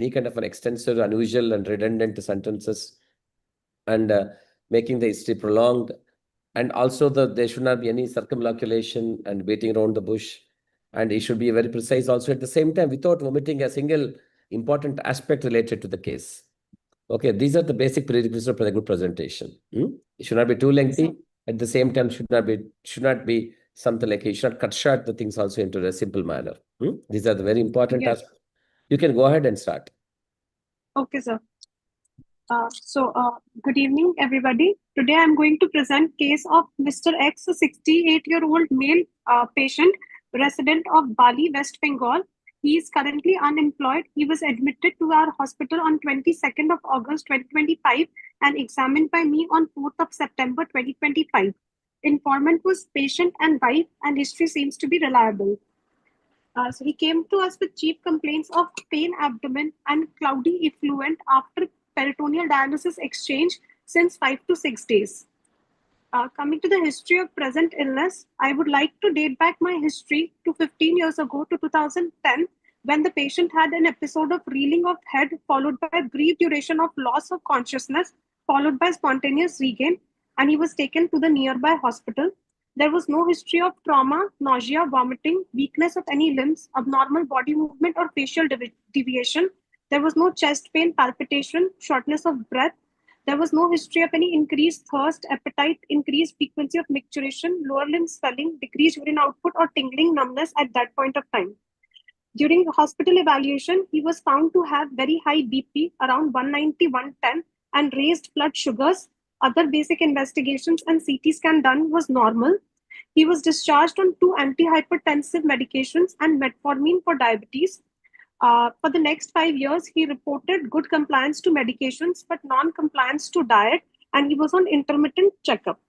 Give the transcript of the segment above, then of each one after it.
any kind of an extensive, unusual and redundant sentences, and making the history prolonged. And also there should not be any circumlocution and beating around the bush. And it should be very precise also at the same time without omitting a single important aspect related to the case. Okay, these are the basic prerequisites for a good presentation. It should not be too lengthy. At the same time, should not be something like you should not cut short the things also into a simple manner. These are the very important aspects. You can go ahead and start. Okay, sir. Good evening, everybody. Today, I'm going to present case of Mr. X, a 68-year-old male patient, resident of Bali, West Bengal. He is currently unemployed. He was admitted to our hospital on 22nd of August 2025 and examined by me on 4th of September 2025. Informant was patient and wife, and history seems to be reliable. So he came to us with chief complaints of pain, abdomen, and cloudy effluent after peritoneal dialysis exchange since 5 to 6 days. Coming to the history of present illness, I would like to date back my history to 15 years ago to 2010, when the patient had an episode of reeling of head followed by a brief duration of loss of consciousness followed by spontaneous regain, and he was taken to the nearby hospital. There was no history of trauma, nausea, vomiting, weakness of any limbs, abnormal body movement or facial deviation. There was no chest pain, palpitation, shortness of breath. There was no history of any increased thirst, appetite, increased frequency of micturition, lower limb swelling, decreased urine output, or tingling numbness at that point of time. During the hospital evaluation, he was found to have very high BP, around 190, 110, and raised blood sugars. Other basic investigations and CT scan done was normal. He was discharged on 2 antihypertensive medications and metformin for diabetes. For the next 5 years, he reported good compliance to medications, but non-compliance to diet, and he was on intermittent checkup.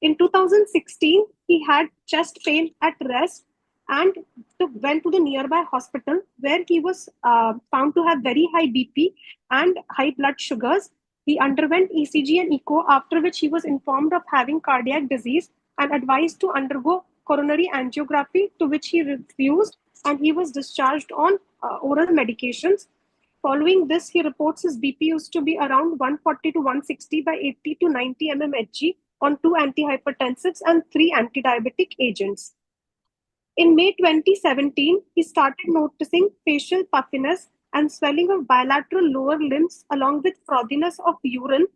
In 2016, he had chest pain at rest and went to the nearby hospital, where he was found to have very high BP and high blood sugars. He underwent ECG and echo, after which he was informed of having cardiac disease and advised to undergo coronary angiography, to which he refused, and he was discharged on oral medications. Following this, he reports his BP used to be around 140 to 160 by 80 to 90 mmHg on 2 antihypertensives and 3 antidiabetic agents. In May 2017, he started noticing facial puffiness and swelling of bilateral lower limbs along with frothiness of urine.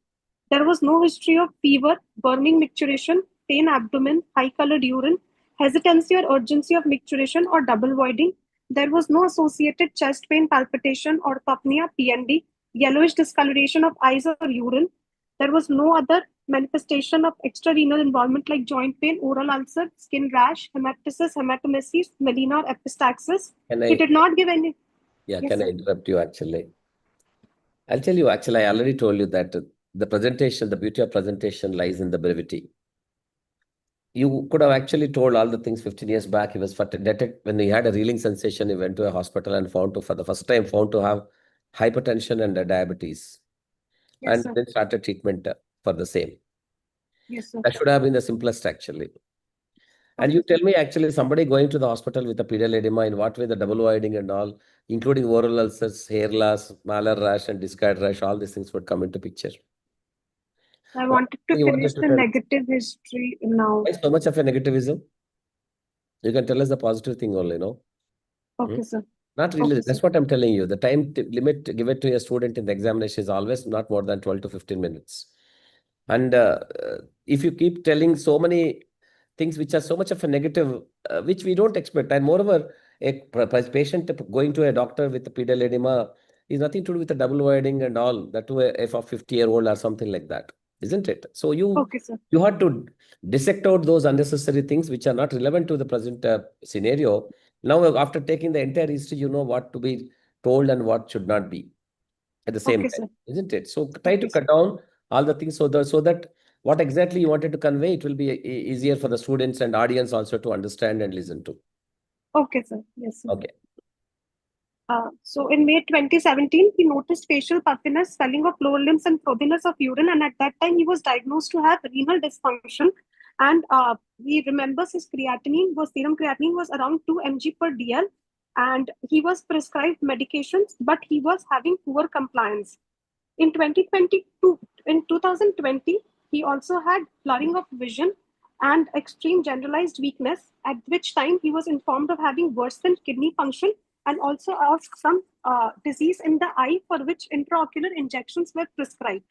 There was no history of fever, burning micturition, pain abdomen, high-colored urine, hesitancy or urgency of micturition or double voiding. There was no associated chest pain, palpitation, orthopnea, PND, yellowish discoloration of eyes or urine. There was no other manifestation of extrarenal involvement like joint pain, oral ulcer, skin rash, hemoptysis, hematomesis, melena, or epistaxis. He did not give any... Yeah, yes, can I interrupt you actually? I'll tell you, actually, I already told you that the presentation, the beauty of presentation lies in the brevity. You could have actually told all the things 15 years back. He was detected when he had a reeling sensation. He went to a hospital and found to, for the first time, found to have hypertension and diabetes. Yes, and sir, then started treatment for the same. Yes, sir. That should have been the simplest actually. And you tell me, actually, somebody going to the hospital with a pedal edema, in what way the double voiding and all, including oral ulcers, hair loss, malar rash, and discard rash, all these things would come into picture. I wanted to finish the negative history now. Why so much of a negativism? You can tell us the positive thing only, no? Okay, sir. Not really. Okay, that's what I'm telling you. The time limit given to a student in the examination is always not more than 12 to 15 minutes. And if you keep telling so many things which are so much of a negative, which we don't expect, and moreover, a patient going to a doctor with a pedal edema is nothing to do with the double voiding and all, that to a 50-year-old or something like that, isn't it? So you have to dissect out those unnecessary things which are not relevant to the present scenario. Now, after taking the entire history, you know what to be told and what should not be at the same time, isn't it? So try to cut down all the things so that what exactly you wanted to convey, it will be easier for the students and audience also to understand and listen to. Okay, sir. Yes, sir. Okay. So in May 2017, he noticed facial puffiness, swelling of lower limbs, and frothiness of urine. And at that time, he was diagnosed to have renal dysfunction. And he remembers his serum creatinine was around 2 mg per dl. and he was prescribed medications, but he was having poor compliance. In 2022, in 2020, he also had blurring of vision and extreme generalized weakness, at which time he was informed of having worsened kidney function and also of some disease in the eye for which intraocular injections were prescribed.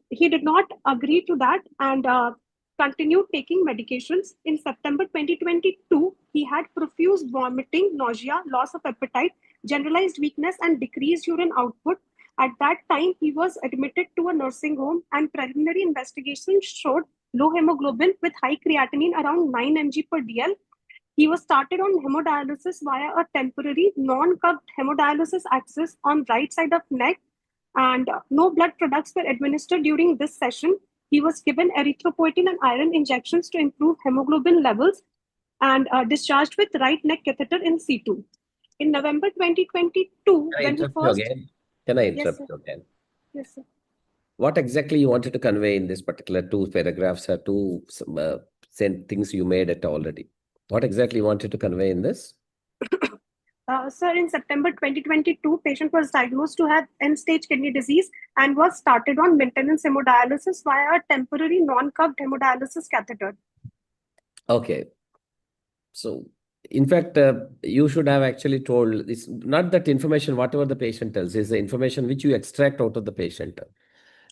He did not agree to that and continued taking medications. In September 2022, he had profuse vomiting, nausea, loss of appetite, generalized weakness, and decreased urine output. At that time, he was admitted to a nursing home, and preliminary investigations showed low hemoglobin with high creatinine around 9 mg per dl. He was started on hemodialysis via a temporary non-cupped hemodialysis access on right side of neck, and no blood products were administered during this session. He was given erythropoietin and iron injections to improve hemoglobin levels and discharged with right neck catheter in C2. In November 2022, Can I when he interrupt you first... again? Can I Yes, interrupt sir. you again? Yes, sir. What exactly you wanted to convey in this particular two paragraphs or two things you made it already? What exactly you wanted to convey in this? Sir, in September 2022, patient was diagnosed to have end-stage kidney disease and was started on maintenance hemodialysis via a temporary non-cupped hemodialysis catheter. Okay. So, in fact, you should have actually told, it's not that information, whatever the patient tells, is the information which you extract out of the patient.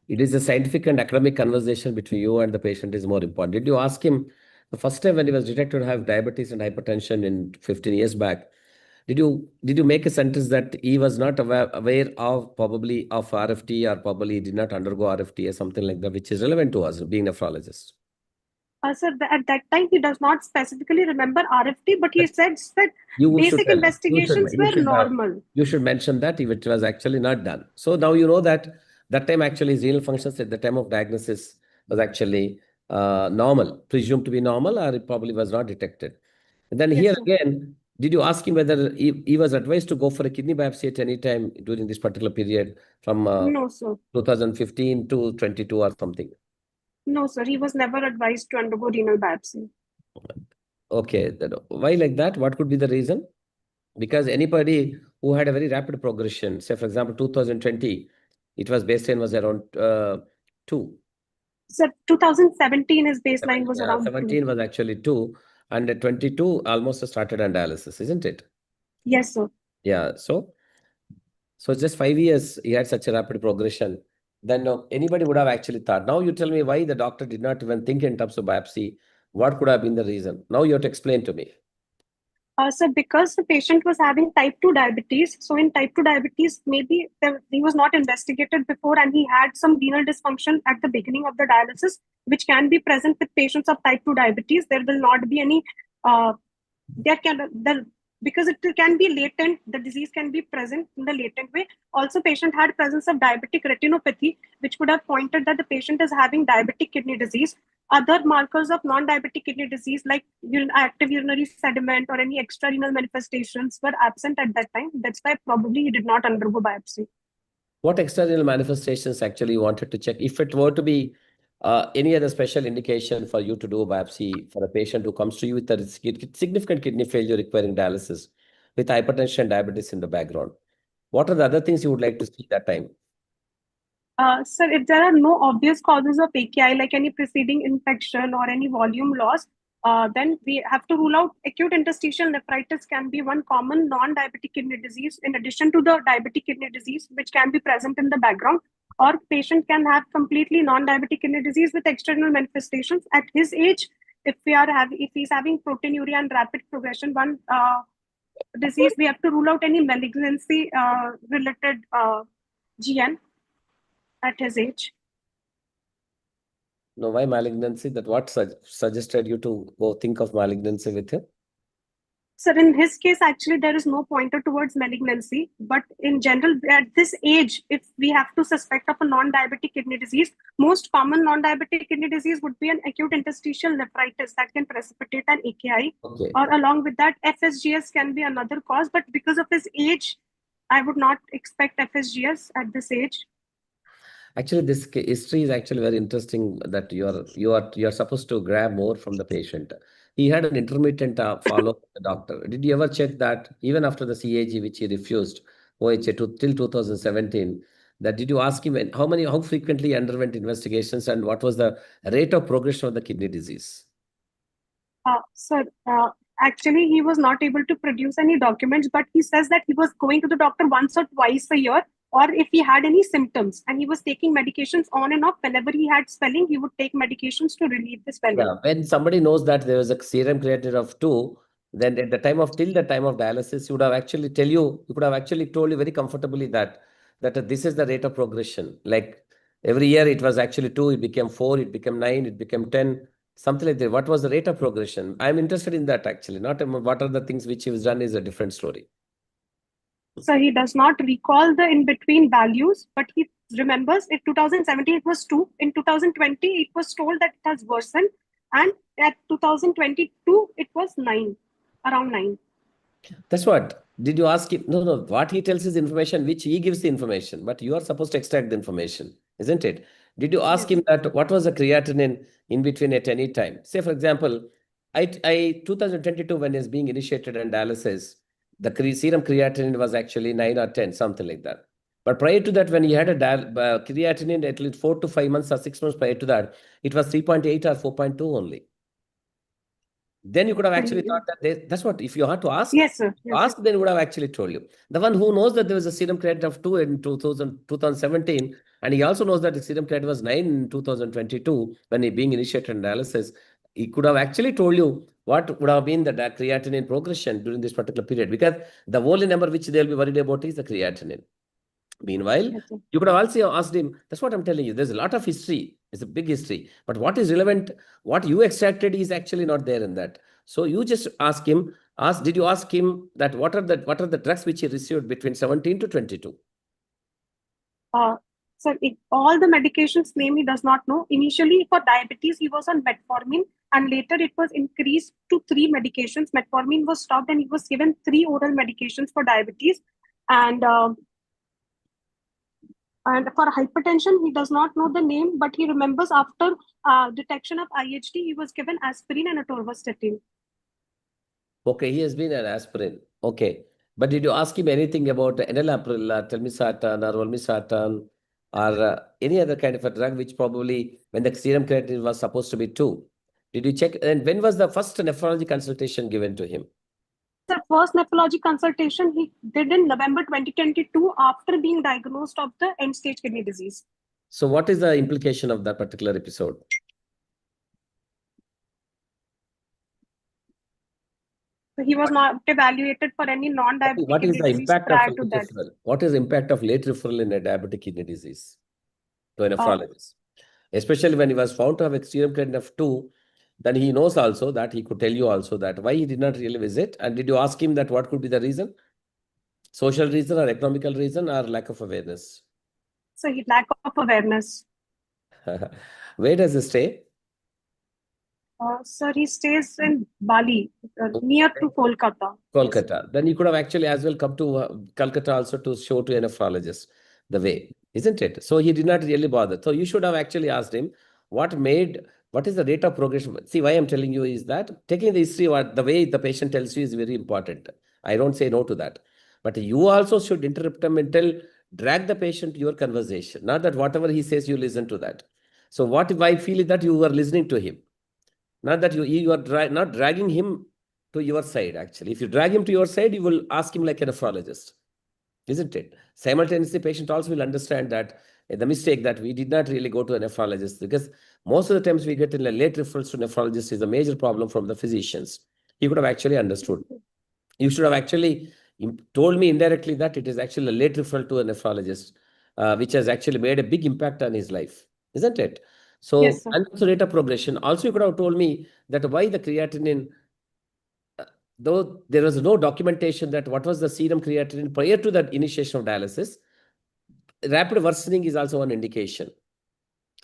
It is a scientific and academic conversation between you and the patient is more important. Did you ask him the first time when he was detected to have diabetes and hypertension in 15 years back? Did you make a sentence that he was not aware of probably of RFT or probably did not undergo RFT or something like that, which is relevant to us being nephrologists? Sir, at that time, he does not specifically remember RFT, but he said that You should basic tell. investigations were normal. You should mention that if it was actually not done. So now you know that that time actually his renal functions at the time of diagnosis was actually normal, presumed to be normal, or it probably was not detected. And then Yes, here sir. again, did you ask him whether he was advised to go for a kidney biopsy at any time during this particular period from No, sir. 2015 to 22 or something? No, sir. He was never advised to undergo renal biopsy. Okay, then why like that? What could be the reason? Because anybody who had a very rapid progression, say for example, 2020, it was baseline was around 2. So 2017, his baseline was around 17 2. was actually 2, and at 22 almost started on dialysis, isn't it? Yes, sir. Yeah, so just 5 years he had such a rapid progression. Then anybody would have actually thought. Now you tell me why the doctor did not even think in terms of biopsy. What could have been the reason? Now you have to explain to me. So because the patient was having type 2 diabetes, so in type 2 diabetes, maybe he was not investigated before and he had some renal dysfunction at the beginning of the dialysis, which can be present with patients of type 2 diabetes. There will not be any, because it can be latent, the disease can be present in the latent way. Also, patient had presence of diabetic retinopathy, which would have pointed that the patient is having diabetic kidney disease. Other markers of non-diabetic kidney disease like active urinary sediment or any extrarenal manifestations were absent at that time. That's why probably he did not undergo biopsy. What external manifestations actually you wanted to check? If it were to be any other special indication for you to do a biopsy for a patient who comes to you with a significant kidney failure requiring dialysis with hypertension and diabetes in the background, what are the other things you would like to see that time? Sir, if there are no obvious causes of AKI, like any preceding infection or any volume loss, then we have to rule out acute interstitial nephritis can be one common non-diabetic kidney disease in addition to the diabetic kidney disease, which can be present in the background. Or patient can have completely non-diabetic kidney disease with external manifestations. At his age, if he's having proteinuria and rapid progression, one disease, we have to rule out any malignancy related GN at his age. No, why malignancy? That what suggested you to go think of malignancy with him? Sir, in his case, actually, there is no pointer towards malignancy. But in general, at this age, if we have to suspect of a non-diabetic kidney disease, most common non-diabetic kidney disease would be an acute interstitial nephritis that can precipitate an AKI. Okay. Or along with that, FSGS can be another cause. But because of his age, I would not expect FSGS at this age. Actually, this history is actually very interesting that you are supposed to grab more from the patient. he had an intermittent follow-up with the doctor. Did you ever check that even after the CAG, which he refused, OHA till 2017, that did you ask him how frequently he underwent investigations and what was the rate of progression of the kidney disease? Sir, actually, he was not able to produce any documents, but he says that he was going to the doctor once or twice a year, or if he had any symptoms, and he was taking medications on and off. Whenever he had swelling, he would take medications to relieve the swelling. Yeah, when somebody knows that there was a serum creatinine of 2, then at the time of till the time of dialysis, he would have actually he could have actually told you very comfortably that this is the rate of progression. Like every year it was actually 2, it became 4, it became 9, it became 10, something like that. What was the rate of progression? I'm interested in that actually. Not what are the things which he was done is a different story. So he does not recall the in-between values, but he remembers in 2017 it was 2. In 2020, it was told that it has worsened. And at 2022, it was 9, around 9. That's what. Did you ask him? No, no. What he tells is information which he gives the information, but you are supposed to extract the information, isn't it? Did you ask him that what was the creatinine in between at any time? Say, for example, I 2022 when he's being initiated on dialysis, the serum creatinine was actually 9 or 10, something like that. But prior to that, when he had a creatinine at least 4 to 5 months or 6 months prior to that, it was 3.8 or 4.2 only. Then you could have actually thought that that's what, if you had to ask, yes, sir. Yes, then he would have actually told you. The one who knows that there was a serum creatinine of 2 in 2017, and he also knows that the serum creatinine was 9 in 2022 when he being initiated in dialysis, he could have actually told you what would have been the creatinine progression during this particular period, because the only number which they'll be worried about is the creatinine. Meanwhile, yes, you could have also asked him, that's what I'm telling you, there's a lot of history, it's a big history, but what is relevant, what you extracted is actually not there in that. So you just ask him, did you ask him that what are the drugs which he received between 17 to 22? So all the medications name he does not know. Initially for diabetes, he was on metformin, and later it was increased to 3 medications. Metformin was stopped and he was given 3 oral medications for diabetes. And for hypertension, he does not know the name, but he remembers after detection of IHD, he was given aspirin and atorvastatin. Okay, he has been an aspirin. Okay. But did you ask him anything about enalapril, telmisartan, or olmesartan, or any other kind of a drug which probably, when the serum creatinine was supposed to be 2? Did you check? And when was the first nephrology consultation given to him? The first nephrology consultation he did in November 2022 after being diagnosed of the end-stage kidney disease. So what is the implication of that particular episode? So he was not evaluated for any non-diabetic What is the impact of to that. referral? What is the impact of late referral in a diabetic kidney disease to a nephrologist? Especially when he was found to have a serum creatinine of 2, then he knows also that he could tell you also that why he did not really visit. And did you ask him that what could be the reason? Social reason or economical reason or lack of awareness? So he lack of awareness. Where does he stay? Sir, he stays in Bali, near to Kolkata. Kolkata. Yes. Then you could have actually as well come to Kolkata also to show to a nephrologist the way, isn't it? So he did not really bother. So you should have actually asked him what is the rate of progression. See, why I'm telling you is that taking the history, the way the patient tells you is very important. I don't say no to that. But you also should interrupt him and drag the patient to your conversation. Not that whatever he says, you listen to that. So what if I feel that you are listening to him? Not that you are not dragging him to your side, actually. If you drag him to your side, you will ask him like a nephrologist, isn't it? Simultaneously, patient also will understand that the mistake that we did not really go to a nephrologist, because most of the times we get in a late referrals to nephrologist is a major problem from the physicians. He could have actually understood. You should have actually told me indirectly that it is actually a late referral to a nephrologist, which has actually made a big impact on his life, isn't it? So, yes, and also rate of progression. Also, you could have told me that why the creatinine, though there was no documentation that what was the serum creatinine prior to that initiation of dialysis, rapid worsening is also an indication.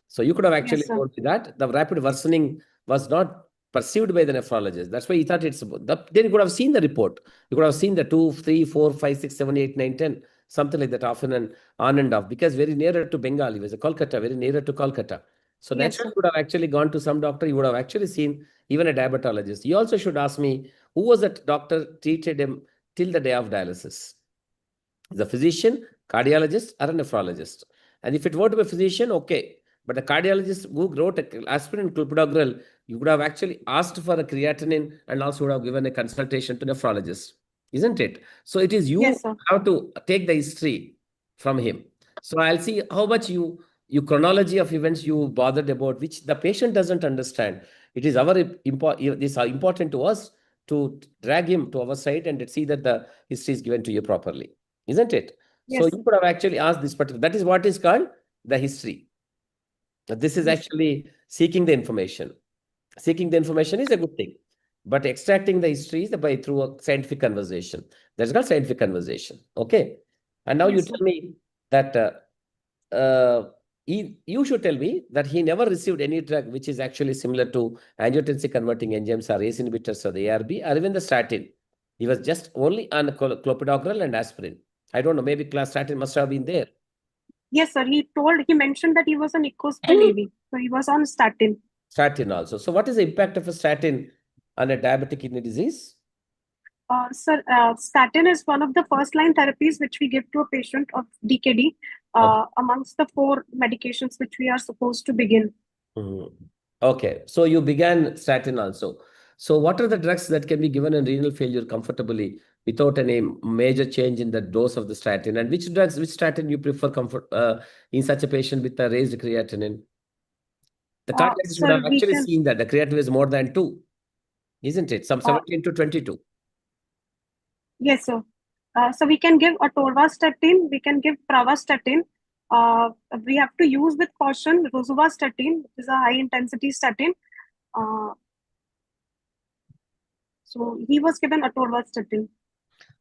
So you could have actually told me that the rapid worsening was not perceived by the nephrologist. That's why he thought it's then you could have seen the report. You could have seen the 2, 3, 4, 5, 6, 7, 8, 9, 10, something like that, often and on and off, because very nearer to Bengal. He was a Kolkata, very nearer to Kolkata. So Yes, naturally, sir. you would have actually gone to some doctor. You would have actually seen even a diabetologist. You also should ask me who was that doctor treated him till the day of dialysis. The physician, cardiologist, or a nephrologist. And if it were to be a physician, okay. But the cardiologist who wrote aspirin clopidogrel, you would have actually asked for a creatinine and also would have given a consultation to nephrologist, isn't it? So it is you Yes, sir. have to take the history from him. So I'll see how much you chronology of events you bothered about, which the patient doesn't understand. It is this are important to us to drag him to our side and see that the history is given to you properly, isn't it? So Yes. you could have actually asked this particular, that is what is called the history. This is Yes. actually seeking the information. Seeking the information is a good thing, but extracting the history is through a scientific conversation. That's called scientific conversation. Okay. And now you Yes, sir. tell me that you should tell me that he never received any drug which is actually similar to angiotensin converting enzymes or ACE inhibitors or the ARB or even the statin. He was just only on clopidogrel and aspirin. I don't know, maybe class statin must have been there. Yes, sir. He mentioned that he was on icosapent AV, so he was on statin. Statin also. So what is the impact of a statin on a diabetic kidney disease? Sir, statin is one of the first line therapies which we give to a patient of DKD Okay. amongst the 4 medications which we are supposed to begin. Mhm. Okay. So you began statin also. So what are the drugs that can be given in renal failure comfortably without any major change in the dose of the statin? And which drugs, which statin you prefer in such a patient with a raised creatinine? The cardiologist would Sir, have we actually can, seen that the creatinine is more than 2, isn't it? Some uh, 17 to 22. yes, sir. So we can give atorvastatin, we can give pravastatin. We have to use with caution rosuvastatin, which is a high intensity statin. Uh, so he was given atorvastatin.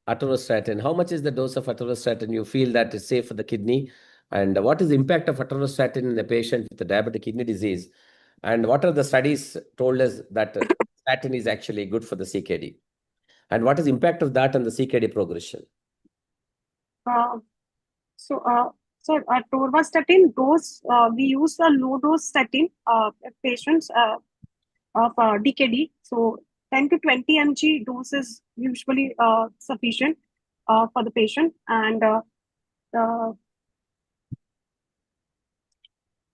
Atorvastatin. How much is the dose of atorvastatin you feel that is safe for the kidney? And what is the impact of atorvastatin in a patient with a diabetic kidney disease? And what are the studies told us that statin is actually good for the CKD? And what is the impact of that on the CKD progression? Uh, so, uh, so atorvastatin dose, we use a low dose statin patients of DKD. So 10 to 20 mg dose is usually sufficient for the patient. And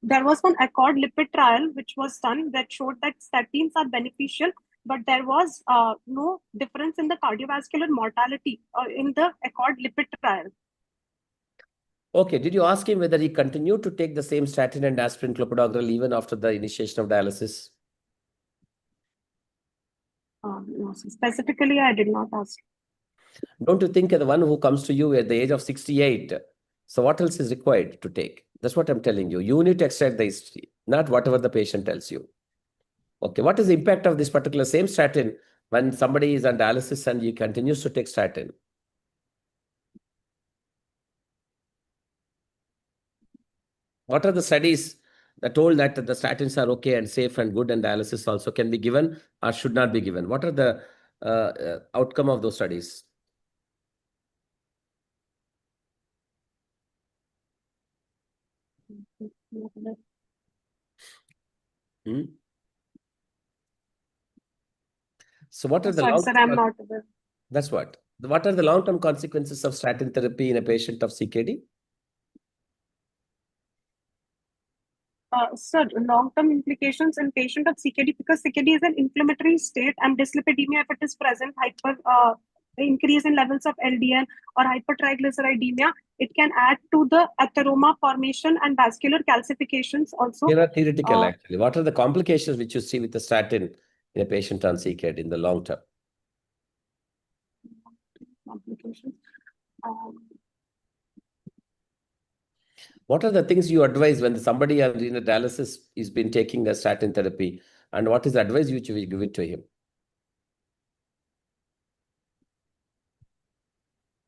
there was one accord lipid trial which was done that showed that statins are beneficial, but there was no difference in the cardiovascular mortality in the accord lipid trial. Okay, did you ask him whether he continued to take the same statin and aspirin clopidogrel even after the initiation of dialysis? No, specifically, I did not ask. Don't you think the one who comes to you at the age of 68, so what else is required to take? That's what I'm telling you. You need to extract the history, not whatever the patient tells you. Okay, what is the impact of this particular same statin when somebody is on dialysis and he continues to take statin? What are the studies that told that the statins are okay and safe and good and dialysis also can be given or should not be given? What are the outcome of those studies? Hmm? So what are the Sorry, sir, I'm long-term, not aware. that's what are the long-term consequences of statin therapy in a patient of CKD? Sir, long-term implications in patient of CKD, because CKD is an inflammatory state and dyslipidemia, if it is present, increase in levels of LDL or hypertriglyceridemia, it can add to the atheroma formation and vascular calcifications also. Here are theoretical actually. What are the complications which you see with the statin in a patient on CKD in the long term? Complications. What are the things you advise when somebody in a dialysis is been taking a statin therapy, and what is the advice which you will give it to him?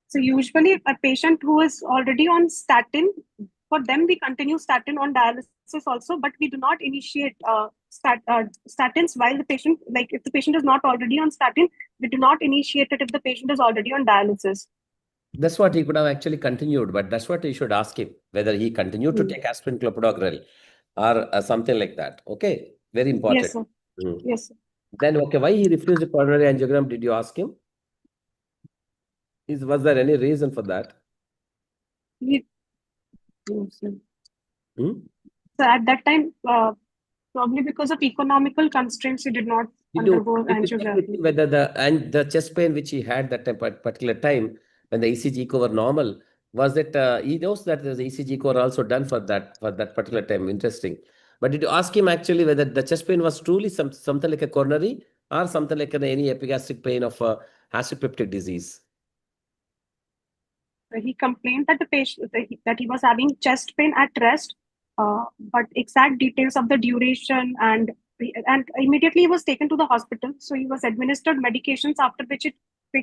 So usually a patient who is already on statin, for them we continue statin on dialysis also, but we do not initiate statins while the patient, like if the patient is not already on statin, we do not initiate it if the patient is already on dialysis. That's what he could have actually continued, but that's what you should ask him, whether he continued to take aspirin clopidogrel or something like that. Okay, very important. Yes, sir. Mm. Yes, sir. Then, okay, why he refused the coronary angiogram? Did you ask him? Was there any reason for that? He, yes, sir. Hmm? So at that time, probably because of economical constraints, he did not undergo Did you check with angiography. him whether the chest pain which he had that time, particular time when the ECG echo were normal, was it he knows that there's ECG echo also done for that particular time? Interesting. But did you ask him actually whether the chest pain was truly something like a coronary or something like any epigastric pain of peptic disease? He complained that the patient that he was having chest pain at rest, but exact details of the duration and immediately he was taken to the hospital. So he was administered medications after which it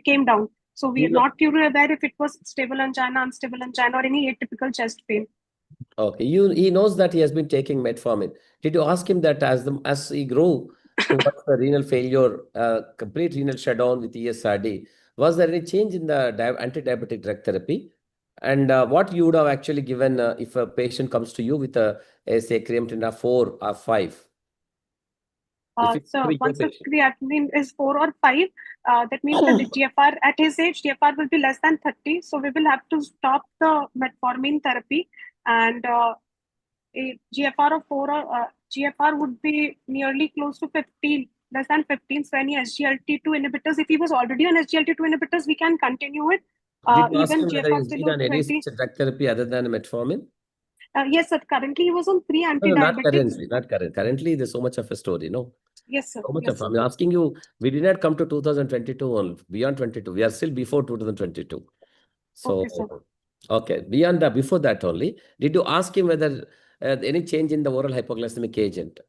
came down. So we You are know, not aware if it was stable angina, unstable angina, or any atypical chest pain. okay, he knows that he has been taking metformin. Did you ask him that as he grew towards the renal failure, complete renal shutdown with ESRD, was there any change in the anti-diabetic drug therapy? And what you would have actually given if a patient comes to you with say creatinine 4 or 5? If it to So be your once the patient. creatinine is 4 or 5, that means that the GFR at his age, GFR will be less than 30. So we will have to stop the metformin therapy, and a GFR of 4 or GFR would be nearly close to 15, less than 15. So any SGLT2 inhibitors, if he was already on SGLT2 inhibitors, we can continue it. Did you ask Even him whether GFR he's been below on any 20. such drug therapy other than metformin? Yes, sir. Currently, he was on 3 No, no, not antidiabetics. currently, not current. Currently, there's so much of a story, no? Yes, sir. So much Yes, of, sir. I'm asking you, we did not come to 2022 only, beyond 22. We are still before 2022. So, Okay, sir. okay, before that only, did you ask him whether any change in the oral hypoglycemic agent?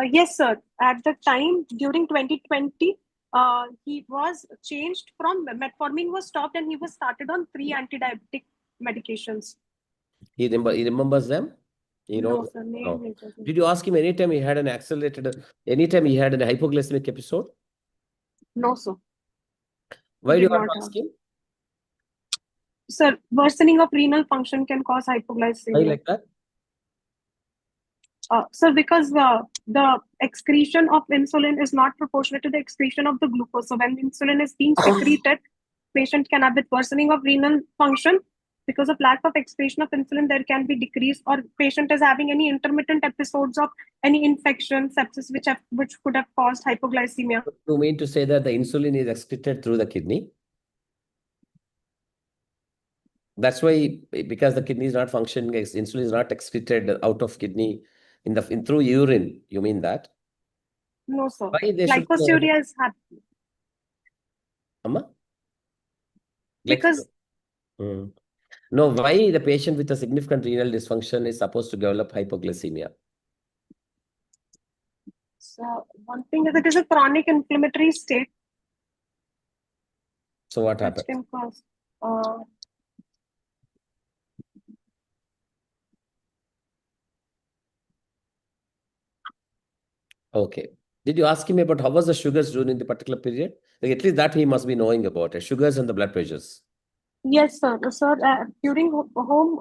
Yes, sir. At the time during 2020, he was changed from metformin was stopped and he was started on 3 antidiabetic medications. He remembers them? You know, No, sir. Name no. it doesn't. Did you ask him anytime he had an anytime he had an hypoglycemic episode? No, sir. Why do you Did want not to have. ask him? Sir, worsening of renal function can cause Why hypoglycemia. like that? Sir, because the excretion of insulin is not proportionate to the excretion of the glucose. So when insulin is being secreted, patient can have with worsening of renal function. Because of lack of excretion of insulin, there can be decrease, or patient is having any intermittent episodes of any infection, sepsis, which could have caused hypoglycemia. You mean to say that the insulin is excreted through the kidney? That's why, because the kidney is not functioning, insulin is not excreted out of kidney through urine. You mean that? No, sir. Why they should Glycosuria is happening Amma? Like, because no, why the patient with a significant renal dysfunction is supposed to develop hypoglycemia? one thing is it is a chronic inflammatory state So what which happens? can cause. Uh, Okay. Did you ask him about how was the sugars during the particular period? Like, at least that he must be knowing about it. Sugars and the blood pressures. Yes, sir. Sir, during home,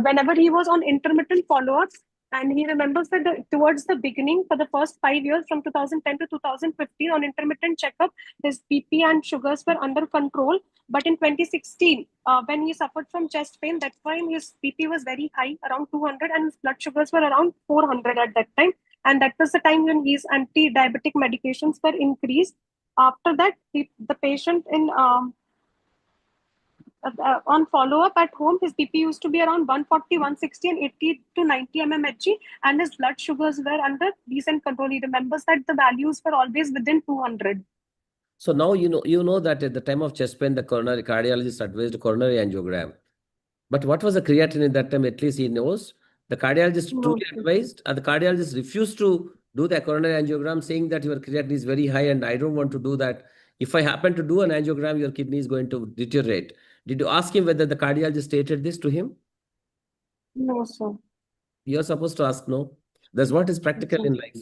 whenever he was on intermittent follow-ups, and he remembers that towards the beginning, for the first 5 years, from 2010 to 2015, on intermittent checkup, his BP and sugars were under control. But in 2016, when he suffered from chest pain, that time his BP was very high, around 200, and his blood sugars were around 400 at that time. And that was the time when his anti-diabetic medications were increased. After that, the patient on follow-up at home, his BP used to be around 140, 160, and 80 to 90 mmHg, and his blood sugars were under decent control. He remembers that the values were always within 200. So now you know that at the time of chest pain, the coronary cardiologist advised coronary angiogram. But what was the creatinine at that time? At least he knows. The cardiologist No, truly advised, and the cardiologist refused to do the coronary angiogram, saying that your creatinine is very high and I don't want to do that. If I happen to do an angiogram, your kidney is going to deteriorate. Did you ask him whether the cardiologist stated this to him? no, sir. You're supposed to ask no. That's what is Yes, practical sir. in life.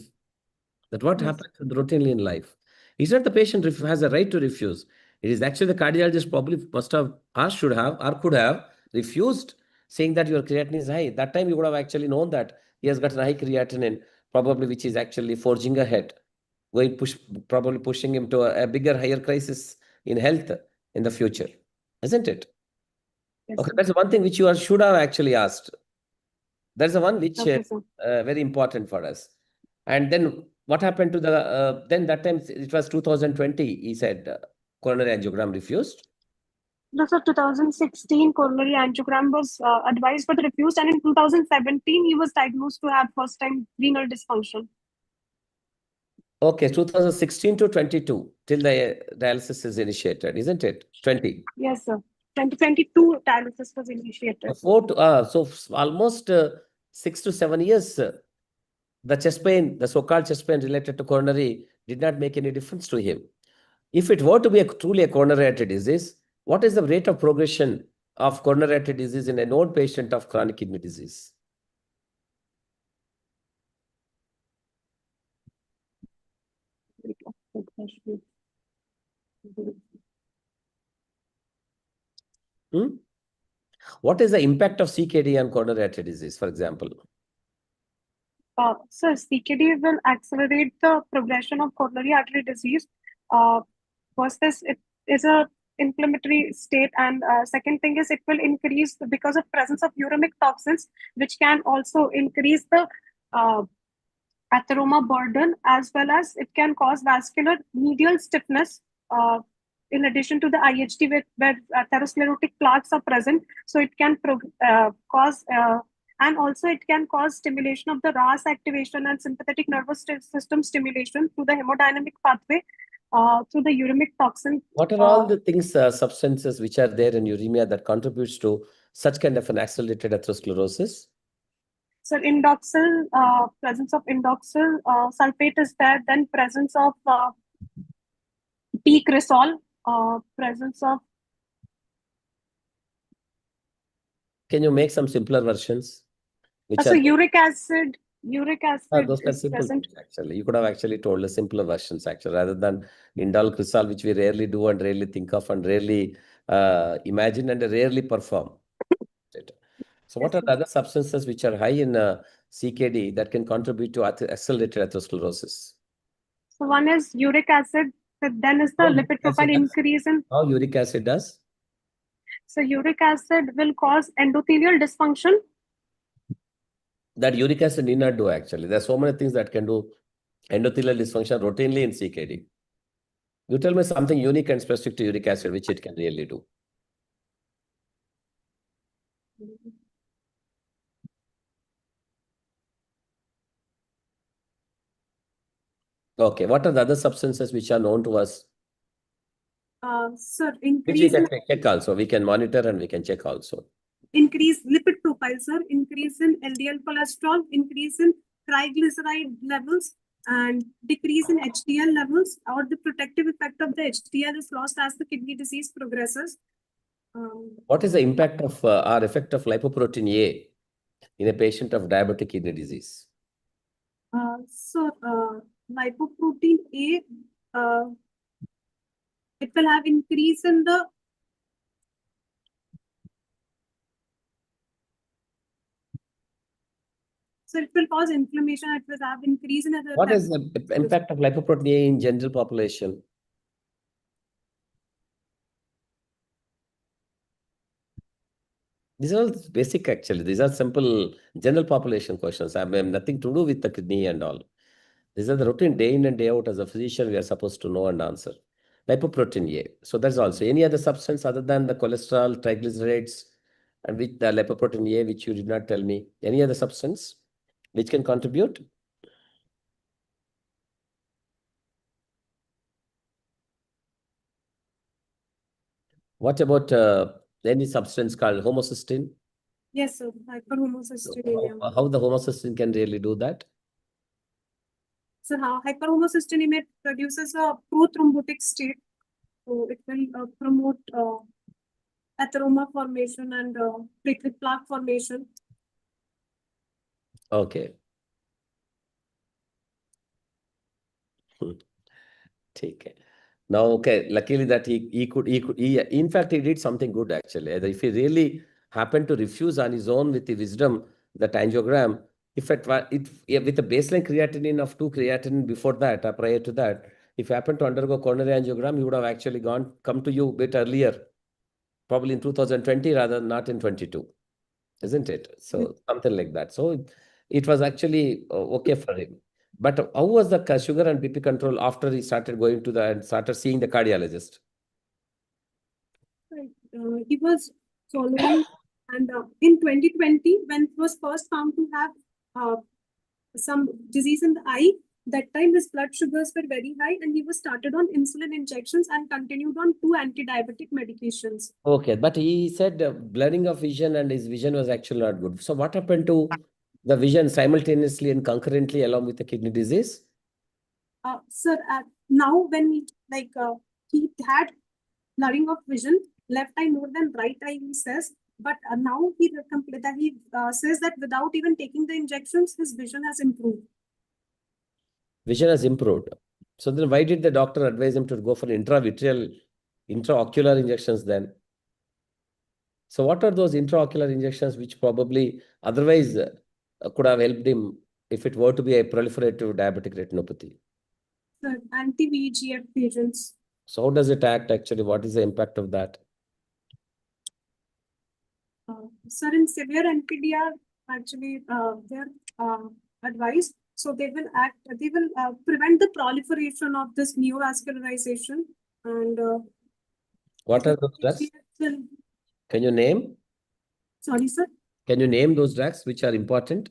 That what Yes. happens routinely in life. It's not the patient has a right to refuse. It is actually the cardiologist probably must have, or should have, or could have refused, saying that your creatinine is high. That time you would have actually known that he has got an high creatinine, probably which is actually forging ahead, probably pushing him to a bigger, higher crisis in health in the future, isn't it? Yes, Okay, sir. that's one thing which you should have actually asked. That's the one which Okay, sir. very important for us. And then what happened to the then that time it was 2020, he said coronary angiogram refused. No, sir, 2016 coronary angiogram was advised but refused, and in 2017 he was diagnosed to have first-time renal dysfunction. Okay, 2016 to 22 till the dialysis is initiated, isn't it? 20. Yes, sir. 2022 dialysis was initiated. So almost 6 to 7 years, the chest pain, the so-called chest pain related to coronary did not make any difference to him. If it were to be truly a coronary artery disease, what is the rate of progression of coronary artery disease in a known patient of chronic kidney disease? What is the impact of CKD on coronary artery disease, for example? So CKD will accelerate the progression of coronary artery disease. First is it is a inflammatory state, and second thing is it will increase because of presence of uremic toxins, which can also increase the atheroma burden, as well as it can cause vascular medial stiffness. In addition to the IHD, where atherosclerotic plaques are present, so it can cause and also it can cause stimulation of the RAS activation and sympathetic nervous system stimulation through the hemodynamic pathway through the uremic toxin. What are all the things, substances which are there in uremia that contributes to such kind of an accelerated atherosclerosis? So indoxyl, presence of indoxyl sulfate is there, then presence of P-cresol, presence of... Can you make some simpler versions? So uric acid those are is simple present. things, actually. You could have actually told us simpler versions, actually, rather than indol cresol, which we rarely do and rarely think of and rarely imagine and rarely perform. So what are the other substances which are high in CKD that can contribute to accelerated atherosclerosis? So one is uric acid, then is the lipid profile increase in... How uric acid does? So uric acid will cause endothelial dysfunction. That uric acid need not do, actually. There are so many things that can do endothelial dysfunction routinely in CKD. You tell me something unique and specific to uric acid, which it can really do. Okay, what are the other substances which are known to us? Sir, Which we can check also. We can monitor and we can check also. Increase lipid profile, sir. Increase in LDL cholesterol, increase in triglyceride levels, and decrease in HDL levels, or the protective effect of the HDL is lost as the kidney disease progresses. What is the impact of or effect of lipoprotein A in a patient of diabetic kidney disease? So, lipoprotein A, it will have increase in the... So it will cause inflammation. It will have increase in other... What is the impact of lipoprotein A in general population? These are all basic, actually. These are simple general population questions. I have nothing to do with the kidney and all. These are the routine day in and day out as a physician we are supposed to know and answer. Lipoprotein A. So that's also any other substance other than the cholesterol, triglycerides, and with the lipoprotein A, which you did not tell me. Any other substance which can contribute? What about any substance called homocysteine? Yes, sir. Hyperhomocystinemia. How the homocysteine can really do that? So hyperhomocystinemia produces a prothrombotic state. So it will promote atheroma formation and platelet plaque formation. Okay. Take it. Now, okay, luckily that he in fact, he did something good, actually. If he really happened to refuse on his own with the wisdom, that angiogram, if it with a baseline creatinine of 2 creatinine before that or prior to that, if you happen to undergo coronary angiogram, you would have actually come to you a bit earlier, probably in 2020 rather than not in 22, isn't it? So something like that. So it was actually okay for him. But how was the sugar and BP control after he started going to and started seeing the cardiologist? Right. He was following, and in 2020, when he was first found to have some disease in the eye, that time his blood sugars were very high, and he was started on insulin injections and continued on 2 anti-diabetic medications. Okay, but he said blurring of vision and his vision was actually not good. So what happened to the vision simultaneously and concurrently along with the kidney disease? Sir, now when he had blurring of vision, left eye more than right eye, he says. But now he says that without even taking the injections, his vision has improved. Vision has improved. So then why did the doctor advise him to go for intraocular injections then? So what are those intraocular injections which probably otherwise could have helped him if it were to be a proliferative diabetic retinopathy? Sir, anti-VEGF agents. So how does it act actually? What is the impact of that? Sir, in severe NPDR, actually, they're advised. So they will prevent the proliferation of this neovascularization. And what are those drugs? Can you name? Sorry, sir. Can you name those drugs which are important?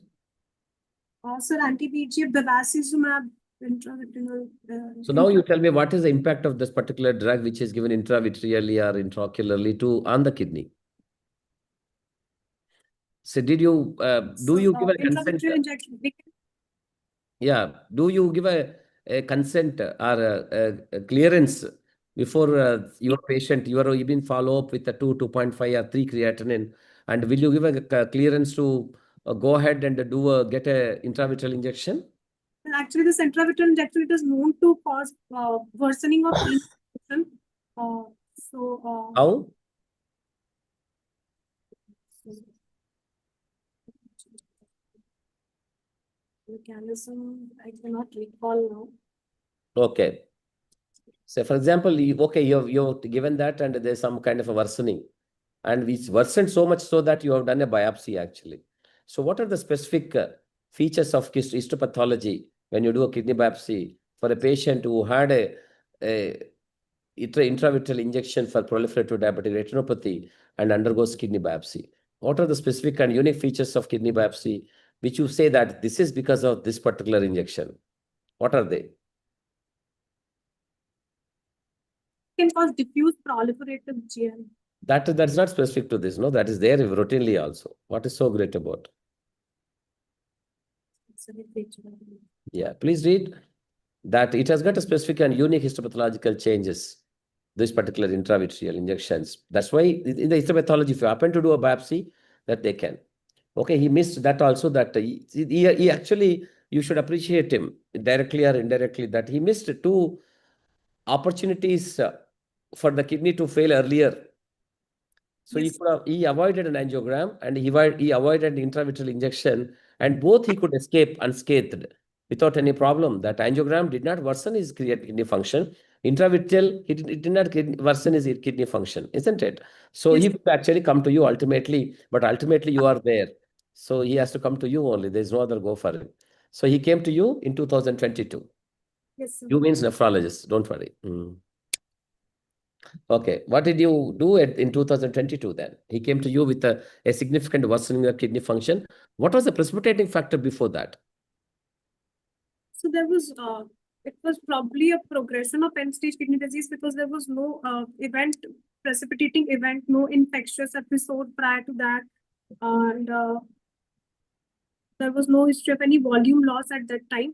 Sir, anti-VEGF, bevacizumab, intraretinal. So now you tell me what is the impact of this particular drug which is given intravitreally or intraocularly on the kidney? So did you do you give a consent? Injection. Yeah, do you give a consent or a clearance before your patient? You've been follow up with a 2, 2.5 or 3 creatinine, and will you give a clearance to go ahead and get a intravitreal injection? And actually, this intravitreal injection, it is known to cause worsening of renal function. How? Mechanism, I cannot recall now. Okay. So, for example, you've given that, and there's some kind of a worsening, and it's worsened so much so that you have done a biopsy actually. So, what are the specific features of histopathology when you do a kidney biopsy for a patient who had a intravitreal injection for proliferative diabetic retinopathy and undergoes kidney biopsy? What are the specific and unique features of kidney biopsy which you say that this is because of this particular injection? What are they? Can cause diffuse proliferative GL. That's not specific to this, no? That is there routinely also. What is so great about? Yeah, please read that it has got a specific and unique histopathological changes, this particular intravitreal injections. That's why in the histopathology, if you happen to do a biopsy, that they can. Okay, he missed that also, that he actually, you should appreciate him directly or indirectly, that he missed 2 opportunities for the kidney to fail earlier. So yes, he avoided an angiogram and he avoided intravitreal injection, and both he could escape unscathed without any problem. That angiogram did not worsen his kidney function. Intravitreal, it did not worsen his kidney function, isn't it? So yes, he would actually come to you ultimately, but ultimately you are there. So he has to come to you only. There's no other go for him. So he came to you in 2022. Yes, sir. You means nephrologist, don't worry. Okay, what did you do in 2022 then? He came to you with a significant worsening of kidney function. What was the precipitating factor before that? So there was, it was probably a progression of end-stage kidney disease because there was no precipitating event, no infectious episode prior to that. And there was no history of any volume loss at that time.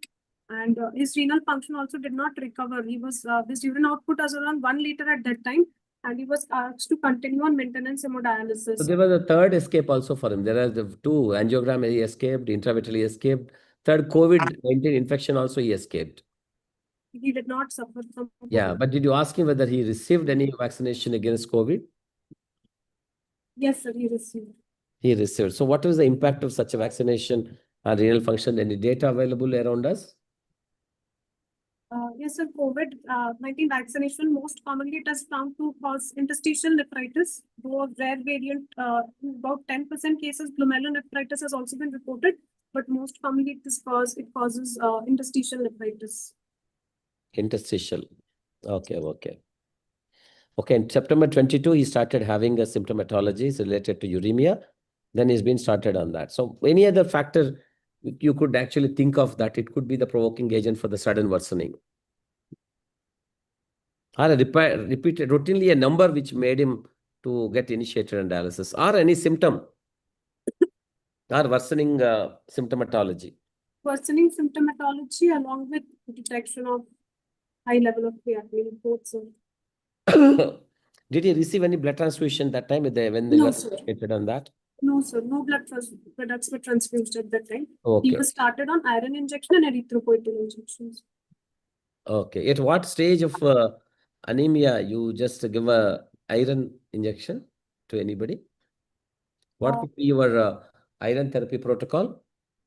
And his renal function also did not recover. His urine output was around 1 liter at that time, and he was asked to continue on maintenance hemodialysis. So there was a third escape also for him. There are the 2 angiogram he escaped, intravitreal he escaped. Third COVID-19 infection also he escaped. He did not suffer from COVID. Yeah, but did you ask him whether he received any vaccination against COVID? Yes, sir, he received. He received. So what was the impact of such a vaccination Renal function, any data available around us? Yes, sir. COVID-19 vaccination most commonly it is found to cause interstitial nephritis, though a rare variant, in about 10% cases, glomerulonephritis has also been reported, but most commonly it causes interstitial nephritis. Interstitial. Okay, okay. Okay, in September 22, he started having a symptomatology related to uremia. Then he's been started on that. So any other factor you could actually think of that it could be the provoking agent for the sudden worsening? Or repeated routinely a number which made him to get initiated on dialysis, or any symptom or worsening symptomatology. Worsening symptomatology along with detection of high level of creatinine reports. Did he receive any blood transfusion that time when they No, were sir. initiated on that? No, sir. No products were transfused at that time. Okay. He was started on iron injection and erythropoietin injections. Okay. At what stage of anemia you just give a iron injection to anybody? What would be your iron therapy protocol?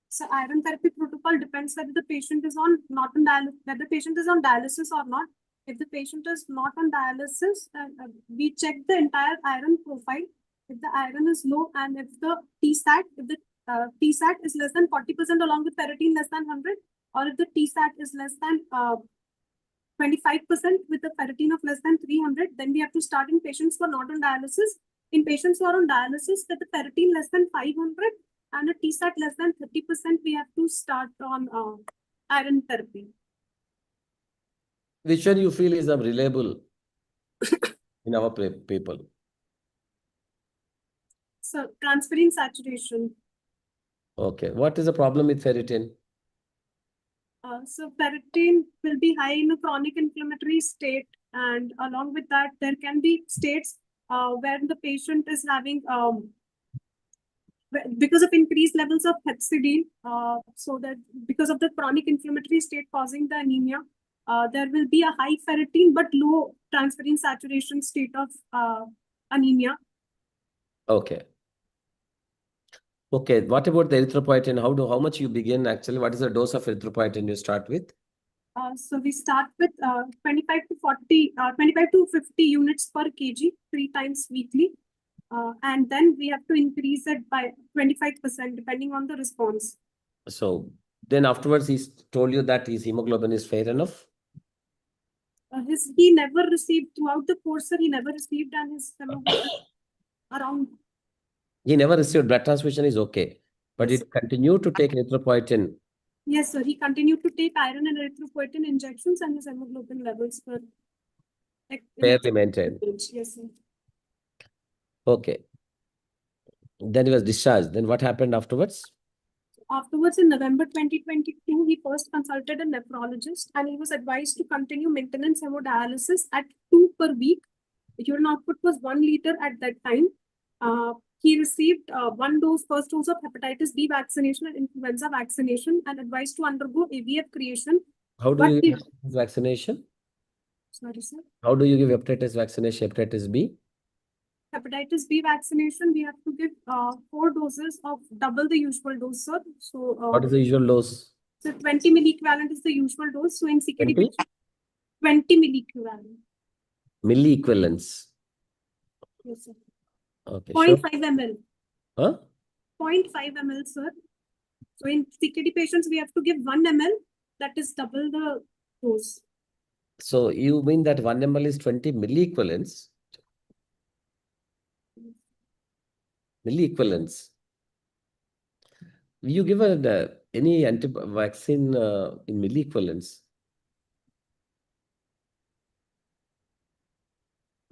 So iron therapy protocol depends whether the patient is on not on dialysis, whether the patient is on dialysis or not. If the patient is not on dialysis, we check the entire iron profile. If the iron is low and if the TSAT is less than 40% along with ferritin less than 100, or if the TSAT is less than 25% with a ferritin of less than 300, then we have to start in patients who are not on dialysis. In patients who are on dialysis with a ferritin less than 500 and a TSAT less than 30%, we have to start on iron therapy. Which one you feel is reliable in our people? So transferrin saturation. Okay. What is the problem with ferritin? So ferritin will be high in a chronic inflammatory state, and along with that, there can be states where the patient is having because of increased levels of hepcidin, so that because of the chronic inflammatory state causing the anemia, there will be a high ferritin but low transferrin saturation state of anemia. Okay. Okay. What about the erythropoietin? How much you begin actually? What is the dose of erythropoietin you start with? So we start with 25 to 50 units per kg 3 times weekly. And then we have to increase it by 25% depending on the response. So then afterwards, he's told you that his hemoglobin is fair enough? He never received throughout the course, sir, he never received, and his hemoglobin around. He never received blood transfusion is okay. But Yes, it continued to take erythropoietin. yes, sir. He continued to take iron and erythropoietin injections, and his hemoglobin levels were Fairly maintained. Yes, sir. Okay. Then he was discharged. Then what happened afterwards? Afterwards, in November 2022, he first consulted a nephrologist and he was advised to continue maintenance hemodialysis at 2 per week. The urine output was 1 liter at that time. He received first dose of hepatitis B vaccination and influenza vaccination and advised to undergo AVF creation. How do you give hepatitis vaccination? Sorry, sir. How do you give hepatitis vaccination, hepatitis B? Hepatitis B vaccination, we have to give 4 doses of double the usual dose, sir. So, What is the usual dose? so 20 milliequivalent is the usual dose. So in CKD, 20 milliequivalent. Milliequivalents. Yes, sir. Okay. 0.5 ml. Huh? 0.5 ml, sir. So in CKD patients, we have to give 1 ml. That is double the dose. So you mean that 1 ml is 20 milliequivalents? Milliequivalents. You give any vaccine in milliequivalents?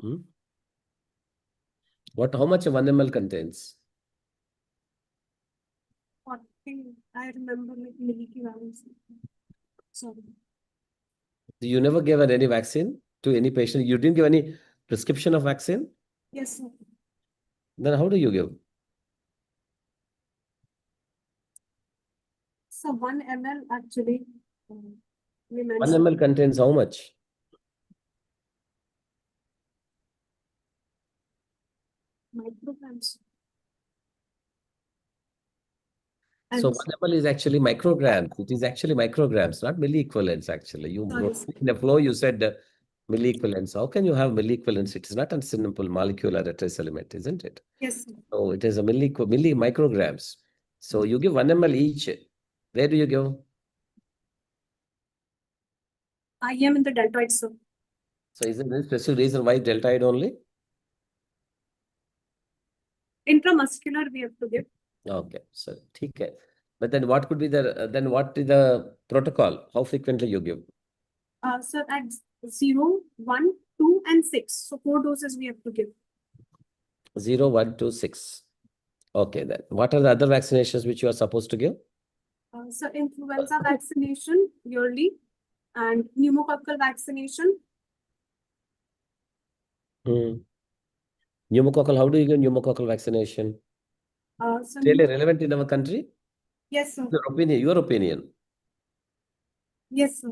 Hmm? How much 1 ml contains? I remember milliequivalents. Sorry. You never gave any vaccine to any patient? You didn't give any prescription of vaccine? Yes, sir. Then how do you give? So 1 ml actually, we 1 mentioned ml contains how much? micrograms. So 1 ml is actually micrograms. It is actually micrograms, not milliequivalents actually. You wrote in the flow, you said milliequivalents. How can you have milliequivalents? It is not a simple molecular trace element, isn't it? Yes, sir. So it is a micrograms. So you give 1 ml each. Where do you give? I am in the deltoid, sir. So is there any specific reason why deltoid only? Intramuscular we have to give. Okay, so okay. But then what could be then what is the protocol? How frequently you give? Sir, at 0, 1, 2, and 6. So 4 doses we have to give. 0, 1, 2, 6. Okay, then what are the other vaccinations which you are supposed to give? So influenza vaccination yearly and pneumococcal vaccination. Pneumococcal, how do you give pneumococcal vaccination? So Really relevant in our country? yes, sir. Your opinion. Yes, sir.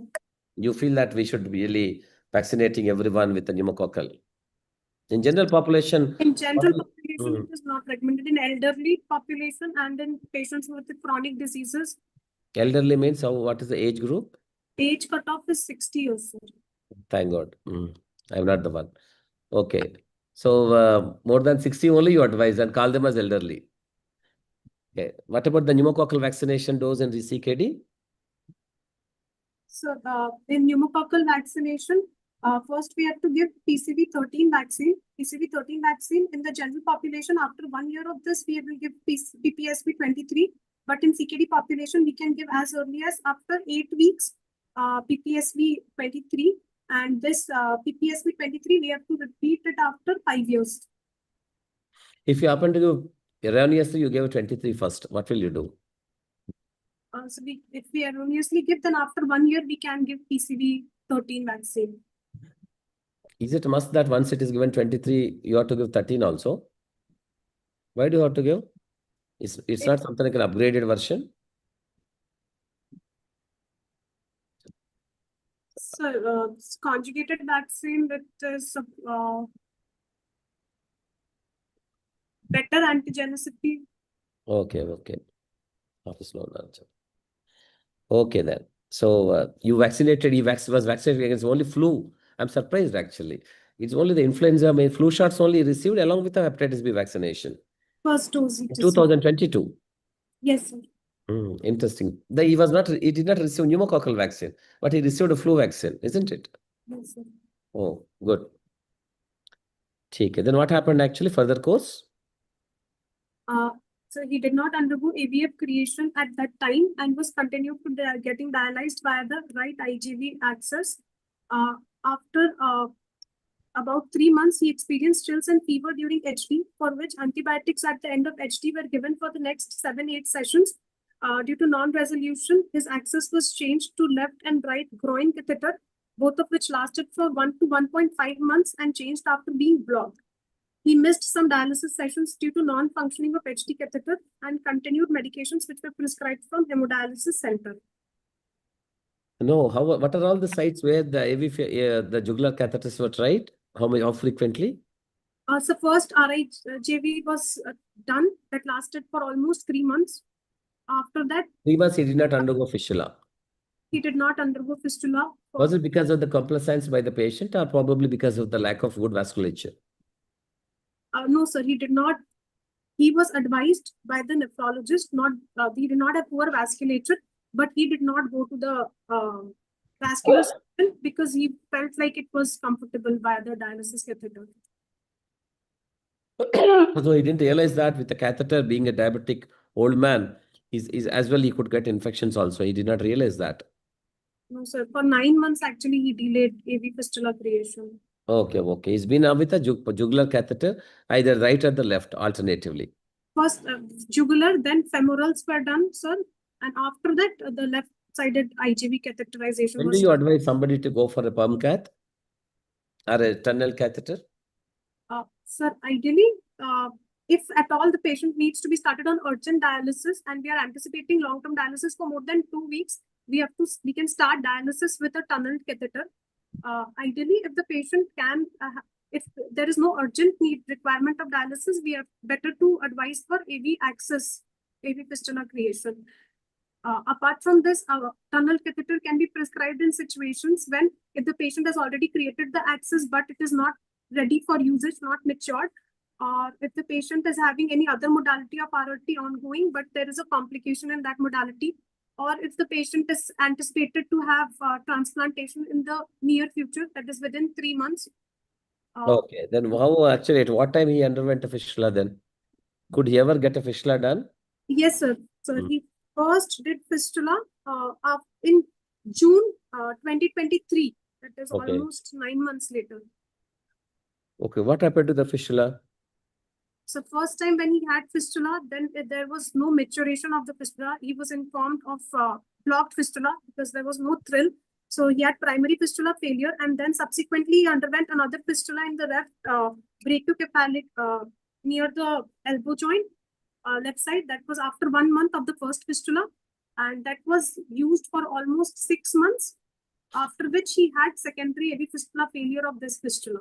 You feel that we should be really vaccinating everyone with the pneumococcal? In general population. In general population, it is not recommended. In elderly population and in patients with chronic diseases. Elderly means what is the age group? Age cutoff is 60 years, sir. Thank God. I'm not the one. Okay. So more than 60 only you advise and call them as elderly. Okay. What about the pneumococcal vaccination dose and the CKD? So in pneumococcal vaccination, first we have to give PCV13 vaccine. PCV13 vaccine in the general population, after 1 year of this, we will give PPSV23. But in CKD population, we can give as early as after 8 weeks PPSV23. And this PPSV23, we have to repeat it after 5 years. If you happen to give erroneously, you gave 23 first, what will you do? So if we erroneously give, then after 1 year, we can give PCV13 vaccine. Is it a must that once it is given 23, you have to give 13 also? Why do you have to give? It's not something like an upgraded version? So conjugated vaccine that is better antigenicity. Okay. Office loan answer. Okay then. So you was vaccinated against only flu. I'm surprised actually. It's only the influenza, flu shots only received along with the hepatitis B vaccination. First dose. 2022. Yes, sir. Interesting. He did not receive pneumococcal vaccine, but he received a flu vaccine, isn't it? Yes, sir. Oh, good. Okay. Then what happened actually? Further course? So he did not undergo AVF creation at that time and was continued to getting dialyzed via the right IGV access. After about 3 months, he experienced chills and fever during HD, for which antibiotics at the end of HD were given for the next 7-8 sessions. Due to non-resolution, his access was changed to left and right groin catheter, both of which lasted for 1 to 1.5 months and changed after being blocked. He missed some dialysis sessions due to non-functioning of HD catheter and continued medications which were prescribed from hemodialysis center. No, what are all the sites where the jugular catheters were tried? How frequently? So first RIJV was done, that lasted for almost 3 months. After that, 3 months he did not undergo fistula. He did not undergo fistula. Was it because of the complaisance by the patient or probably because of the lack of good vasculature? No, sir, he did not. He was advised by the nephrologist, he did not have poor vasculature, but he did not go to the vascular surgeon because he felt like it was comfortable via the dialysis catheter. So he didn't realize that with the catheter, being a diabetic old man, is as well he could get infections also. He did not realize that. No, sir. For 9 months, actually, he delayed AV fistula creation. Okay. He's been with a jugular catheter, either right or the left, alternatively. First jugular, then femorals were done, sir. And after that, the left-sided IGV catheterization When was do you done. advise somebody to go for a perm cath or a tunnel catheter? Sir, ideally, if at all the patient needs to be started on urgent dialysis and we are anticipating long-term dialysis for more than 2 weeks, we can start dialysis with a tunneled catheter. Ideally, if the patient can, if there is no urgent requirement of dialysis, we are better to advise for AV access AV fistula creation. Apart from this, a tunnel catheter can be prescribed in situations when if the patient has already created the access, but it is not ready for usage, not matured, or if the patient is having any other modality of RRT ongoing, but there is a complication in that modality, or if the patient is anticipated to have transplantation in the near future, that is within 3 months. Okay, then how actually, at what time he underwent a fistula then? Could he ever get a fistula done? Yes, sir. So he first did fistula in June 2023. That is Okay. almost 9 months later. Okay, what happened to the fistula? So first time when he had fistula, then there was no maturation of the fistula. He was informed of blocked fistula because there was no thrill. So he had primary fistula failure, and then subsequently he underwent another fistula in the left brachiocephalic near the elbow joint, left side. That was after 1 month of the first fistula, and that was used for almost 6 months. After which he had secondary AV fistula failure of this fistula.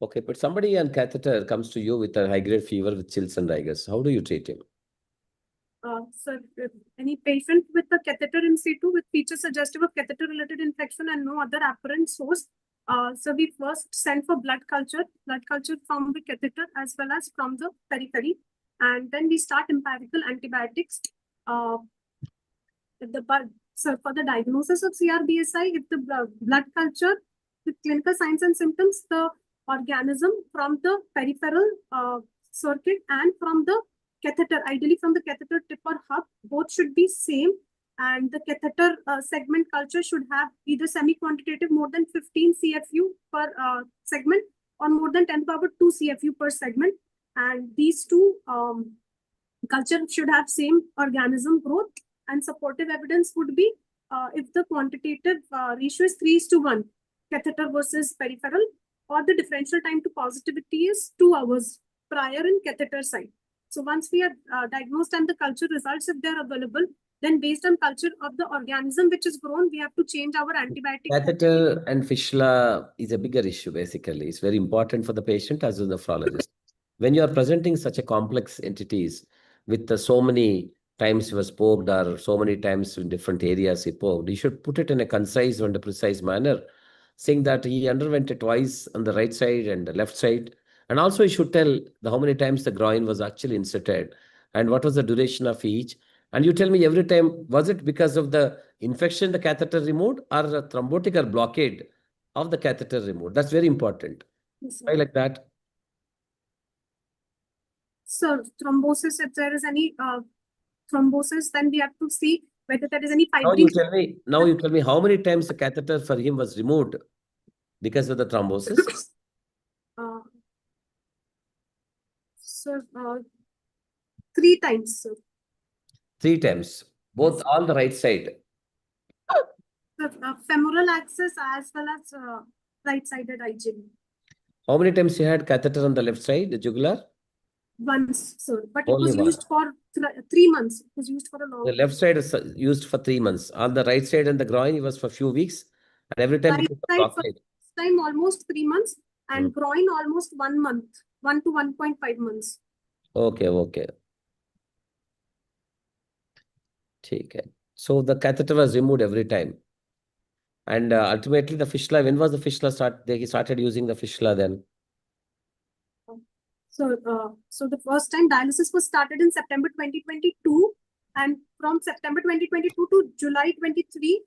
Okay, but somebody on catheter comes to you with a high-grade fever with chills and rigors. How do you treat him? So if any patient with a catheter in situ with features suggestive of catheter-related infection and no other apparent source, so we first send for blood culture from the catheter as well as from the periphery, and then we start empirical antibiotics. So for the diagnosis of CRBSI, if the blood culture with clinical signs and symptoms, the organism from the peripheral circuit and from the catheter, ideally from the catheter tip or hub, both should be same, and the catheter segment culture should have either semi-quantitative more than 15 CFU per segment or more than 10^2 CFU per segment, and these two culture should have same organism growth, and supportive evidence would be if the quantitative ratio is 3:1 catheter versus peripheral, or the differential time to positivity is 2 hours prior in catheter site. So once we have diagnosed and the culture results, if they're available, then based on culture of the organism which is grown, we have to change our antibiotic. Catheter and fistula is a bigger issue, basically. It's very important for the patient as a nephrologist. When you are presenting such a complex entities with so many times he was poked or so many times in different areas he poked, you should put it in a concise and a precise manner, saying that he underwent it twice on the right side and the left side. And also he should tell how many times the groin was actually inserted and what was the duration of each. And you tell me every time, was it because of the infection the catheter removed or the thrombotic or blockade of the catheter removed? That's very important. Yes, Why like that? So thrombosis, if there is any thrombosis, then we have to see whether there is any Now fibrin. you tell me how many times the catheter for him was removed because of the thrombosis? So 3 times, sir. 3 times, both all the right side. The femoral axis as well as right-sided IGB. How many times you had catheter on the left side, the jugular? Once, sir. But it Only was one. used for 3 months. It was used for a long The left side is used for 3 months. On the right side and the groin, it was for a few weeks. And every time right it was a side for blockade. time almost 3 months, and groin almost 1 month, 1 to 1.5 months. Okay. Okay. So the catheter was removed every time. And ultimately the fistula, when was the fistula he started using the fistula then? So the first time dialysis was started in September 2022, and from September 2022 to July 23,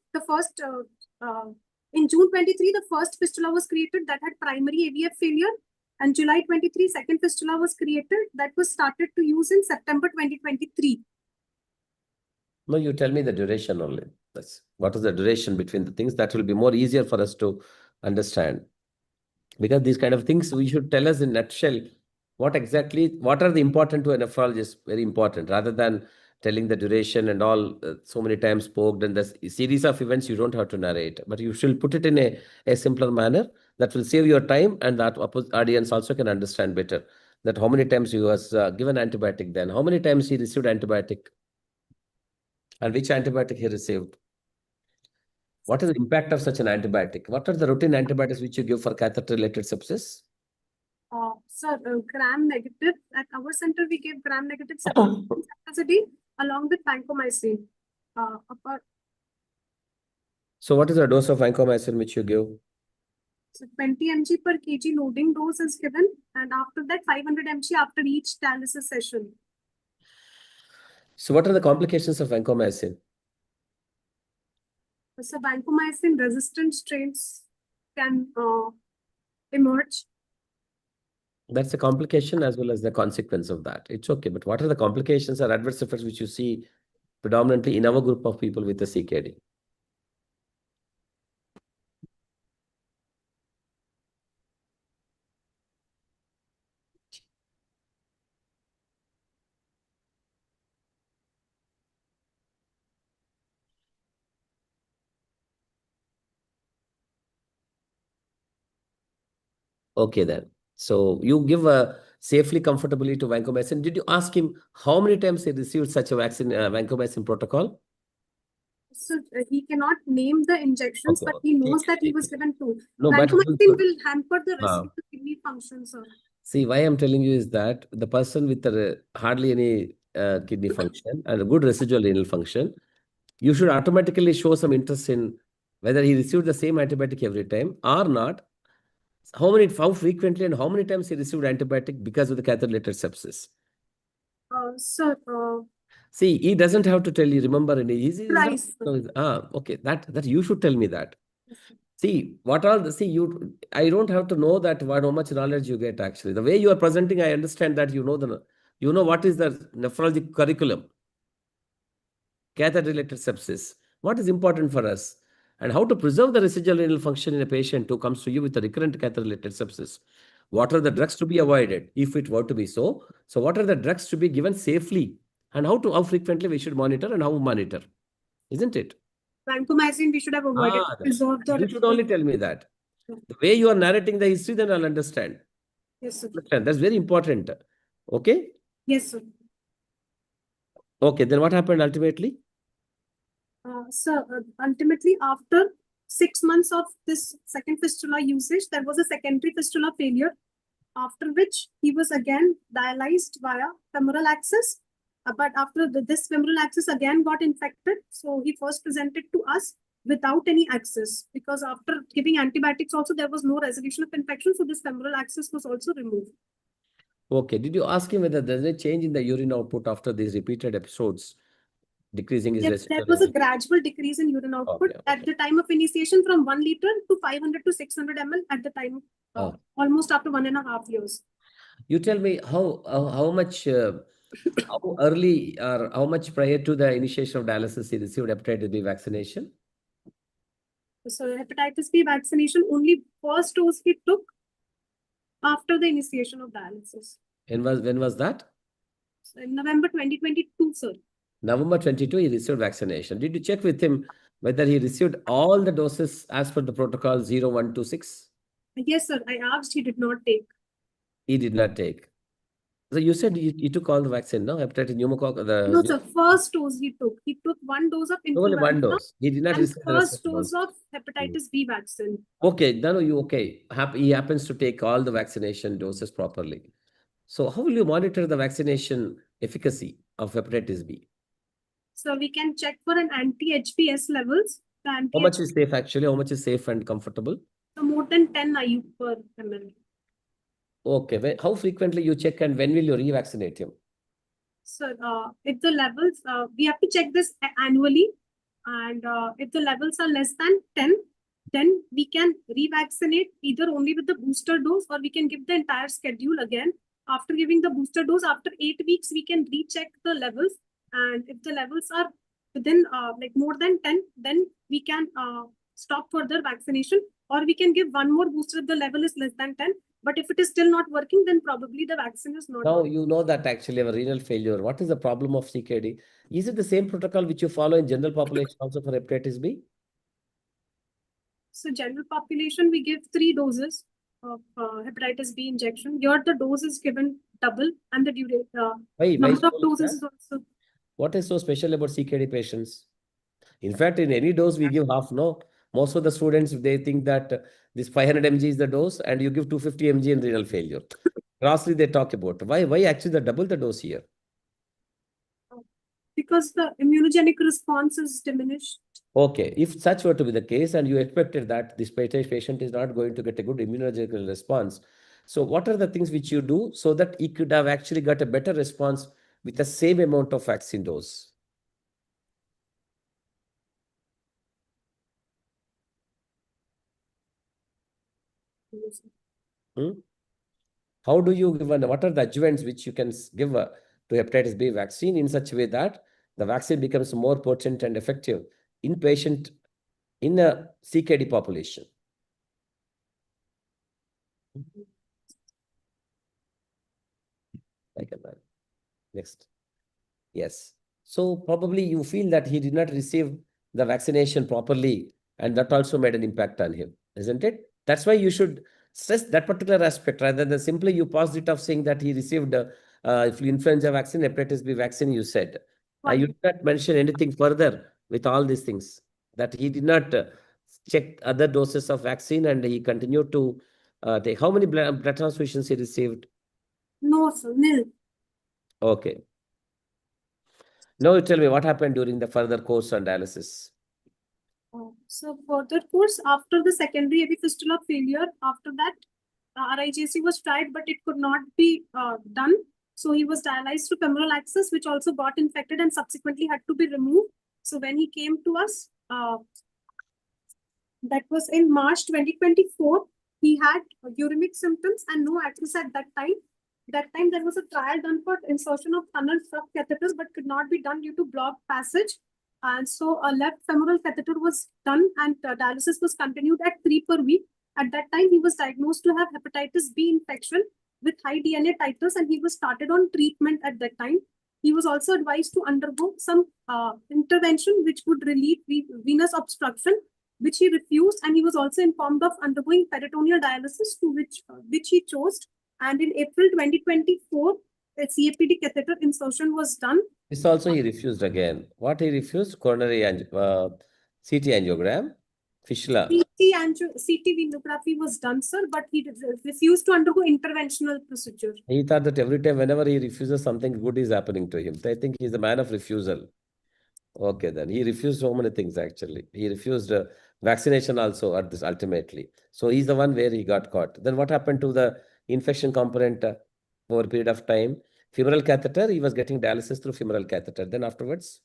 in June 23, the first fistula was created that had primary AVF failure, and July 23, second fistula was created that was started to use in September 2023. No, you tell me the duration only. What is the duration between the things? That will be more easier for us to understand. Because these kind of things, we should tell us in nutshell what are the important to a nephrologist, very important, rather than telling the duration and all so many times poked and the series of events you don't have to narrate. But you should put it in a simpler manner that will save your time, and that audience also can understand better that how many times he was given antibiotic then, how many times he received antibiotic, and which antibiotic he received. What is the impact of such an antibiotic? What are the routine antibiotics which you give for catheter-related sepsis? Sir, gram negative. At our center, we give gram negative capacity along with vancomycin. So what is the dose of vancomycin which you give? So 20 mg per kg loading dose is given, and after that 500 mg after each dialysis session. So what are the complications of vancomycin? So vancomycin resistant strains can emerge. That's a complication as well as the consequence of that. It's okay, but what are the complications or adverse effects which you see predominantly in our group of people with the CKD? Okay, then. So you give safely, comfortably to vancomycin. Did you ask him how many times he received such a vaccine, vancomycin protocol? So he cannot name the injections, Okay, but he knows that he was given two. No, but vancomycin will hamper the rest of the kidney function, sir. see, why I'm telling you is that the person with hardly any kidney function and a good residual renal function, you should automatically show some interest in whether he received the same antibiotic every time or not. How frequently and how many times he received antibiotic because of the catheter-related sepsis? Sir, see, he doesn't have to tell you. Remember, he's not, twice. okay. That you should tell me that. Yes, sir. See, I don't have to know that how much knowledge you get actually. The way you are presenting, I understand that you know what is the nephrology curriculum, catheter-related sepsis. What is important for us? And how to preserve the residual renal function in a patient who comes to you with a recurrent catheter-related sepsis. What are the drugs to be avoided if it were to be so? So what are the drugs to be given safely? And how frequently we should monitor and how we monitor? Isn't it? Vancomycin we should have avoided. You should only tell me that. The way you are narrating the history, then I'll understand. Yes, sir. That's very important. Okay? Yes, sir. Okay, then what happened ultimately? Sir, ultimately, after 6 months of this second fistula usage, there was a secondary fistula failure, after which he was again dialyzed via femoral access. But after this femoral access again got infected, so he first presented to us without any access, because after giving antibiotics also there was no resolution of infection, so this femoral access was also removed. Okay, did you ask him whether there's a change in the urine output after these repeated episodes? Decreasing his There was a gradual decrease in urine output at the time of initiation from 1 liter to 500 to 600 ml at the time, almost after 1.5 years. You tell me how much, how early or how much prior to the initiation of dialysis he received hepatitis B vaccination? So hepatitis B vaccination, only first dose he took after the initiation of dialysis. When was that? So in November 2022, sir. November 22, he received vaccination. Did you check with him whether he received all the doses as per the protocol 0, 1, 2, 6? Yes, sir. I asked, he did not take. He did not take. So you said he took all the vaccine, no? Hepatitis pneumococcal. No, sir. First dose he took. He took 1 dose of influenza. Only 1 dose. He did not receive the first dose of hepatitis B vaccine. Okay, then he happens to take all the vaccination doses properly. So how will you monitor the vaccination efficacy of hepatitis B? So we can check for an anti-HBs levels. How much is safe actually? How much is safe and comfortable? So more than 10 IU per ml. Okay, how frequently you check and when will you revaccinate him? So if the levels, we have to check this annually, and if the levels are less than 10, then we can revaccinate either only with the booster dose, or we can give the entire schedule again. After giving the booster dose, after 8 weeks, we can recheck the levels. And if the levels are within like more than 10, then we can stop further vaccination, or we can give one more booster if the level is less than 10. But if it is still not working, then probably the vaccine is not. Now, you know that actually our renal failure. What is the problem of CKD? Is it the same protocol which you follow in general population also for hepatitis B? So general population, we give 3 doses of hepatitis B injection. Here the dose is given double, and the number of doses is also. What is so special about CKD patients? In fact, in any dose we give half, no? Most of the students, they think that this 500 mg is the dose and you give 250 mg in renal failure. Grossly, they talk about why actually double the dose here? Because the immunogenic response is diminished. Okay, if such were to be the case and you expected that this patient is not going to get a good immunological response, so what are the things which you do so that he could have actually got a better response with the same amount of vaccine dose? How do you give, what are the adjuvants which you can give to hepatitis B vaccine in such a way that the vaccine becomes more potent and effective in patient in a CKD population? Like that. Next. Yes. So probably you feel that he did not receive the vaccination properly, and that also made an impact on him, isn't it? That's why you should stress that particular aspect rather than simply you passed it off saying that he received influenza vaccine, hepatitis B vaccine, you said. You did not mention anything further with all these things, that he did not check other doses of vaccine and he continued to take. How many blood transfusions he received? No, sir, nil. Okay. Now you tell me what happened during the further course on dialysis. So further course, after the secondary AV fistula failure, after that, RIJC was tried, but it could not be done. So he was dialyzed to femoral access, which also got infected and subsequently had to be removed. So when he came to us, that was in March 2024, he had uremic symptoms and no access at that time. That time there was a trial done for insertion of tunnel sub catheters, but could not be done due to blocked passage. And so a left femoral catheter was done and dialysis was continued at 3 per week. At that time, he was diagnosed to have hepatitis B infection with high DNA titers and he was started on treatment at that time. He was also advised to undergo some intervention which would relieve venous obstruction, which he refused, and he was also informed of undergoing peritoneal dialysis, to which he chose. And in April 2024, a CAPD catheter insertion was done. This also he refused again. What he refused? Coronary CT angiogram, fistula. CT venography was done, sir, but he refused to undergo interventional procedure. He thought that every time, whenever he refuses, something good is happening to him. So I think he's a man of refusal. Okay, then he refused so many things actually. He refused vaccination also at this ultimately. So he's the one where he got caught. Then what happened to the infection component over a period of time? Femoral catheter, he was getting dialysis through femoral catheter. Then afterwards?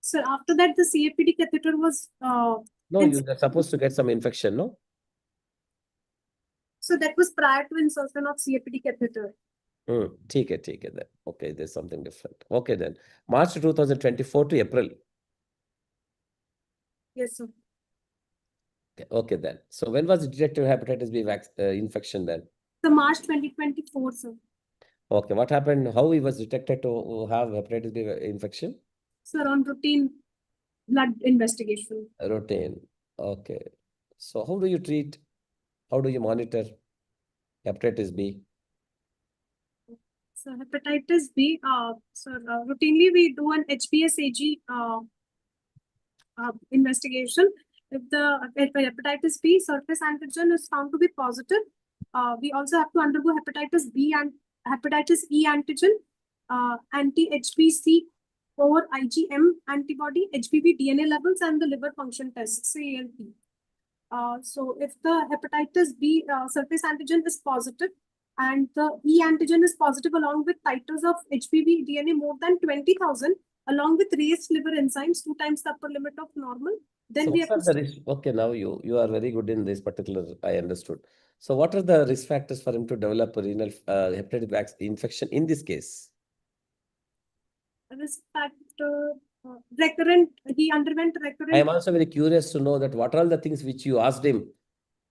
So after that, the CAPD catheter was... no, you are supposed to get some infection, no? So that was prior to insertion of CAPD catheter. ठीक है then. Okay, there's something different. Okay then. March 2024 to April. Yes, sir. Okay then. So when was detected hepatitis B infection then? The March 2024, sir. Okay, what happened? How he was detected to have hepatitis B infection? Sir, on routine blood investigation. Routine. Okay. So how do you treat? How do you monitor hepatitis B? So hepatitis B, routinely we do an HBsAg investigation. If the hepatitis B surface antigen is found to be positive, we also have to undergo hepatitis B and hepatitis E antigen, anti-HBC or IgM antibody, HBV DNA levels, and the liver function tests, ALT. So if the hepatitis B surface antigen is positive and the E antigen is positive along with titers of HBV DNA more than 20,000, along with raised liver enzymes 2 times the upper limit of normal, then so we have to... Okay, now you are very good in this particular, I understood. So what are the risk factors for him to develop a renal hepatitis B infection in this case? Risk factor, recurrent, he underwent recurrent... I am also very curious to know that what are all the things which you asked him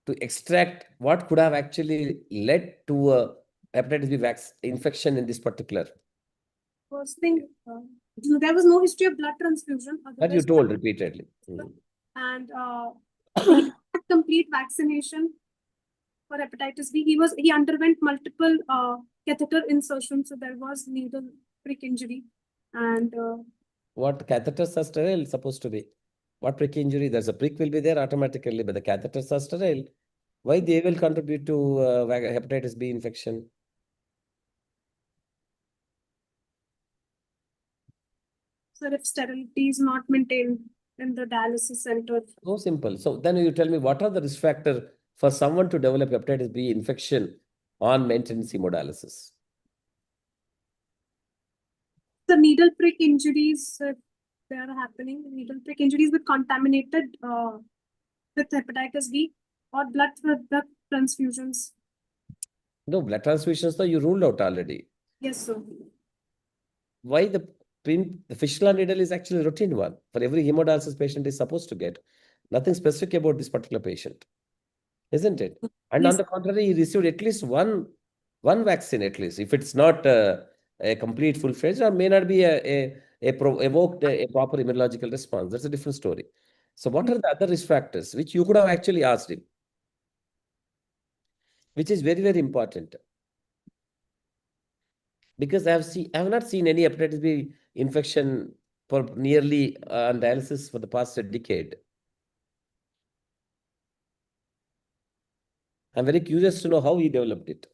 to extract, what could have actually led to a hepatitis B infection in this particular? First thing, there was no history of blood transfusion. That you told repeatedly. And he had complete vaccination for hepatitis B. He underwent multiple catheter insertions, so there was needle prick injury. And what catheters are sterile supposed to be? What prick injury? There's a prick will be there automatically, but the catheters are sterile. Why they will contribute to hepatitis B infection? Sir, if sterility is not maintained in the dialysis center. So simple. So then you tell me, what are the risk factors for someone to develop hepatitis B infection on maintenance hemodialysis? The needle prick injuries, they are happening. Needle prick injuries with contaminated with hepatitis B or blood transfusions. No, blood transfusions, though, you ruled out already. Yes, sir. Why the fistula needle is actually a routine one for every hemodialysis patient is supposed to get. Nothing specific about this particular patient, isn't it? And Yes. on the contrary, he received at least one vaccine, at least. If it's not a complete full-fledged, or may not be evoked a proper immunological response. That's a different story. So what are the other risk factors which you could have actually asked him? Which is very, very important. Because I have not seen any hepatitis B infection for nearly on dialysis for the past decade. I'm very curious to know how he developed it.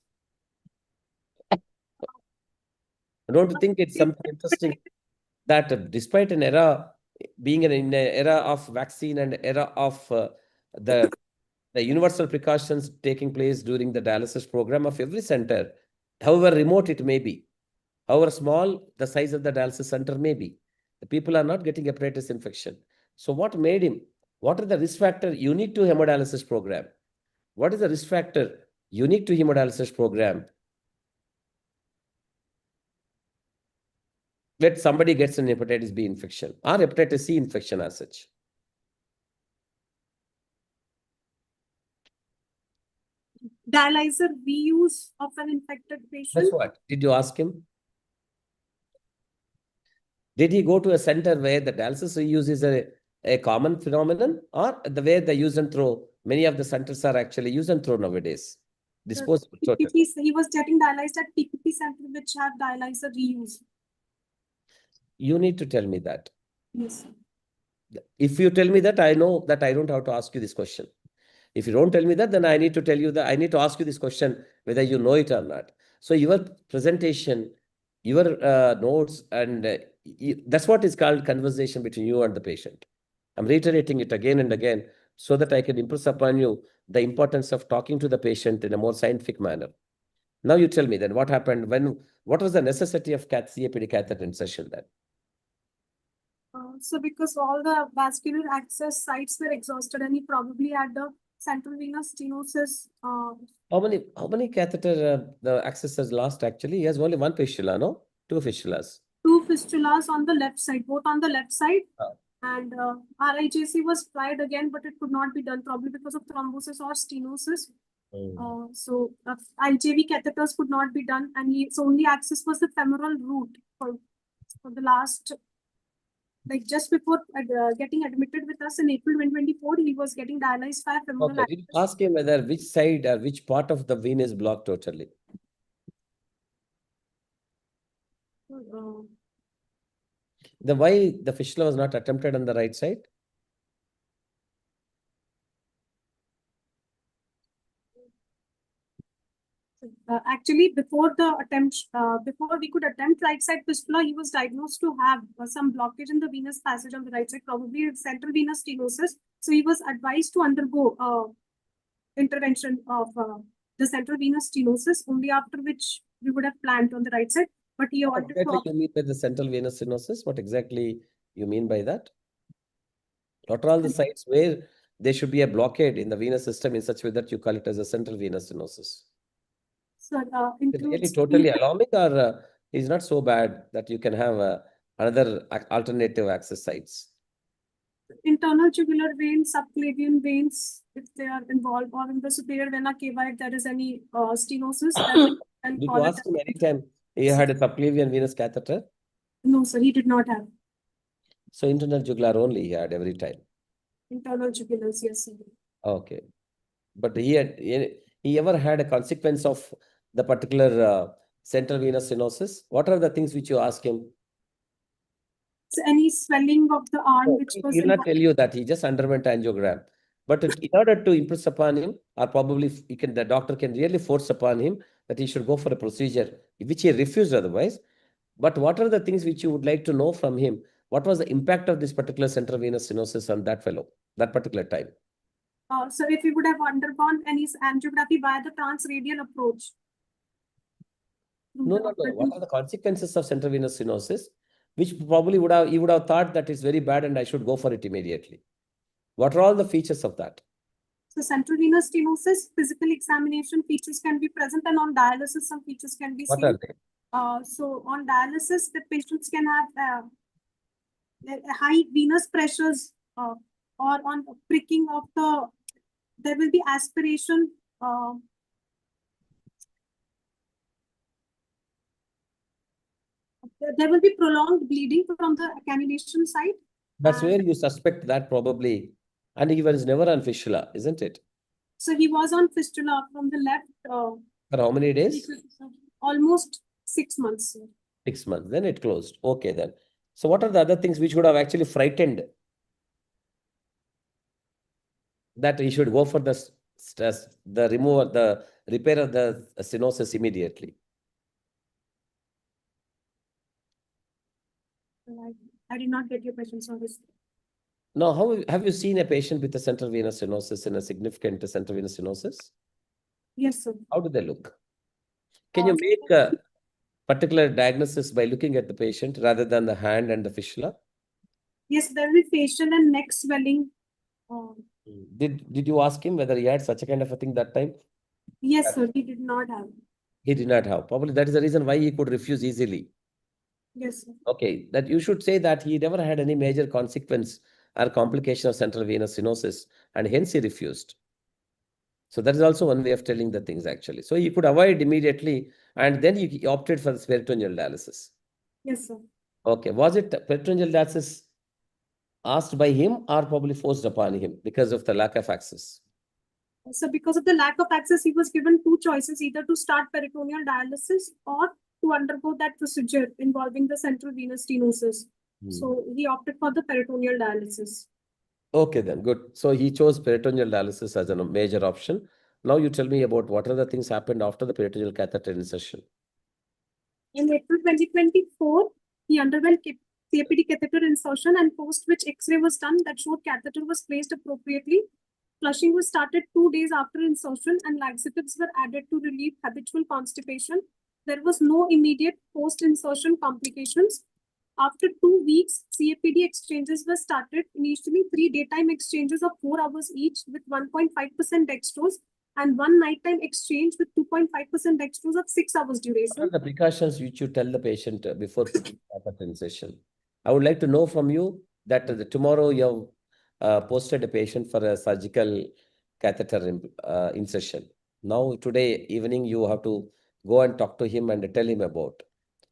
I don't think it's something interesting that despite an era being in an era of vaccine and era of the universal precautions taking place during the dialysis program of every center, however remote it may be, however small the size of the dialysis center may be, the people are not getting hepatitis infection. So what made him? What are the risk factors unique to hemodialysis program? What is the risk factor unique to hemodialysis program that somebody gets an hepatitis B infection or hepatitis C infection as such? Dialyzer reuse of an infected patient. That's what. Did you ask him? Did he go to a center where the dialysis reuse is a common phenomenon, or the way the use and throw? Many of the centers are actually use and throw nowadays. Disposable. He was getting dialyzed at PPP center which have dialyzer reuse. You need to tell me that. Yes. If you tell me that, I know that I don't have to ask you this question. If you don't tell me that, then I need to tell you that I need to ask you this question, whether you know it or not. So your presentation, your notes, and that's what is called conversation between you and the patient. I'm reiterating it again and again so that I can impress upon you the importance of talking to the patient in a more scientific manner. Now you tell me then what happened what was the necessity of CAPD catheter insertion then? So because all the vascular access sites were exhausted and he probably had the central venous stenosis. How many catheter the access has lost actually? He has only one fistula, no? Two fistulas. Two fistulas on the left side, both on the left side. And RIJC was tried again, but it could not be done, probably because of thrombosis or stenosis. So IJV catheters could not be done, and his only access was the femoral route for the last, like just before getting admitted with us in April 2024, he was getting dialyzed via femoral access. Did you ask him whether which side or which part of the vein is blocked totally? Why the fistula was not attempted on the right side? Actually, before we could attempt right side fistula, he was diagnosed to have some blockage in the venous passage on the right side, probably central venous stenosis. So he was advised to undergo intervention of the central venous stenosis, only after which we would have planned on the right side. But he What exactly you mean by the central venous stenosis? What exactly you mean by that? What are all the sites where there should be a blockade in the venous system in such a way that you call it as a central venous stenosis? So, is it really totally alarming, or is not so bad that you can have another alternative access sites? Internal jugular veins, subclavian veins, if they are involved, or in the superior vena cava, if there is any stenosis. Did you ask him anytime he had a subclavian venous catheter? No, sir, he did not have. So internal jugular only he had every time? Internal jugulars, yes, sir. Okay. But he ever had a consequence of the particular central venous stenosis? What are the things which you ask him? any swelling of the arm No, which he was will not involved? tell you that. He just underwent angiogram. But in order to impress upon him, or probably the doctor can really force upon him that he should go for a procedure, which he refused otherwise. But what are the things which you would like to know from him? What was the impact of this particular central venous stenosis on that fellow, that particular time? So if he would have undergone any angiography via the transradial approach. No. What are the consequences of central venous stenosis? Which probably he would have thought that is very bad and I should go for it immediately. What are all the features of that? So central venous stenosis, physical examination features can be present, and on dialysis, some features can be What seen. are they? So on dialysis, the patients can have high venous pressures, or on pricking of the, there will be aspiration. There will be prolonged bleeding from the cannulation side. That's where you suspect that probably. And he was never on fistula, isn't it? So he was on fistula from the left. For how many days? Almost 6 months. 6 months. Then it closed. Okay, then. So what are the other things which would have actually frightened that he should go for the repair of the stenosis immediately? I did not get your question, sorry. Now, how have you seen a patient with a central venous stenosis in a significant central venous stenosis? Yes, sir. How do they look? Can you make a particular diagnosis by looking at the patient rather than the hand and the fistula? Yes, there will be facial and neck swelling. Did you ask him whether he had such a kind of a thing that time? Yes, sir. He did not have. He did not have. Probably that is the reason why he could refuse easily. Yes, sir. Okay, that you should say that he never had any major consequence or complication of central venous stenosis, and hence he refused. So that is also one way of telling the things actually. So he could avoid immediately, and then he opted for this peritoneal dialysis. Yes, sir. Okay, was it peritoneal dialysis asked by him or probably forced upon him because of the lack of access? So because of the lack of access, he was given two choices, either to start peritoneal dialysis or to undergo that procedure involving the central venous stenosis. So he opted for the peritoneal dialysis. Okay, then good. So he chose peritoneal dialysis as a major option. Now you tell me about what are the things happened after the peritoneal catheter insertion. In April 2024, he underwent CAPD catheter insertion, and post which X-ray was done that showed catheter was placed appropriately. Flushing was started 2 days after insertion, and laxatives were added to relieve habitual constipation. There was no immediate post-insertion complications. After 2 weeks, CAPD exchanges were started. Initially, 3 daytime exchanges of 4 hours each with 1.5% dextrose, and 1 nighttime exchange with 2.5% dextrose of 6 hours duration. What are the precautions which you tell the patient before putting catheter insertion? I would like to know from you that tomorrow you have posted a patient for a surgical catheter insertion. Now, today evening, you have to go and talk to him and tell him about.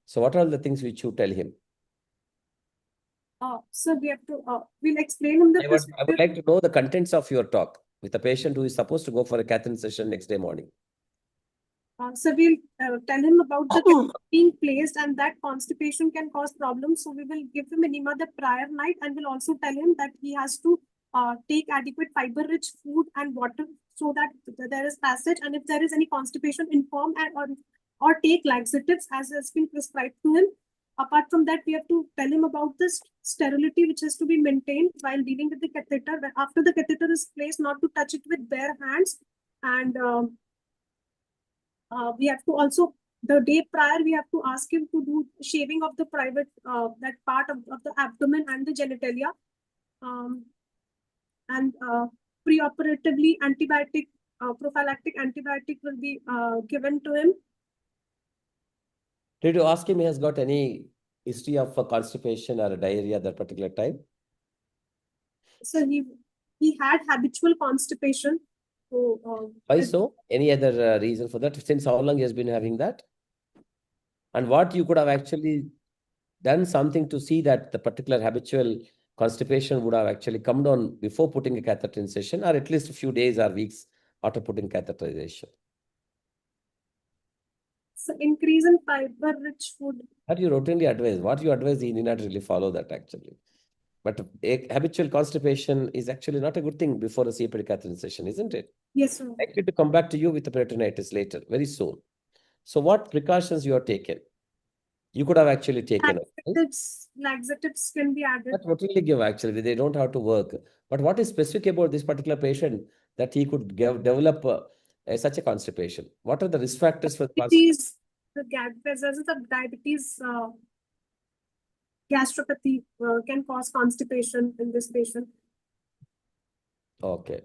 So what are the things which you tell him? So we have to, we'll explain him the I would like to know the contents of your talk with a patient who is supposed to go for a catheter session next day morning. So we'll tell him about the being placed and that constipation can cause problems. So we will give him enema the prior night, and we'll also tell him that he has to take adequate fiber-rich food and water so that there is passage. And if there is any constipation, inform or take laxatives as has been prescribed to him. Apart from that, we have to tell him about this sterility which has to be maintained while dealing with the catheter. After the catheter is placed, not to touch it with bare hands, and we have to also, the day prior, we have to ask him to do shaving of the private, that part of the abdomen and the genitalia. And preoperatively, antibiotic, prophylactic antibiotic will be given to him. Did you ask him he has got any history of constipation or diarrhea at that particular time? So he had habitual constipation. So, why so? Any other reason for that? Since how long he has been having that? And what you could have actually done something to see that the particular habitual constipation would have actually come down before putting a catheter insertion, or at least a few days or weeks after putting catheterization. So increase in fiber-rich food. What you routinely advise? What you advise, he need not really follow that actually. But habitual constipation is actually not a good thing before a CPD catheterization, isn't it? Yes, sir. Likely to come back to you with the peritonitis later, very soon. So what precautions you have taken? You could have actually taken. Laxatives can be added. That routinely give actually. They don't have to work. But what is specific about this particular patient that he could develop such a constipation? What are the risk factors for Diabetes, the presence of diabetes, gastropathy can cause constipation in this patient. Okay.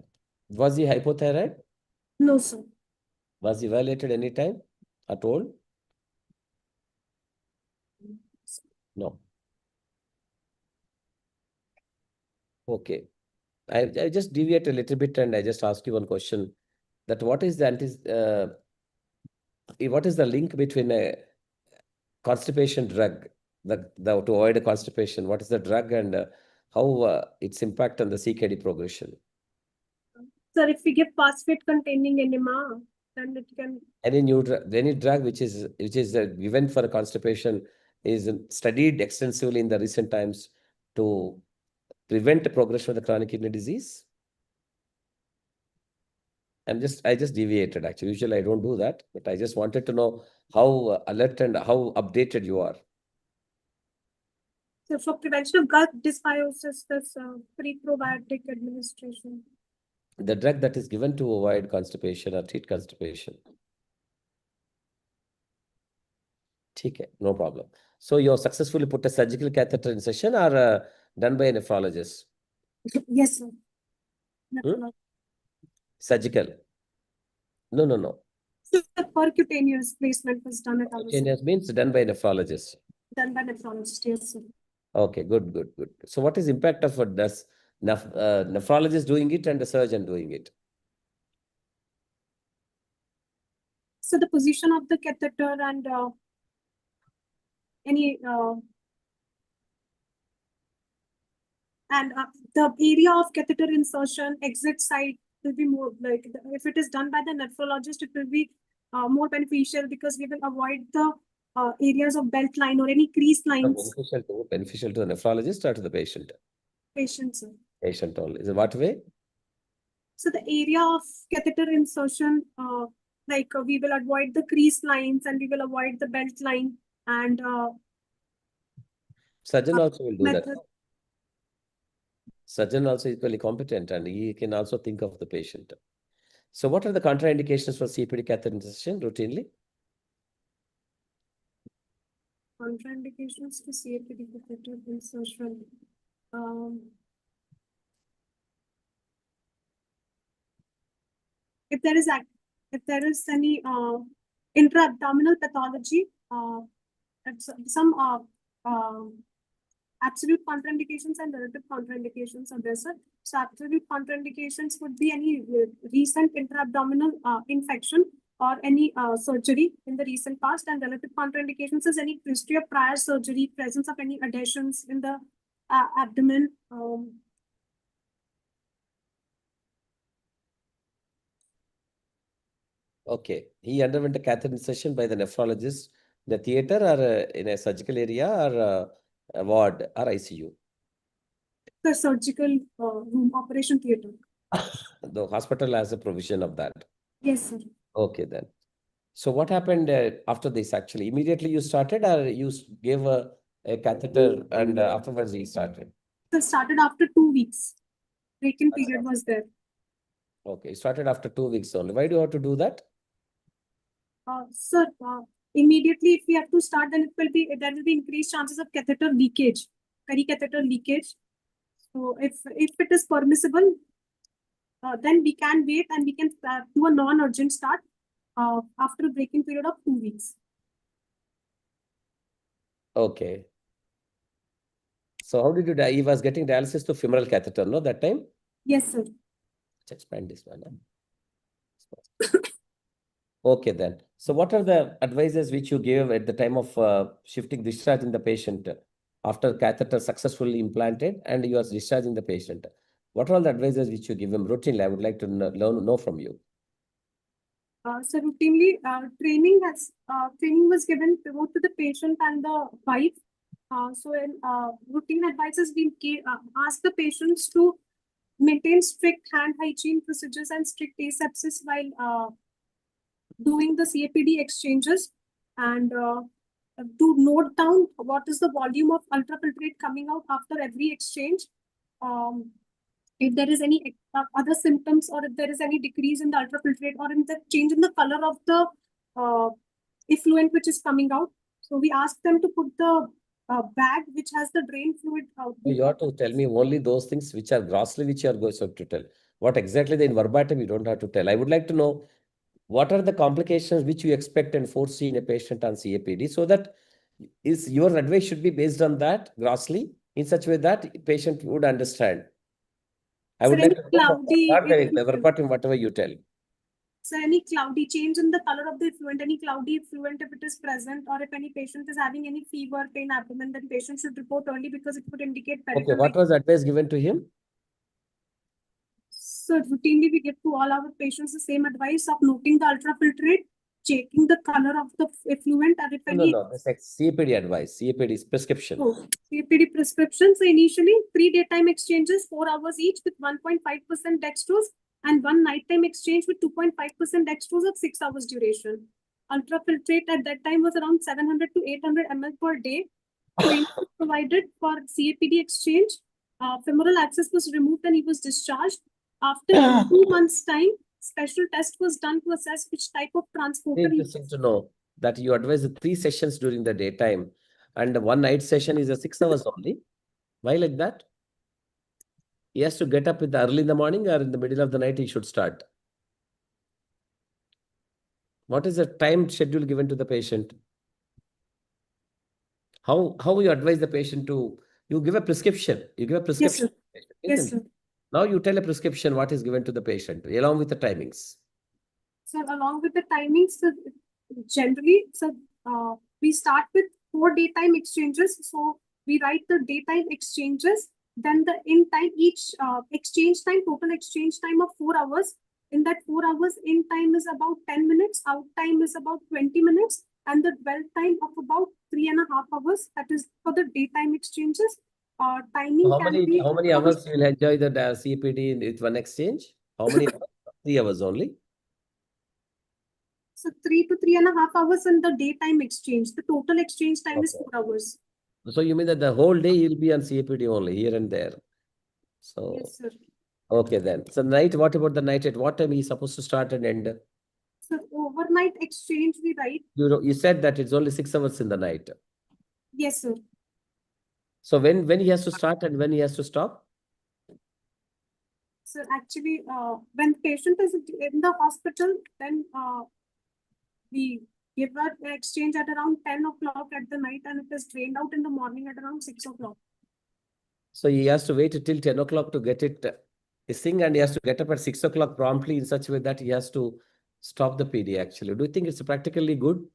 Was he hypothyroid? No, sir. Was he violated any time at all? No. Okay. I just deviate a little bit and I just ask you one question. That what is the what is the link between a constipation drug, to avoid a constipation? What is the drug and how its impact on the CKD progression? Sir, if we give phosphate-containing enema, then it can. Any drug which is given for a constipation is studied extensively in the recent times to prevent the progression of the chronic kidney disease. I just deviated actually. Usually I don't do that, but I just wanted to know how alert and how updated you are. So for prevention of gut dysbiosis, there's pre-probiotic administration. The drug that is given to avoid constipation or treat constipation. Okay, no problem. So you have successfully put a surgical catheter insertion or done by a nephrologist? Yes, sir. Surgical? No. So the percutaneous placement was done at our Percutaneous means done by a nephrologist. Done by nephrologist, yes, sir. Okay, good. So what is impact of does nephrologist doing it and the surgeon doing it? So the position of the catheter and the area of catheter insertion, exit site will be more like, if it is done by the nephrologist, it will be more beneficial because we will avoid the areas of belt line or any crease lines. Beneficial to the nephrologist or to the patient? Patient, sir. Patient only. Is it what way? So the area of catheter insertion, we will avoid the crease lines and we will avoid the belt line and surgeon also will do method. that. Surgeon also equally competent and he can also think of the patient. So what are the contraindications for CPD catheter insertion routinely? Contraindications to CPD catheter insertion. If there is any intra-abdominal pathology, some absolute contraindications and relative contraindications are there, sir. So absolute contraindications would be any recent intra-abdominal infection or any surgery in the recent past, and relative contraindications is any history of prior surgery, presence of any adhesions in the abdomen. Okay, he underwent a catheter insertion by the nephrologist in the theater or in a surgical area or a ward or ICU? The surgical room, operation theater. The hospital has a provision of that. Yes, sir. Okay, then. So what happened after this actually? Immediately you started or you gave a catheter and afterwards he started? So started after 2 weeks. Break-in period was there. Okay, started after 2 weeks only. Why do you have to do that? Sir, immediately if we have to start, then there will be increased chances of catheter leakage, pericatheter leakage. So if it is permissible, then we can wait and we can do a non-urgent start after a break-in period of 2 weeks. Okay. So how did you die? He was getting dialysis to femoral catheter, no, that time? Yes, sir. Let's expand this one. Okay, then. So what are the advices which you gave at the time of shifting discharging the patient after catheter successfully implanted and you are discharging the patient? What are all the advices which you give him routinely? I would like to know from you. So routinely, training was given both to the patient and the wife. So in routine advices, we ask the patients to maintain strict hand hygiene procedures and strict asepsis while doing the CAPD exchanges, and to note down what is the volume of ultrafiltrate coming out after every exchange. Um, if there is any other symptoms, or if there is any decrease in the ultrafiltrate, or in the change in the color of the effluent which is coming out. So we ask them to put the bag which has the drain fluid out. You have to tell me only those things which are grossly, which you are going to tell. What exactly the in verbatim, you don't have to tell. I would like to know what are the complications which you expect and foresee in a patient on CAPD, so that is your advice should be based on that grossly in such a way that patient would understand. I So would any like to know from cloudy, not the verbatim, whatever you tell. so any cloudy change in the color of the effluent, any cloudy effluent if it is present, or if any patient is having any fever, pain, abdomen, then patient should report early because it could indicate Okay, what peritonitis. was advice given to him? So routinely we give to all our patients the same advice of noting the ultrafiltrate, checking the color of the effluent, and if any That's like CAPD advice. CAPD is prescription. CAPD prescription. So initially 3 daytime exchanges, 4 hours each with 1.5% dextrose, and 1 nighttime exchange with 2.5% dextrose of 6 hours duration. Ultrafiltrate at that time was around 700 to 800 ml per day. Training was provided for CAPD exchange. Femoral access was removed and he was discharged. After 2 months' time, special test was done to assess which type of transporter he Interesting to know that you advise the 3 sessions during the daytime and the 1 night session is a 6 hours only. Why like that? He has to get up with early in the morning or in the middle of the night he should start. What is the time schedule given to the patient? How you advise the patient to, you give a prescription. You give a prescription. Yes, sir. Yes, sir. Now you tell a prescription what is given to the patient along with the timings. So along with the timings, generally, we start with 4 daytime exchanges. So we write the daytime exchanges, then the in time, each exchange time, total exchange time of 4 hours. In that 4 hours, in time is about 10 minutes, out time is about 20 minutes, and the dwell time of about 3.5 hours. That is for the daytime exchanges. Timing can be How many hours you will enjoy the CPD with one exchange? How many hours? 3 hours only. So 3 to 3.5 hours in the daytime exchange. The total exchange time is 4 hours. So you mean that the whole day you'll be on CAPD only, here and there. So yes, sir. Okay then. So night, what about the night? At what time he is supposed to start and end? So overnight exchange we write. You said that it's only 6 hours in the night. Yes, sir. So when he has to start and when he has to stop? So actually, when patient is in the hospital, then we give an exchange at around 10 o'clock at the night, and it is drained out in the morning at around 6 o'clock. So he has to wait till 10 o'clock to get it thing, and he has to get up at 6 o'clock promptly in such a way that he has to stop the PD actually. Do you think it's practically good?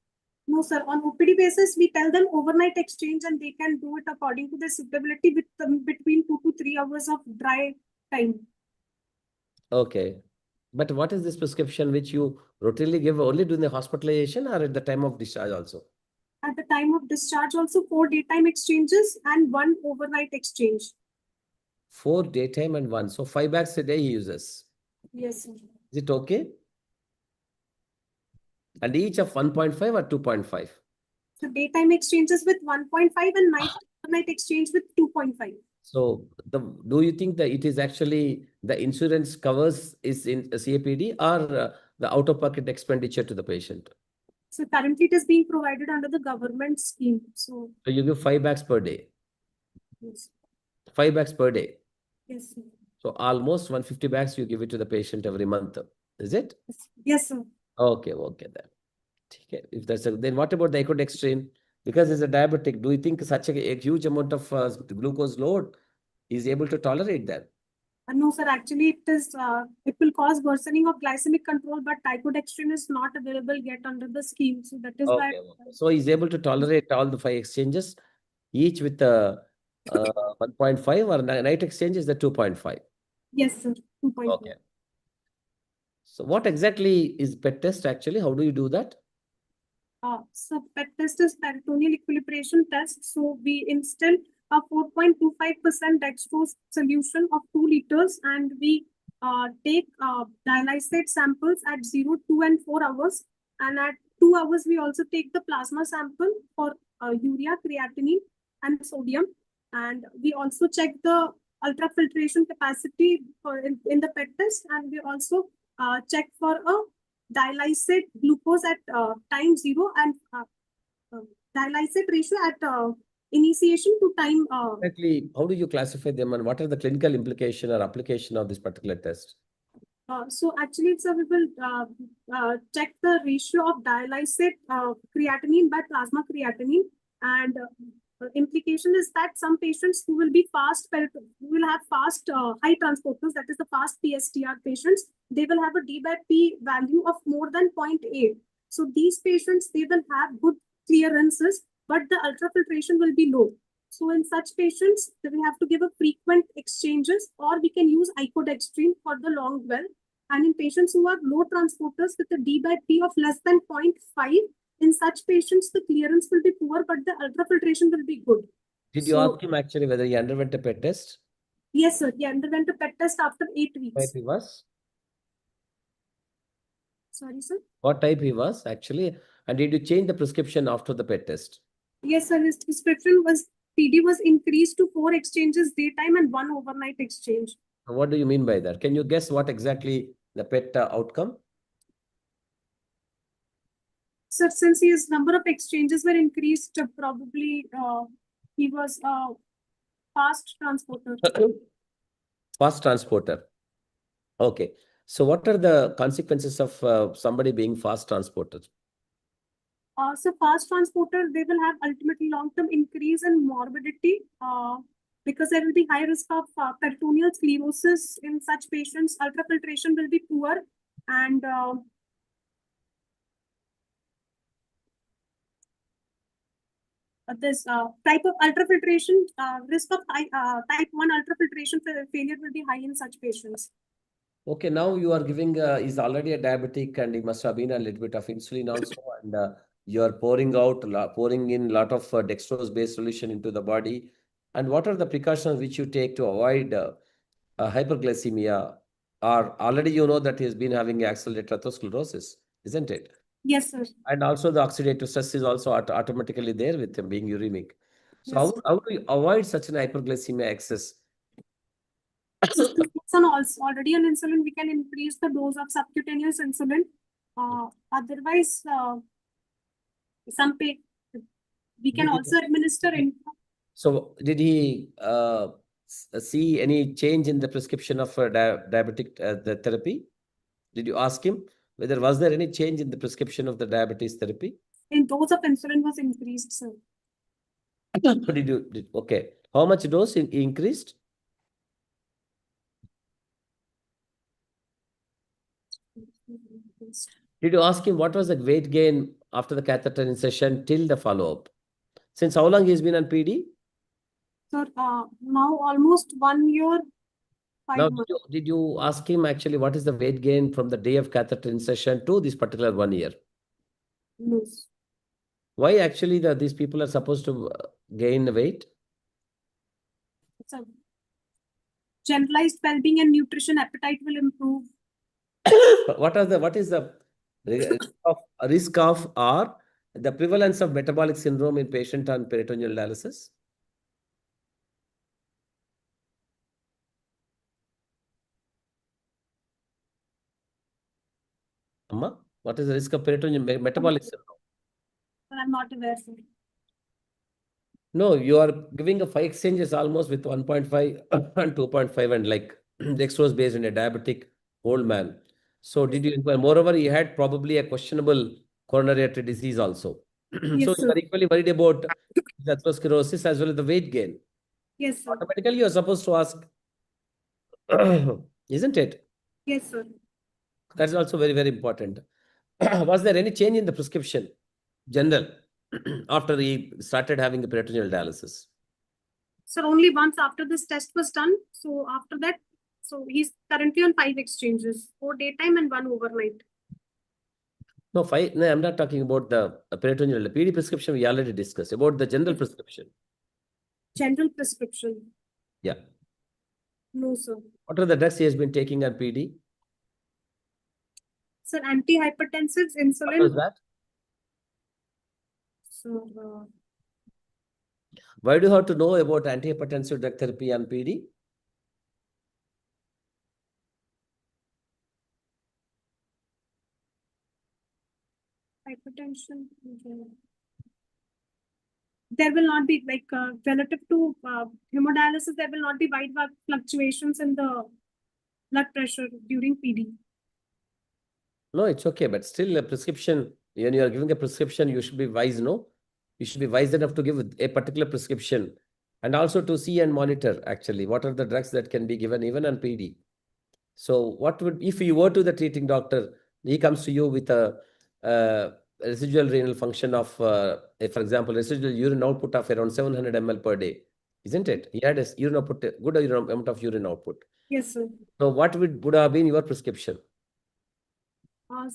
No, sir. On OPD basis, we tell them overnight exchange and they can do it according to their suitability with between 2 to 3 hours of dry time. Okay. But what is this prescription which you routinely give only during the hospitalization or at the time of discharge also? At the time of discharge also 4 daytime exchanges and 1 overnight exchange. 4 daytime and 1. So 5 bags a day he uses. Yes, sir. Is it okay? And each of 1.5 or 2.5? So daytime exchanges with 1.5 and night exchange with 2.5. So do you think that it is actually the insurance covers is in CAPD or the out-of-pocket expenditure to the patient? So currently it is being provided under the government scheme. So you give 5 bags per day? Yes. 5 bags per day? Yes, sir. So almost 150 bags you give it to the patient every month. Is it? Yes, sir. Okay then. Okay. If that's then what about the ecodextrine? Because as a diabetic, do you think such a huge amount of glucose load is able to tolerate that? No, sir. Actually, it will cause worsening of glycemic control, but icodextrin is not available yet under the scheme. So that is why. So he's able to tolerate all the 5 exchanges, each with 1.5, or night exchange is the 2.5. Yes, sir. 2.5. Okay. So what exactly is PET test actually? How do you do that? So PET test is peritoneal equilibration test. So we instill a 4.25% dextrose solution of 2 liters, and we take dialysate samples at 0, 2, and 4 hours. And at 2 hours, we also take the plasma sample for urea, creatinine, and sodium. And we also check the ultrafiltration capacity in the PET test, and we also check for a dialysate glucose at time 0 and dialysate ratio at initiation to time. Exactly, how do you classify them and what are the clinical implication or application of this particular test? So actually, we will check the ratio of dialysate creatinine by plasma creatinine, and implication is that some patients who will be who will have fast high transporters, that is the fast PSTR patients, they will have a D by P value of more than 0.8. So these patients, they will have good clearances, but the ultrafiltration will be low. So in such patients, we have to give a frequent exchanges, or we can use icodextrin for the long well. And in patients who are low transporters with a D by P of less than 0.5, in such patients, the clearance will be poor, but the ultrafiltration will be good. Did you ask him actually whether he underwent a PET test? Yes, sir. He underwent a PET test after 8 weeks. What type he was? Sorry, sir. What type he was actually? And did you change the prescription after the PET test? Yes, sir. His prescription was PD was increased to 4 exchanges daytime and 1 overnight exchange. What do you mean by that? Can you guess what exactly the PET outcome? Sir, since his number of exchanges were increased, probably he was a fast transporter. Fast transporter. Okay. So what are the consequences of somebody being fast transporter? So fast transporter, they will have ultimately long-term increase in morbidity because there will be high risk of peritoneal sclerosis in such patients. Ultrafiltration will be poor, and this type of ultrafiltration, risk of type 1 ultrafiltration failure will be high in such patients. Okay, now you are giving, he's already a diabetic and he must have been a little bit of insulin also, and you are pouring in a lot of dextrose-based solution into the body. And what are the precautions which you take to avoid hyperglycemia? Or already you know that he has been having accelerated atherosclerosis, isn't it? Yes, sir. And also the oxidative stress is also automatically there with him being uremic. So Yes, how do you avoid such an hyperglycemia excess? so since he's already on insulin, we can increase the dose of subcutaneous insulin. Otherwise, we can also administer. So did he see any change in the prescription of diabetic the therapy? Did you ask him whether was there any change in the prescription of the diabetes therapy? In dose of insulin was increased, sir. Okay. How much dose he increased? Did you ask him what was the weight gain after the catheter insertion till the follow-up? Since how long he's been on PD? So now almost 1 year, 5 Now, months. did you ask him actually what is the weight gain from the day of catheter insertion to this particular 1 year? Yes. Why actually these people are supposed to gain weight? It's a generalized well-being and nutrition, appetite will improve. What is the risk of or the prevalence of metabolic syndrome in patient on peritoneal dialysis? Amma, what is the risk of peritoneal metabolic syndrome? I'm not aware, sir. No, you are giving a 5 exchanges almost with 1.5 and 2.5 and like dextrose based in a diabetic old man. So did you inquire? Moreover, he had probably a questionable coronary artery disease also. Yes, So you sir. are equally worried about the atherosclerosis as well as the weight gain. Yes, sir. Automatically, you are supposed to ask, isn't it? Yes, sir. That's also very, very important. Was there any change in the prescription, general, after he started having a peritoneal dialysis? So only once after this test was done. So after that, So he's currently on 5 exchanges, 4 daytime and 1 overnight. No, no, I'm not talking about the peritoneal. The PD prescription we already discussed. About the general prescription. General prescription. Yeah. No, sir. What are the drugs he has been taking on PD? Sir, antihypertensives, insulin. What was that? So, why do you have to know about antihypertensive drug therapy on PD? Hypertension. There will not be like relative to hemodialysis, there will not be wide fluctuations in the blood pressure during PD. No, it's okay, but still a prescription, when you are giving a prescription, you should be wise, no? You should be wise enough to give a particular prescription and also to see and monitor actually what are the drugs that can be given even on PD. So what would, if you were to the treating doctor, he comes to you with a residual renal function of, for example, residual urine output of around 700 ml per day, isn't it? He had a urine output, good amount of urine output. Yes, sir. So what would have been your prescription? So I've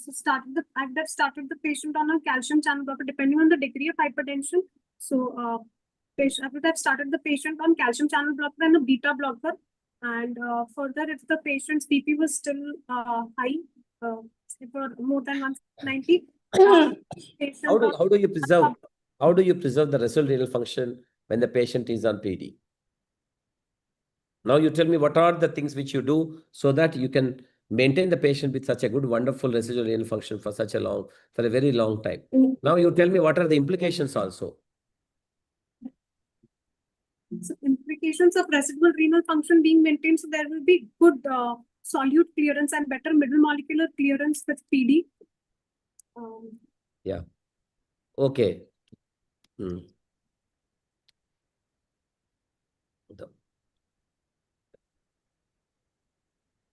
started the patient on a calcium channel blocker depending on the degree of hypertension. So after that, started the patient on calcium channel blocker and a beta blocker. And further, if the patient's BP was still high, for more than 190, how do you preserve the residual renal function when the patient is on PD? Now you tell me what are the things which you do so that you can maintain the patient with such a good, wonderful residual renal function for a very long time. Now you tell me what are the implications also. So implications of residual renal function being maintained, so there will be good solute clearance and better middle molecular clearance with PD. Yeah. Okay.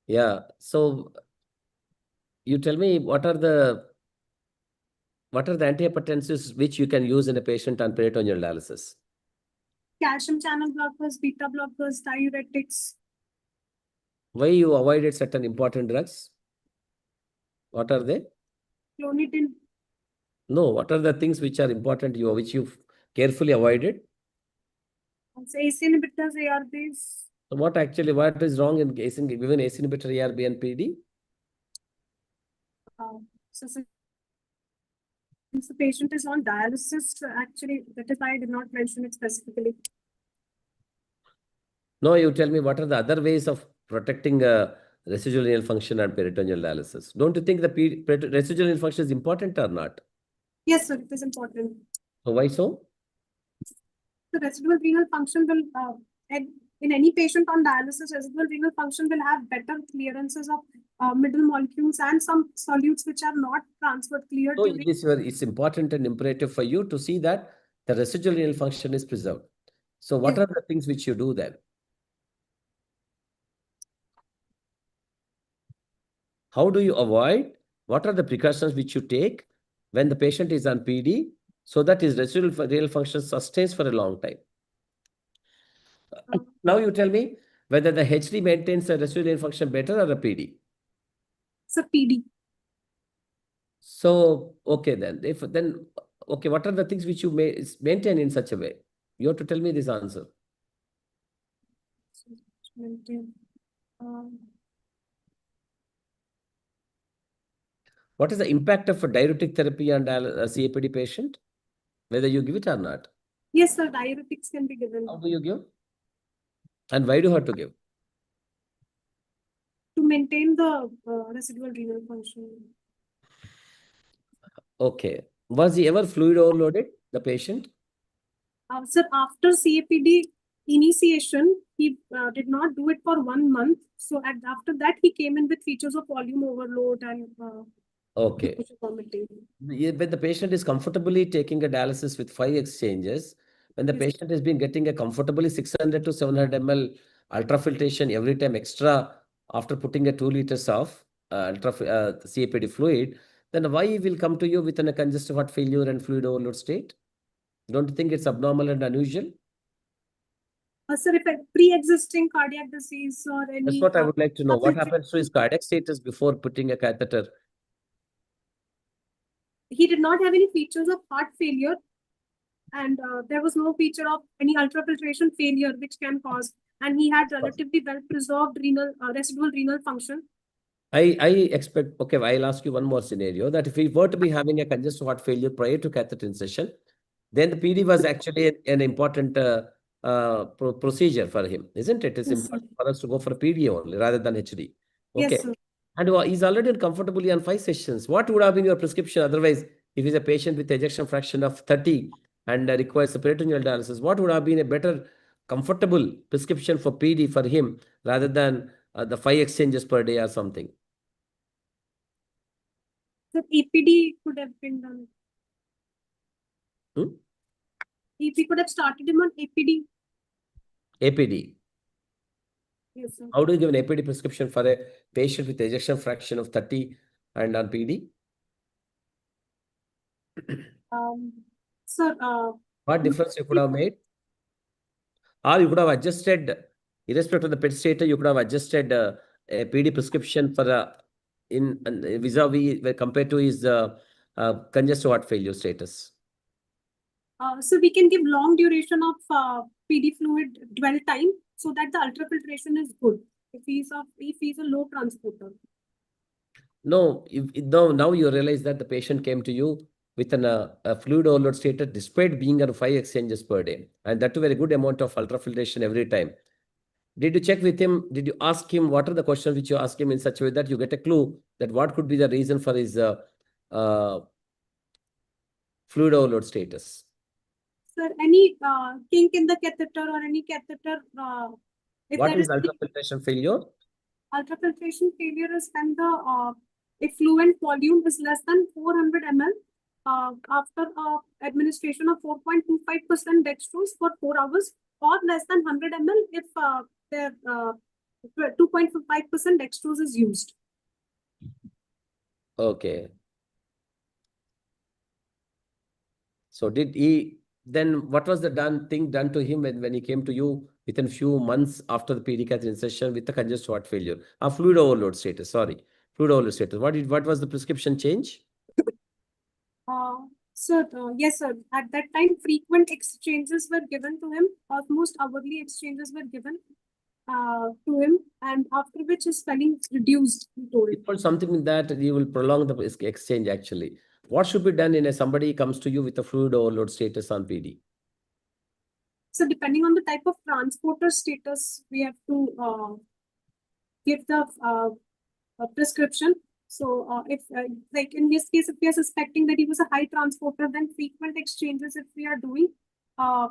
Yeah. So you tell me what are the antihypertensives which you can use in a patient on peritoneal dialysis? Calcium channel blockers, beta blockers, diuretics. Why you avoided certain important drugs? What are they? Clonidine. No, what are the things which are important which you carefully avoided? So ACE inhibitors, ARBs. So what is wrong in given ACE inhibitor, ARB and PD? So since the patient is on dialysis, actually, that is why I did not mention it specifically. No, you tell me what are the other ways of protecting residual renal function and peritoneal dialysis? Don't you think the residual renal function is important or not? Yes, sir, it is important. So why so? The residual renal function will, in any patient on dialysis, residual renal function will have better clearances of middle molecules and some solutes which are not transferred cleared. So it's important and imperative for you to see that the residual renal function is preserved. So what are the things which you do then? How do you avoid? What are the precautions which you take when the patient is on PD so that his residual renal function sustains for a long time? Now you tell me whether the HD maintains a residual renal function better or a PD. It's a PD. So, okay then. Okay, what are the things which you maintain in such a way? You have to tell me this answer. What is the impact of a diuretic therapy on a CAPD patient? Whether you give it or not? Yes, sir. Diuretics can be given. How do you give? And why do you have to give? To maintain the residual renal function. Okay. Was he ever fluid overloaded, the patient? Sir, after CAPD initiation, he did not do it for 1 month. So after that, he came in with features of volume overload and okay. Vomiting. When the patient is comfortably taking a dialysis with 5 exchanges, when the patient has been getting a comfortably 600 to 700 ml ultrafiltration every time extra after putting a 2 liters of CAPD fluid, then why he will come to you with a congestive heart failure and fluid overload state? Don't you think it's abnormal and unusual? Sir, if a pre-existing cardiac disease or That's any what I would like to know. What other happens to his cardiac status before putting a catheter? he did not have any features of heart failure, and there was no feature of any ultrafiltration failure which can cause, and he had relatively well preserved renal residual renal function. I expect, okay, I'll ask you one more scenario that if we were to be having a congestive heart failure prior to catheter insertion, then the PD was actually an important procedure for him, isn't it? It's Yes, sir. important for us to go for PD only rather than HD. Yes, Okay. sir. And he's already comfortably on 5 sessions. What would have been your prescription otherwise if he's a patient with ejection fraction of 30 and requires a peritoneal dialysis? What would have been a better comfortable prescription for PD for him rather than the 5 exchanges per day or something? So APD could have been done. If we could have started him on APD. APD. Yes, sir. How do you give an APD prescription for a patient with ejection fraction of 30 and on PD? Sir, What difference you could have made? Or you could have adjusted, irrespective of the PET status, you could have adjusted a PD prescription for in vis-a-vis compared to his congestive heart failure status. so we can give long duration of PD fluid dwell time so that the ultrafiltration is good if he's a low transporter. No, now you realize that the patient came to you with a fluid overload status despite being on 5 exchanges per day, and that a very good amount of ultrafiltration every time. Did you check with him? Did you ask him what are the questions which you ask him in such a way that you get a clue that what could be the reason for his fluid overload status? Sir, any kink in the catheter or any catheter, if What there is is ultrafiltration failure? ultrafiltration failure is when the effluent volume is less than 400 ml after administration of 4.25% dextrose for 4 hours, or less than 100 ml if the 2.5% dextrose is used. Okay. So did he then what was the thing done to him when he came to you within few months after the PD catheter insertion with the congestive heart failure? Fluid overload status, sorry. Fluid overload status. What was the prescription change? Yes, sir. At that time, frequent exchanges were given to him. Almost hourly exchanges were given to him, and after which his swelling reduced. He told. It was something that you will prolong the exchange actually. What should be done in a somebody comes to you with a fluid overload status on PD? So depending on the type of transporter status, we have to give the prescription. So if like in this case, if we are suspecting that he was a high transporter, then frequent exchanges if we are doing,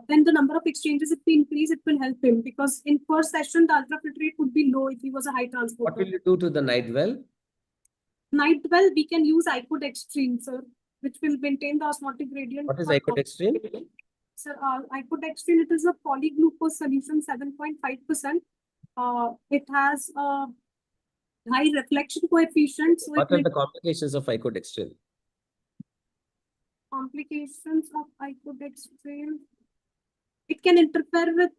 then the number of exchanges if we increase, it will help him, because in first session the ultrafiltrate would be low if he was a high transporter. What will you do to the night well? Night well, we can use icodextrine, sir, which will maintain the osmotic gradient. What is icodextrine? Sir, icodextrine, it is a polyglucose solution, 7.5%. It has a high reflection coefficient. So What are the complications of icodextrine? Complications of icodextrine, it can interfere with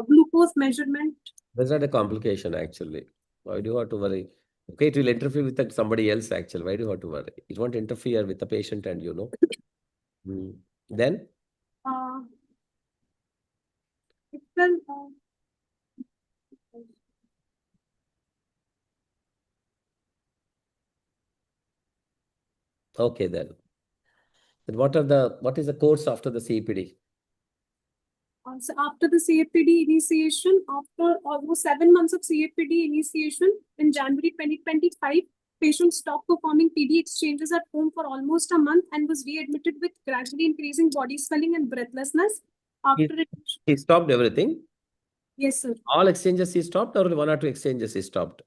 glucose measurement. Those are the complication actually. Why do you have to worry? Okay, it will interfere with somebody else actually. Why do you have to worry? It won't interfere with the patient and you know. Then? It will Okay, then what is the course after the CEPD? so after the CAPD initiation, after almost 7 months of CAPD initiation, in January 2025, patient stopped performing PD exchanges at home for almost a month and was readmitted with gradually increasing body swelling and breathlessness. He stopped everything? Yes, sir. All exchanges he stopped or 1 or 2 exchanges he stopped?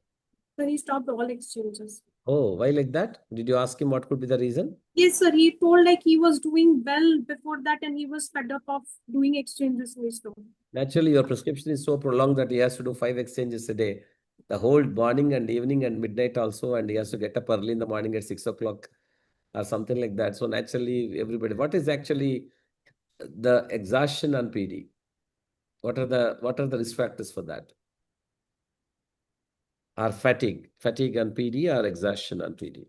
So he stopped all exchanges. Oh, why like that? Did you ask him what could be the reason? Yes, sir. He told like he was doing well before that and he was fed up of doing exchanges. So he stopped. Naturally, your prescription is so prolonged that he has to do 5 exchanges a day. The whole morning and evening and midnight also, and he has to get up early in the morning at 6 o'clock or something like that. So naturally, everybody, what is actually the exhaustion on PD? What are the risk factors for that? Are fatigue on PD or exhaustion on PD?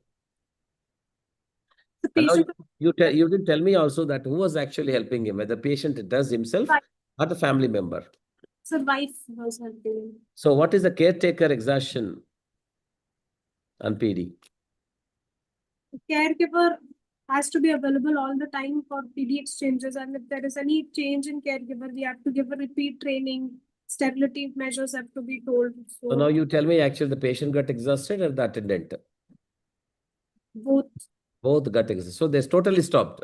The And now patient, you didn't tell me also that who was actually helping him, whether the patient does himself or the family member. so wife was helping. So what is the caretaker exhaustion on PD? The caregiver has to be available all the time for PD exchanges, and if there is any change in caregiver, we have to give a repeat training. Sterility measures have to be told. So now you tell me actually the patient got exhausted or the attendant? Both. Both got exhausted. So they totally stopped.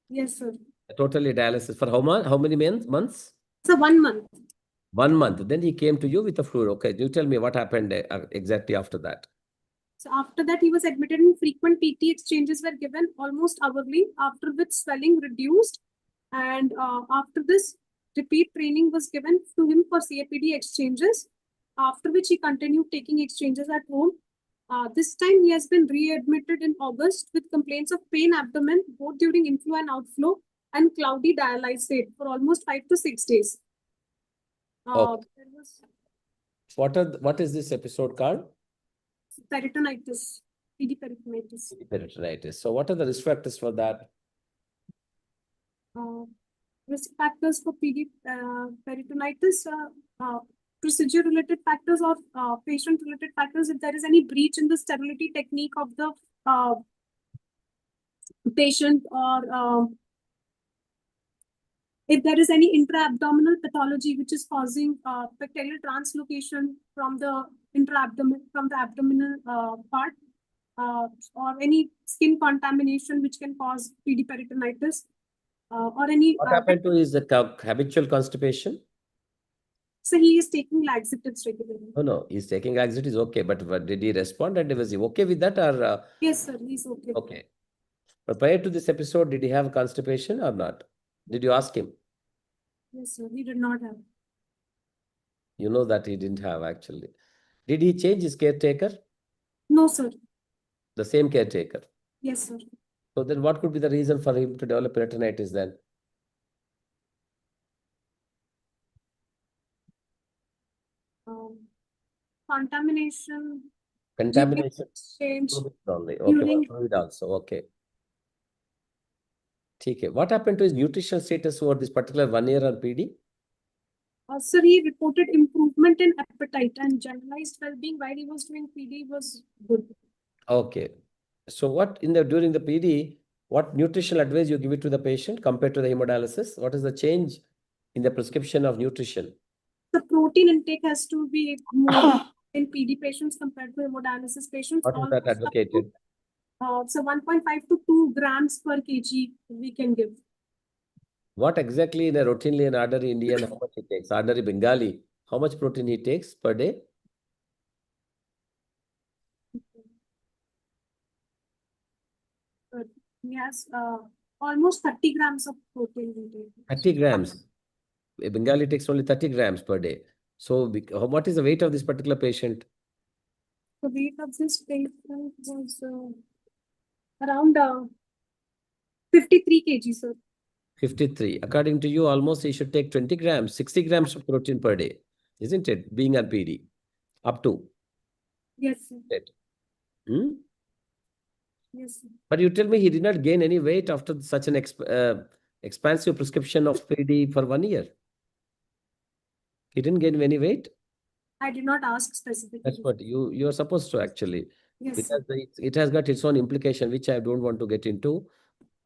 Yes, sir. Totally dialysis for how many months? So 1 month. 1 month. Then he came to you with a fluid. Okay, you tell me what happened exactly after that. So after that, he was admitted and frequent PT exchanges were given almost hourly, after which swelling reduced. And after this, repeat training was given to him for CAPD exchanges, after which he continued taking exchanges at home. This time, he has been readmitted in August with complaints of pain abdomen, both during inflow and outflow, and cloudy dialysis for almost 5 to 6 days. Okay. There was What is this episode called? peritonitis, PD peritonitis. Peritonitis. So what are the risk factors for that? Risk factors for PD peritonitis, procedure-related factors or patient-related factors. If there is any breach in the sterility technique of the patient, or if there is any intra-abdominal pathology which is causing bacterial translocation from the abdominal part, or any skin contamination which can cause PD peritonitis, or any. What happened to his habitual constipation? So he is taking laxatives regularly. No, he's taking laxatives, okay, but did he respond and was he okay with that or? Yes, sir, he's okay. Okay. But prior to this episode, did he have constipation or not? Did you ask him? Yes, sir, he did not have. You know that he didn't have actually. Did he change his caretaker? No, sir. The same caretaker? Yes, sir. So then what could be the reason for him to develop peritonitis then? Contamination. Contamination. Change. Only. Okay, During... fluid also. Okay. Okay. What happened to his nutritional status over this particular 1 year on PD? Sir, he reported improvement in appetite and generalized well-being while he was doing PD was good. Okay. So what during the PD, what nutritional advice you give it to the patient compared to the hemodialysis? What is the change in the prescription of nutrition? The protein intake has to be more in PD patients compared to hemodialysis patients. What is that advocated? So 1.5 to 2 grams per kg we can give. What exactly in a routinely an ordinary Indian, how much he takes? Ordinary Bengali, how much protein he takes per day? He has almost 30 grams of protein intake. 30 grams. A Bengali takes only 30 grams per day. So what is the weight of this particular patient? The weight of this patient was around 53 kg, sir. 53. According to you, almost he should take 20 grams, 60 grams of protein per day, isn't it? Being on PD, up to. Yes, sir. Hmm? Yes, sir. But you tell me he did not gain any weight after such an expansive prescription of PD for 1 year. He didn't gain any weight? I did not ask specifically. That's what you are supposed to actually. Yes, because it has got its own implication, which I don't want to get into,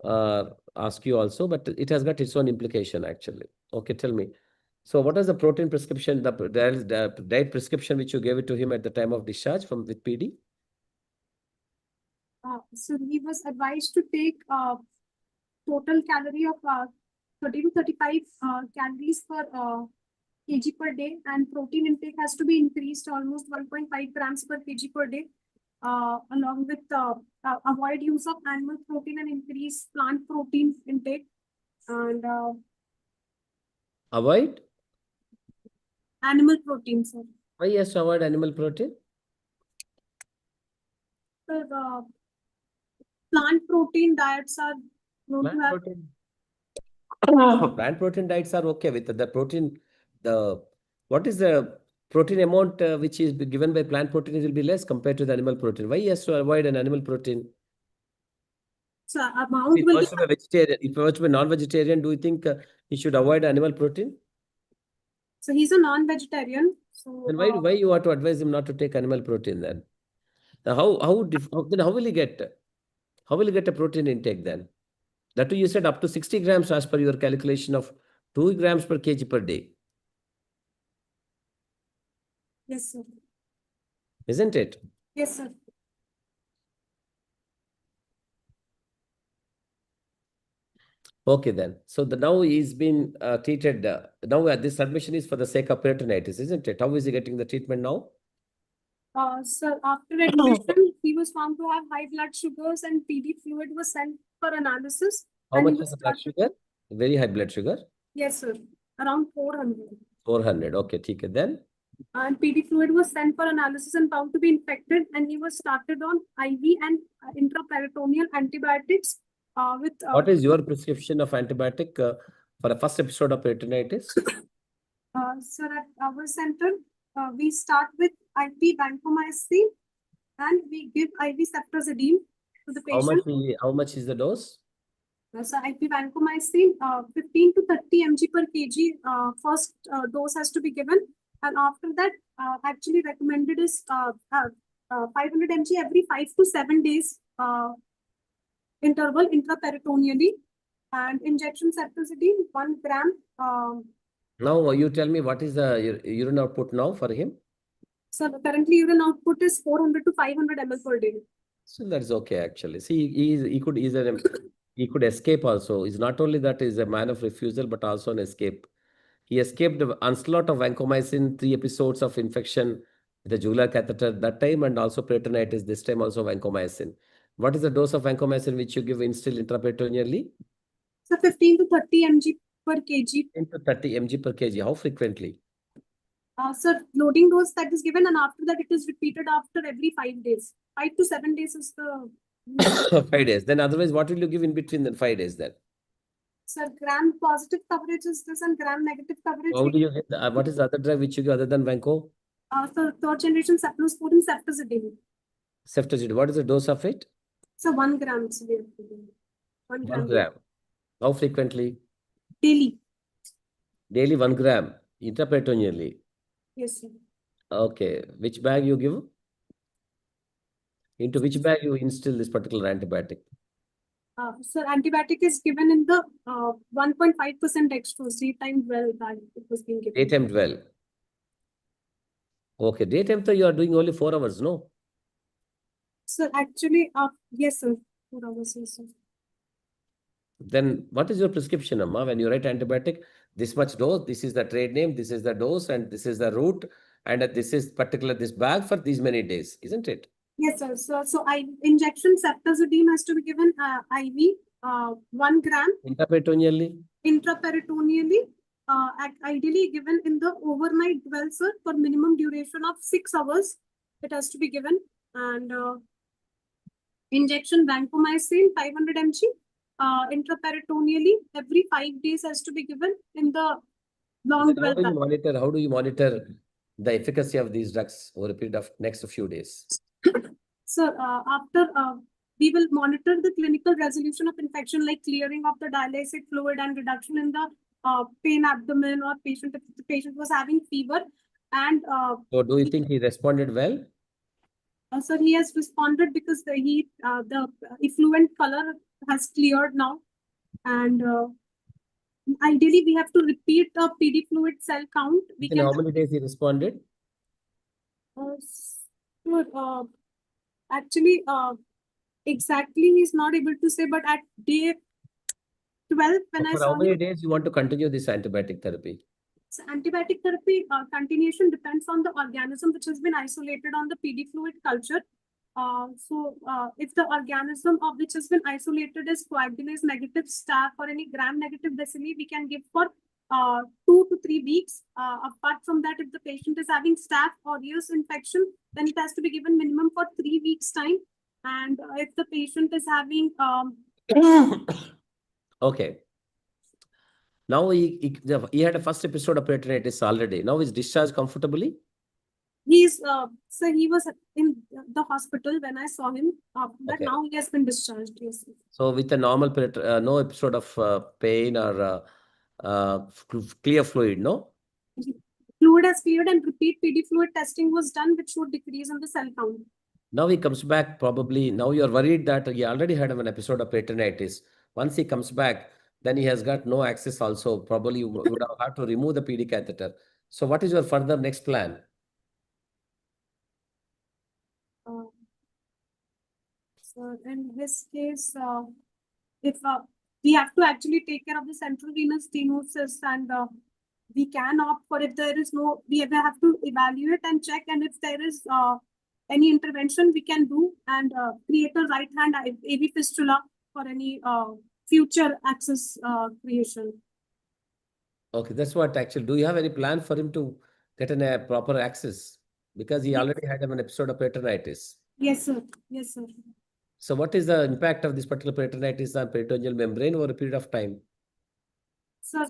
ask you also, but it has got its own implication actually. Okay, tell me. So what is the protein prescription, the diet prescription which you gave it to him at the time of discharge with PD? So he was advised to take total calorie of 30 to 35 calories per kg per day, and protein intake has to be increased to almost 1.5 grams per kg per day, along with avoid use of animal protein and increase plant protein intake. And Avoid? Animal protein, sir. Why he has to avoid animal protein? Sir, plant protein diets are known to have... Protein. Plant protein diets are okay with the protein. What is the protein amount which is given by plant protein will be less compared to the animal protein. Why he has to avoid an animal protein? So amount If will he be was to be vegetarian, if he was to be non-vegetarian, do you think he should avoid animal protein? so he's a non-vegetarian. So Then why you want to advise him not to take animal protein then? Now how will he get a protein intake then? That too you said up to 60 grams as per your calculation of 2 grams per kg per day, yes, sir. isn't it? Yes, sir. Okay then. So now he's been treated. Now this admission is for the sake of peritonitis, isn't it? How is he getting the treatment now? Sir, after admission, he was found to have high blood sugars and PD fluid was sent for analysis. How and much he is was the blood started. sugar? Very high blood sugar. Yes, sir. Around 400. 400. Okay, ठीक है. Then And PD fluid was sent for analysis and found to be infected, and he was started on IV and intraperitoneal antibiotics with what is your prescription of antibiotic for the first episode of peritonitis? so at our center, we start with IP vancomycin and we give IV ceftazidime to the patient. How much is the dose? So IP vancomycin, 15 to 30 mg per kg. First dose has to be given, and after that, actually recommended is 500 mg every 5 to 7 days interval intraperitoneally, and injection ceftazidime 1 gram. Now you tell me what is the urine output now for him? So currently urine output is 400 to 500 ml per day. So that's okay actually. See, he could escape also. It's not only that he's a man of refusal, but also an escape. He escaped the onslaught of vancomycin, 3 episodes of infection with the jugular catheter that time, and also peritonitis, this time also vancomycin. What is the dose of vancomycin which you give instill intraperitoneally? So 15 to 30 mg per kg. 10 to 30 mg per kg. How frequently? Sir, loading dose that is given, and after that it is repeated after every 5 days. 5 to 7 days is the 5 days. Then otherwise, what will you give in between then 5 days then? Sir, gram positive coverage is this and gram negative coverage. How do you get what is the other drug which you give other than vanco? So third generation cephalosporin ceftazidime. Ceftazidime. What is the dose of it? So 1 gram. So 1 gram. 1 gram. How frequently? Daily. Daily 1 gram. Intraperitoneally. Yes, sir. Okay. Which bag you give? Into which bag you instill this particular antibiotic? Sir, antibiotic is given in the 1.5% dextrose, daytime well bag. It was being given. Daytime 12. Okay. Daytime you are doing only 4 hours, no? Sir, actually, yes, sir. 4 hours, yes, sir. Then what is your prescription, Amma? When you write antibiotic, this much dose, this is the trade name, this is the dose, and this is the route, and this is particular this bag for these many days, isn't it? Yes, sir. So injection ceftazidime has to be given IV 1 gram. Intraperitoneally? Intraperitoneally, ideally given in the overnight dwell, sir, for minimum duration of 6 hours. It has to be given. And injection vancomycin 500 mg intraperitoneally every 5 days has to be given in the long dwell. How do you monitor the efficacy of these drugs over a period of next few days? So after we will monitor the clinical resolution of infection, like clearing of the dialysis fluid and reduction in the pain abdomen or if the patient was having fever. And so do you think he responded well? Sir, he has responded because the effluent color has cleared now. And ideally, we have to repeat the PD fluid cell count. In how many days he responded? Sure, actually, exactly he's not able to say, but at day 12, when I saw how many days you want to continue this antibiotic therapy? So antibiotic therapy continuation depends on the organism which has been isolated on the PD fluid culture. If the organism of which has been isolated is coagulase negative staph or any gram negative bacilli, we can give for 2 to 3 weeks. Apart from that, if the patient is having staph or ears infection, then it has to be given minimum for 3 weeks time. And if the patient is having okay. Now he had a first episode of peritonitis already. Now he's discharged comfortably. So he was in the hospital when I saw him, but Okay. now he has been discharged. Yes. So with a normal no episode of pain or clear fluid, no? Fluid has cleared and repeat PD fluid testing was done, which would decrease in the cell count. Now he comes back probably. Now you're worried that he already had an episode of peritonitis. Once he comes back, then he has got no access also. Probably you would have to remove the PD catheter. So what is your further next plan? So in this case, if we have to actually take care of the central venous stenosis, and we can opt for, if there is no, we have to evaluate and check, and if there is any intervention we can do, and create a right hand AV fistula for any future access creation. Okay, that's what actually. Do you have any plan for him to get a proper access? Because he already had an episode of peritonitis. Yes, sir. Yes, sir. So what is the impact of this particular peritonitis on peritoneal membrane over a period of time? So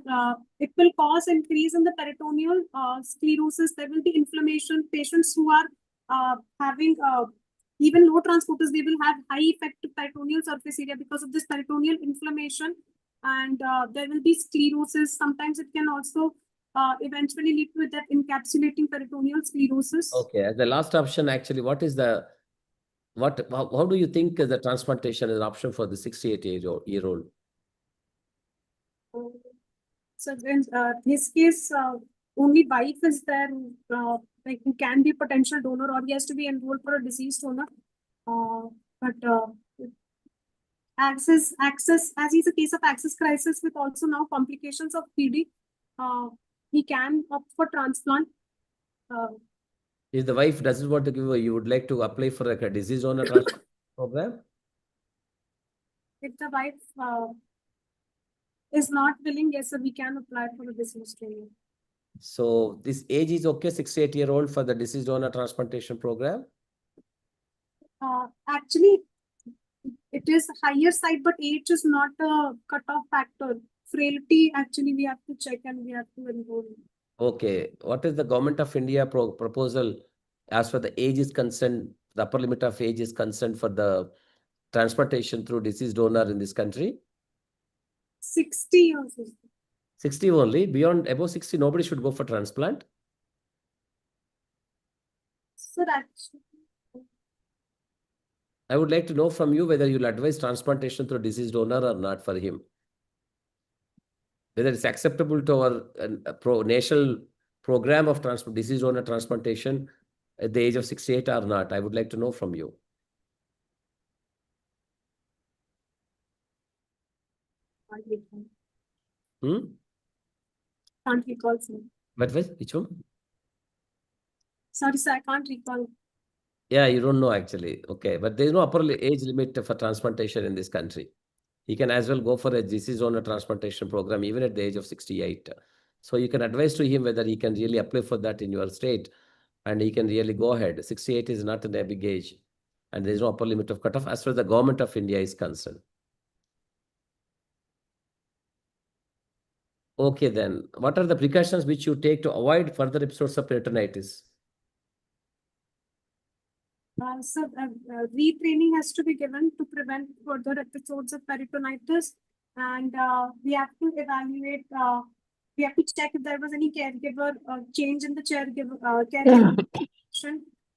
it will cause increase in the peritoneal sclerosis. There will be inflammation. Patients who are having even low transporters, they will have high effect to peritoneal surface area because of this peritoneal inflammation, and there will be sclerosis. Sometimes it can also eventually lead to that encapsulating peritoneal sclerosis. Okay, as the last option, actually, what is the how do you think the transplantation is an option for the 68-year-old? So in his case, only wife is there, like who can be potential donor, or he has to be enrolled for a deceased donor. But access, as he's a case of access crisis with also now complications of PD, he can opt for transplant. If the wife doesn't want to give, you would like to apply for a disease donor transplant program? If the wife is not willing, yes, sir, we can apply for a deceased donor. So this age is okay, 68-year-old for the disease donor transplantation program? Actually, it is higher side, but age is not a cutoff factor. Frailty, actually, we have to check and we have to enroll. Okay. What is the Government of India proposal as far the age is concerned, the upper limit of age is concerned for the transplantation through deceased donor in this country? 60 years. 60 only. Beyond above 60, nobody should go for transplant. So that's. I would like to know from you whether you'll advise transplantation through deceased donor or not for him. Whether it's acceptable to our national program of disease donor transplantation at the age of 68 or not. I would like to know from you. Can't recall, sir. Which one? Sorry, sir, I can't recall. Yeah, you don't know actually. Okay, but there is no upper age limit for transplantation in this country. He can as well go for a disease donor transplantation program even at the age of 68. So you can advise to him whether he can really apply for that in your state, and he can really go ahead. 68 is not a big age, and there is no upper limit of cutoff as far as the Government of India is concerned. Okay, then what are the precautions which you take to avoid further episodes of peritonitis? So retraining has to be given to prevent further episodes of peritonitis, and we have to evaluate. We have to check if there was any caregiver change in the caregiver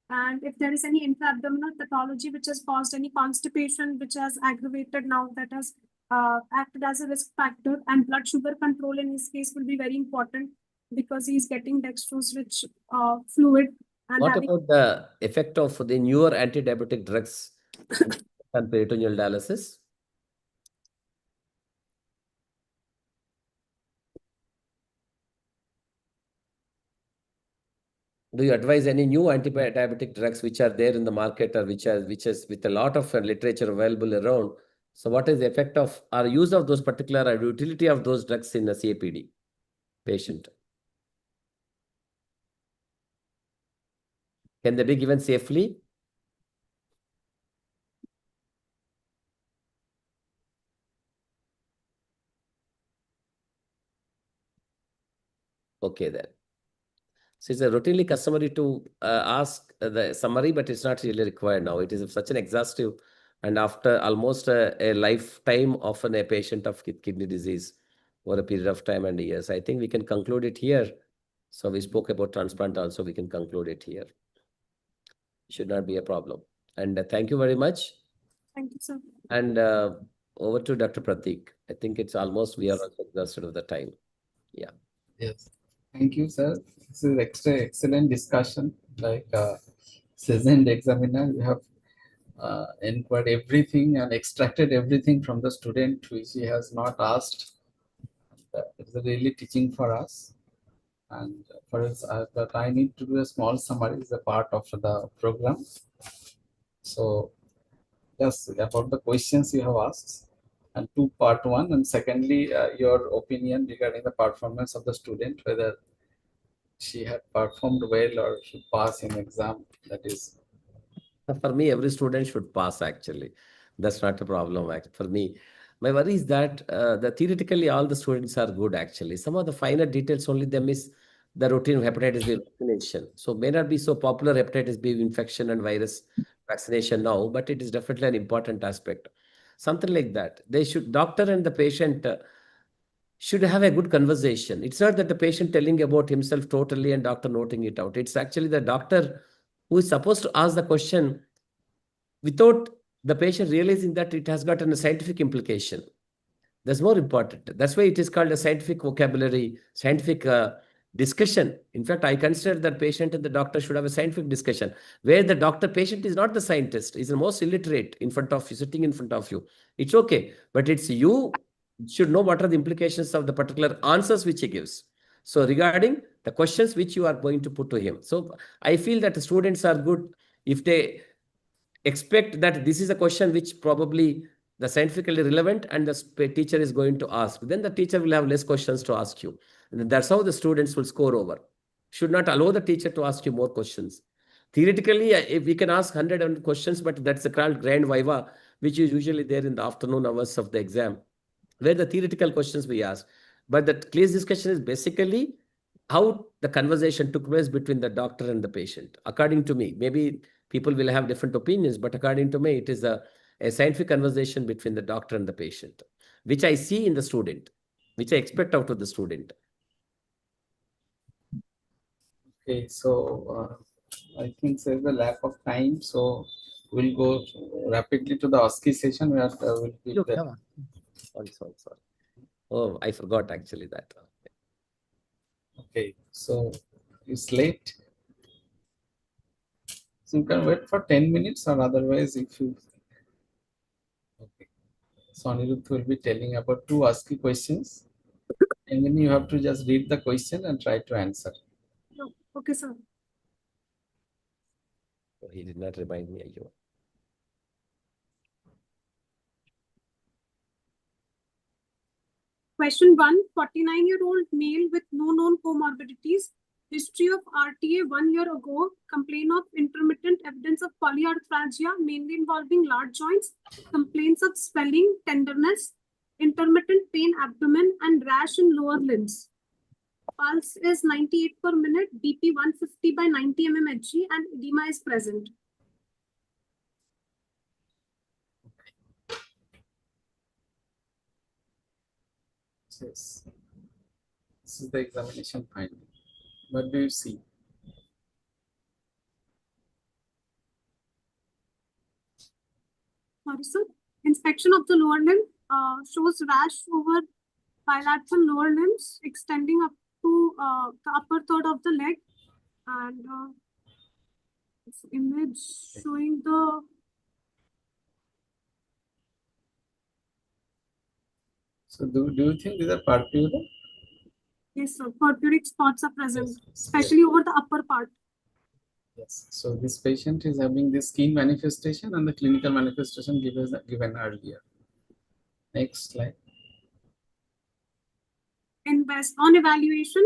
and if there is any intra-abdominal pathology which has caused any constipation, which has aggravated now, that has acted as a risk factor, and blood sugar control in his case will be very important because he's getting dextrose-rich fluid. And what about the effect of the newer anti-diabetic drugs on peritoneal dialysis? Do you advise any new anti-diabetic drugs which are there in the market, or which is with a lot of literature available around? So what is the effect of or use of those particular or utility of those drugs in a CAPD patient? Can they be given safely? okay then. So it's a routinely customary to ask the summary, but it's not really required now. It is such an exhaustive, and after almost a lifetime of a patient of kidney disease over a period of time and years, I think we can conclude it here. So we spoke about transplant also, we can conclude it here. Should not be a problem. And thank you very much. Thank you, sir. And over to Dr. Pratik. I think it's almost, we are also exhausted of the time. Yeah. Yes. Thank you, sir. This is excellent discussion. Like seasoned examiner, you have inquired everything and extracted everything from the student which he has not asked. It's really teaching for us. And for us, that I need to do a small summary is a part of the program. So, just about the questions you have asked, and part one, and secondly, your opinion regarding the performance of the student, whether she had performed well or should pass in exam. That is, for me, every student should pass actually. That's not a problem for me. My worry is that theoretically all the students are good actually. Some of the finer details only they miss the routine hepatitis B vaccination. So may not be so popular hepatitis B infection and virus vaccination now, but it is definitely an important aspect. Something like that. They should, doctor and the patient should have a good conversation. It's not that the patient telling about himself totally and doctor noting it out. It's actually the doctor who is supposed to ask the question without the patient realizing that it has got a scientific implication. That's more important. That's why it is called a scientific vocabulary, scientific discussion. In fact, I consider that patient and the doctor should have a scientific discussion where the doctor patient is not the scientist, is the most illiterate in front of you, sitting in front of you. It's okay, but it's you should know what are the implications of the particular answers which he gives. So regarding the questions which you are going to put to him. So I feel that the students are good if they expect that this is a question which probably the scientifically relevant and the teacher is going to ask. Then the teacher will have less questions to ask you. And that's how the students will score over. Should not allow the teacher to ask you more questions. Theoretically, if we can ask 100 questions, but that's called grand viva, which is usually there in the afternoon hours of the exam, where the theoretical questions we ask. But the case discussion is basically how the conversation took place between the doctor and the patient. According to me, maybe people will have different opinions, but according to me, it is a scientific conversation between the doctor and the patient, which I see in the student, which I expect out of the student. okay. So I think there's a lack of time, so we'll go rapidly to the OSKI session where we'll be there. Sorry. Oh, I forgot actually that. Okay, so it's late. So you can wait for 10 minutes or otherwise if you... Okay. So Anirudh will be telling about 2 OSKI questions and then you have to just read the question and try to answer. No. Okay, sir. Oh, he did not remind me. Ayyo. Question 1, 49-year-old male with no known comorbidities, history of RTA 1 year ago, complaint of intermittent evidence of polyarthralgia, mainly involving large joints, complaints of swelling, tenderness, intermittent pain, abdomen, and rash in lower limbs. Pulse is 98 per minute, BP 150 by 90 mmHg, and edema is present. Yes. This is the examination finding. What do you see? Sorry, sir. Inspection of the lower limb shows rash over bilateral lower limbs extending up to the upper third of the leg, and this image showing the So do you think these are purpura? yes, sir. Purpuric spots are present, Yes. especially over the upper part. Yes. So this patient is having this skin manifestation and the clinical manifestation given earlier. Next slide. On evaluation,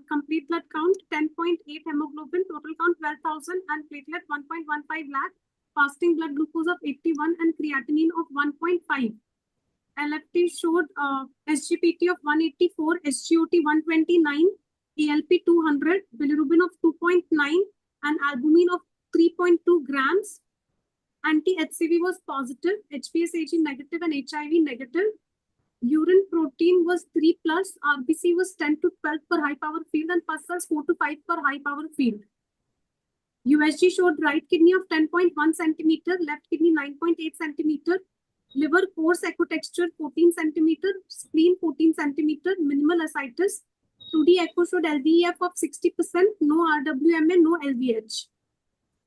complete blood count 10.8, hemoglobin, total count 12,000, and platelet 1.15 lakh, fasting blood glucose of 81 and creatinine of 1.5. LFT showed SGPT of 184, SGOT 129, ALP 200, bilirubin of 2.9, and albumin of 3.2 grams. Anti-HCV was positive, HPSAG negative, and HIV negative. Urine protein was 3+, RBC was 10 to 12 per high power field, and pus cells 4 to 5 per high power field. USG showed right kidney of 10.1 centimeter, left kidney 9.8 centimeter, liver coarse ecotexture 14 centimeter, spleen 14 centimeter, minimal ascites. 2D echo showed LVEF of 60%, no RWMA, no LVH.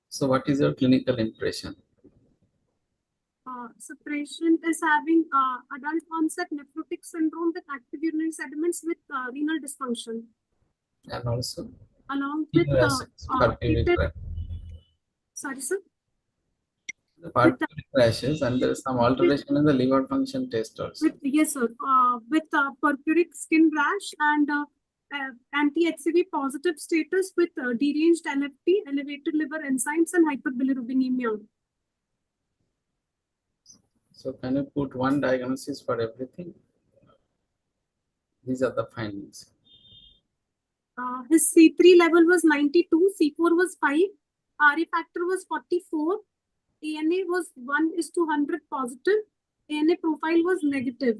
So what is your clinical impression? So patient is having adult onset nephrotic syndrome with active urinary sediments with renal dysfunction, And also along with purpuric sorry sir. rashes, and there is some alteration in the liver function test also. Yes sir, with purpuric skin rash and anti-HCV positive status with deranged LFT, elevated liver enzymes, and hyperbilirubinemia. So can you put one diagnosis for everything? These are the findings. His C3 level was 92, C4 was 5, RE factor was 44, ANA was 1:100 positive, ANA profile was negative.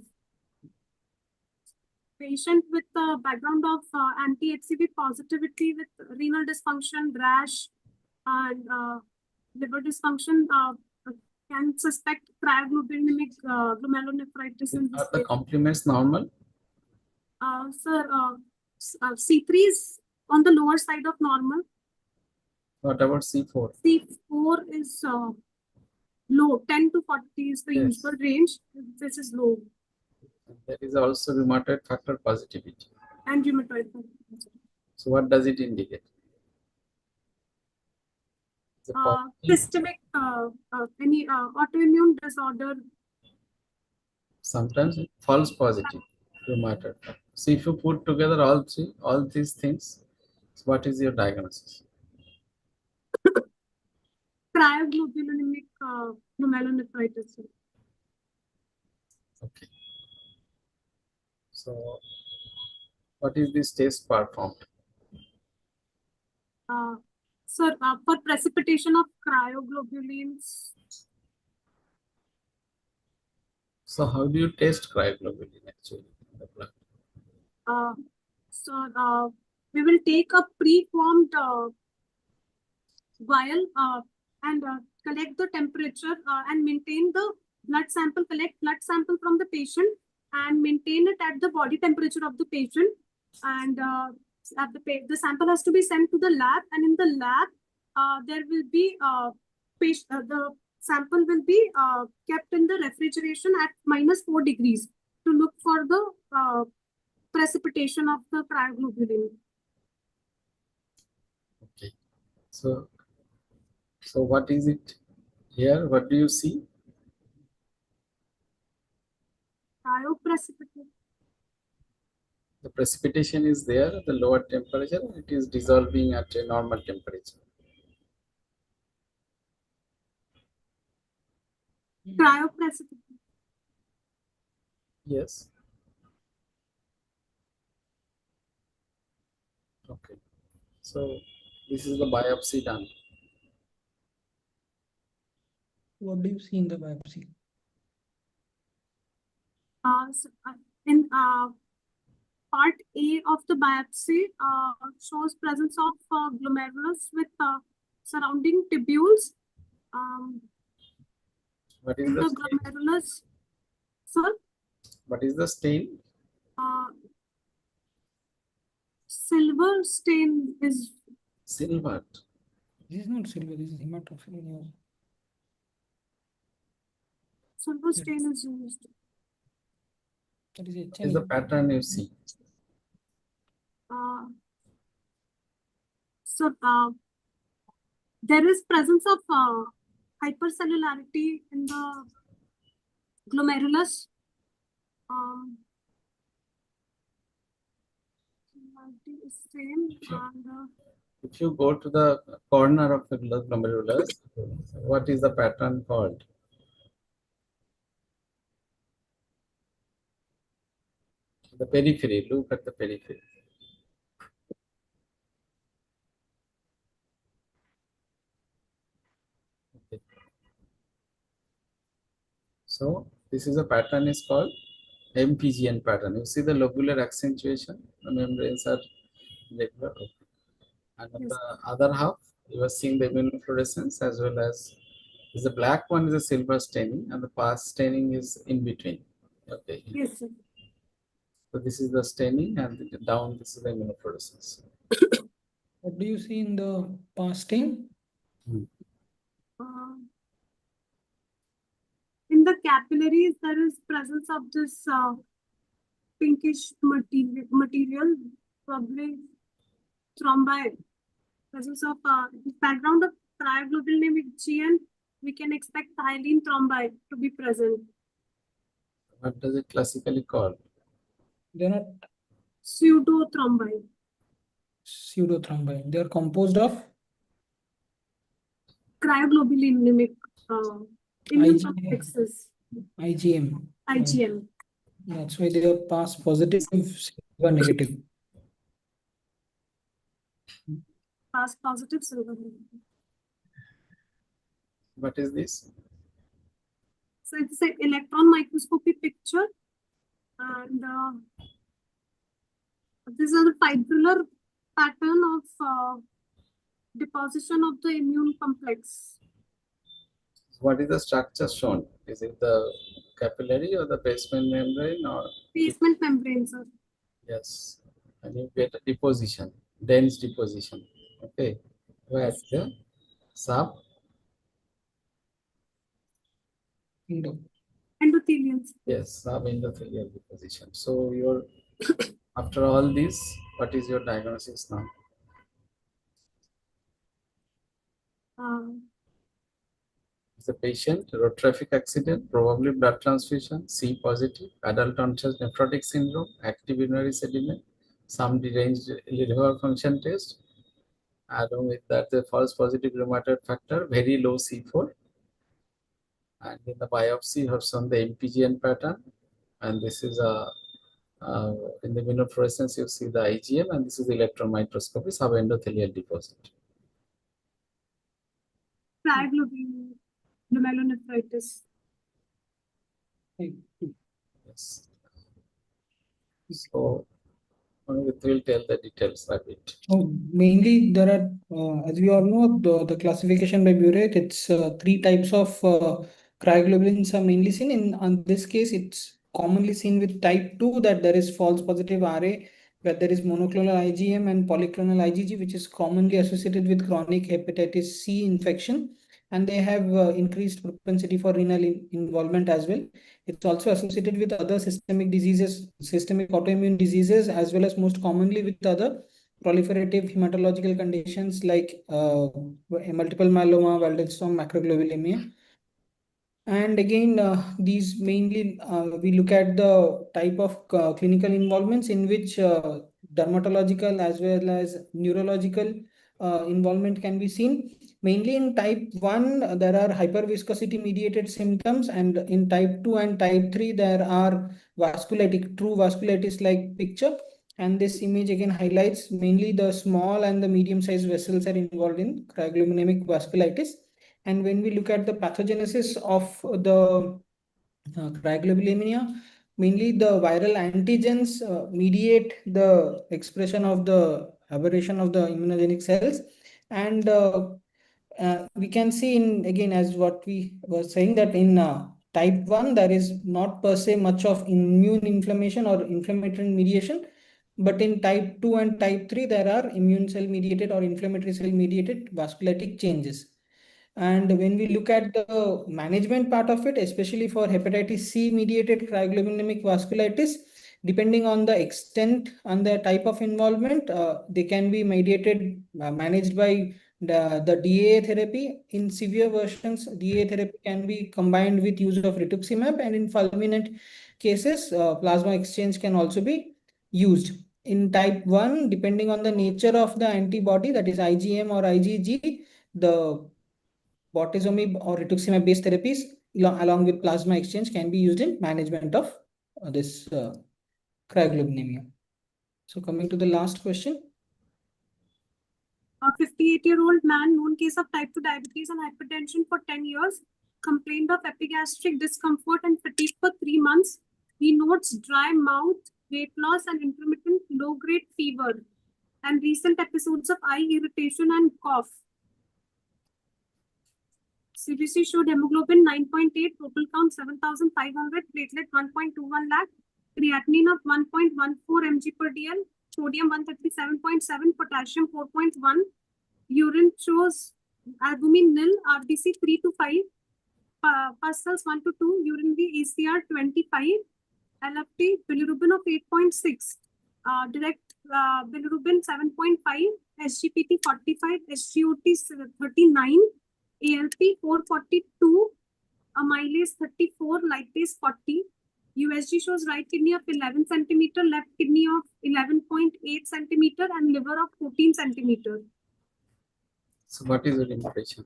Patient with the background of anti-HCV positivity with renal dysfunction, rash, and liver dysfunction can suspect cryoglobulinemic glomerulonephritis. Are the complements normal? Sir, C3 is on the lower side of normal. What about C4? C4 is low, 10 to 40 is the Yes. usual range. This is low. There is also rheumatoid factor positivity. And rheumatoid factor. So what does it indicate? Systemic, any autoimmune disorder. Sometimes false positive rheumatoid factor. So if you put together all these things, so what is your diagnosis? Cryoglobulinemic glomerulonephritis. Okay. So what is this test performed? Sir, for precipitation of cryoglobulins. So how do you test cryoglobulin actually in the blood? So we will take a preformed vial and collect the temperature and maintain the blood sample, collect blood sample from the patient and maintain it at the body temperature of the patient. And the sample has to be sent to the lab, and in the lab there will be the sample will be kept in the refrigeration at -4 degrees to look for the precipitation of the cryoglobulin. Okay. So what is it here? What do you see? Cryoprecipitation. The precipitation is there at the lower temperature, and it is dissolving at a normal temperature. Cryoprecipitation. Yes. Okay. So this is the biopsy done. What do you see in the biopsy? In part A of the biopsy shows presence of glomerulus with surrounding tubules. What is In the the stain? glomerulus, sir, What is the stain? silver stain is Silver. This is not silver, this is hematophilia. silver stain is used. That is What is the pattern you see? So there is presence of hypercellularity in the glomerulus. Is same and If you go to the corner of the glomerulus, what is the pattern called? The periphery. Look at the periphery. So this is a pattern is called MPGN pattern. You see the lobular accentuation, the membranes are regular. And on Yes. the other half, you are seeing the immunofluorescence as well as the black one is a silver staining and the past staining is in between. Okay. Yes, sir. So this is the staining and down this is the immunofluorescence. What do you see in the past stain? Uh, in the capillaries, there is presence of this pinkish material, probably thrombi. Presence of background of cryoglobulinemic GN, we can expect hyaline thrombi to be present. What does it classically call? They're not Pseudothrombi. pseudothrombi. They are composed of Cryoglobulinemic immune IgM. complexes. IgM. IgM. That's why they are past positive, silver negative. Past positive, silver negative. What is this? So it's an electron microscopy picture, and these are the fibrillar pattern of deposition of the immune complex. What is the structure shown? Is it the capillary or the basement membrane or? Basement membranes, sir. Yes. And you get a deposition, dense deposition. Okay. Where the sub Endothelial. yes, subendothelial deposition. So your after all this, what is your diagnosis now? It's a patient, road traffic accident, probably blood transfusion, C positive, adult onset nephrotic syndrome, active urinary sediment, some deranged liver function test. Along with that, the false positive rheumatoid factor, very low C4. And in the biopsy, you have shown the MPGN pattern. And this is in the immunofluorescence, you see the IgM, and this is the electron microscopy, subendothelial deposit. Cryoglobulinemia, glomerulonephritis. Yes. So, it will tell the details a bit. So mainly there are, as we all know, the classification by Burette, it's three types of cryoglobulins are mainly seen. In this case, it's commonly seen with type 2 that there is false positive RA, where there is monoclonal IgM and polyclonal IgG, which is commonly associated with chronic hepatitis C infection. And they have increased propensity for renal involvement as well. It's also associated with other systemic diseases, systemic autoimmune diseases, as well as most commonly with other proliferative hematological conditions like multiple myeloma, Waldenstrom, macroglobulinemia. And again, these mainly we look at the type of clinical involvements in which dermatological as well as neurological involvement can be seen. Mainly in type 1, there are hyperviscosity mediated symptoms, and in type 2 and type 3, there are vasculitic, true vasculitis like picture. And this image again highlights mainly the small and the medium sized vessels are involved in cryoglobulinemic vasculitis. And when we look at the pathogenesis of the cryoglobulinemia, mainly the viral antigens mediate the expression of the aberration of the immunogenic cells. And we can see in, again, as what we were saying, that in type 1, there is not per se much of immune inflammation or inflammatory mediation. But in type 2 and type 3, there are immune cell mediated or inflammatory cell mediated vasculitic changes. And when we look at the management part of it, especially for hepatitis C mediated cryoglobulinemic vasculitis, depending on the extent and the type of involvement, they can be managed by the DAA therapy. In severe versions, DAA therapy can be combined with use of rituximab, and in fulminant cases, plasma exchange can also be used. In type 1, depending on the nature of the antibody, that is IgM or IgG, the bortezomib or rituximab based therapies along with plasma exchange can be used in management of this cryoglobulinemia. So coming to the last question. A 58-year-old man, known case of type 2 diabetes and hypertension for 10 years, complained of epigastric discomfort and fatigue for 3 months. He notes dry mouth, weight loss, and intermittent low-grade fever, and recent episodes of eye irritation and cough. CBC showed hemoglobin 9.8, total count 7,500, platelet 1.21 lakh, creatinine of 1.14 mg per dl, sodium 137.7, potassium 4.1, urine shows albumin nil, RBC 3 to 5, pus cells 1 to 2, urinary ACR 25, LFT bilirubin of 8.6, direct bilirubin 7.5, SGPT 45, SGOT 39, ALP 442, amylase 34, lipase 40. USG shows right kidney of 11 centimeter, left kidney of 11.8 centimeter, and liver of 14 centimeter. So what is the limitation?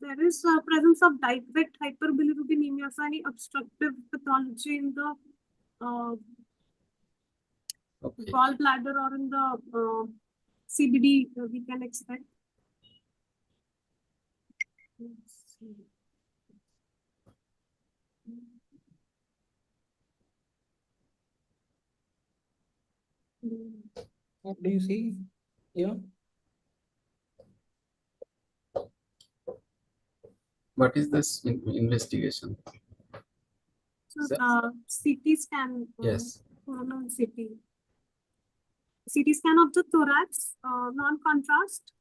There is a presence of direct hyperbilirubinemia, so any obstructive pathology in the Okay. gallbladder or in the CBD we can expect. Let's see. What do you see? Yeah. What is this investigation? So CT scan. Yes. Coronal CT. CT scan of the thorax, non-contrast.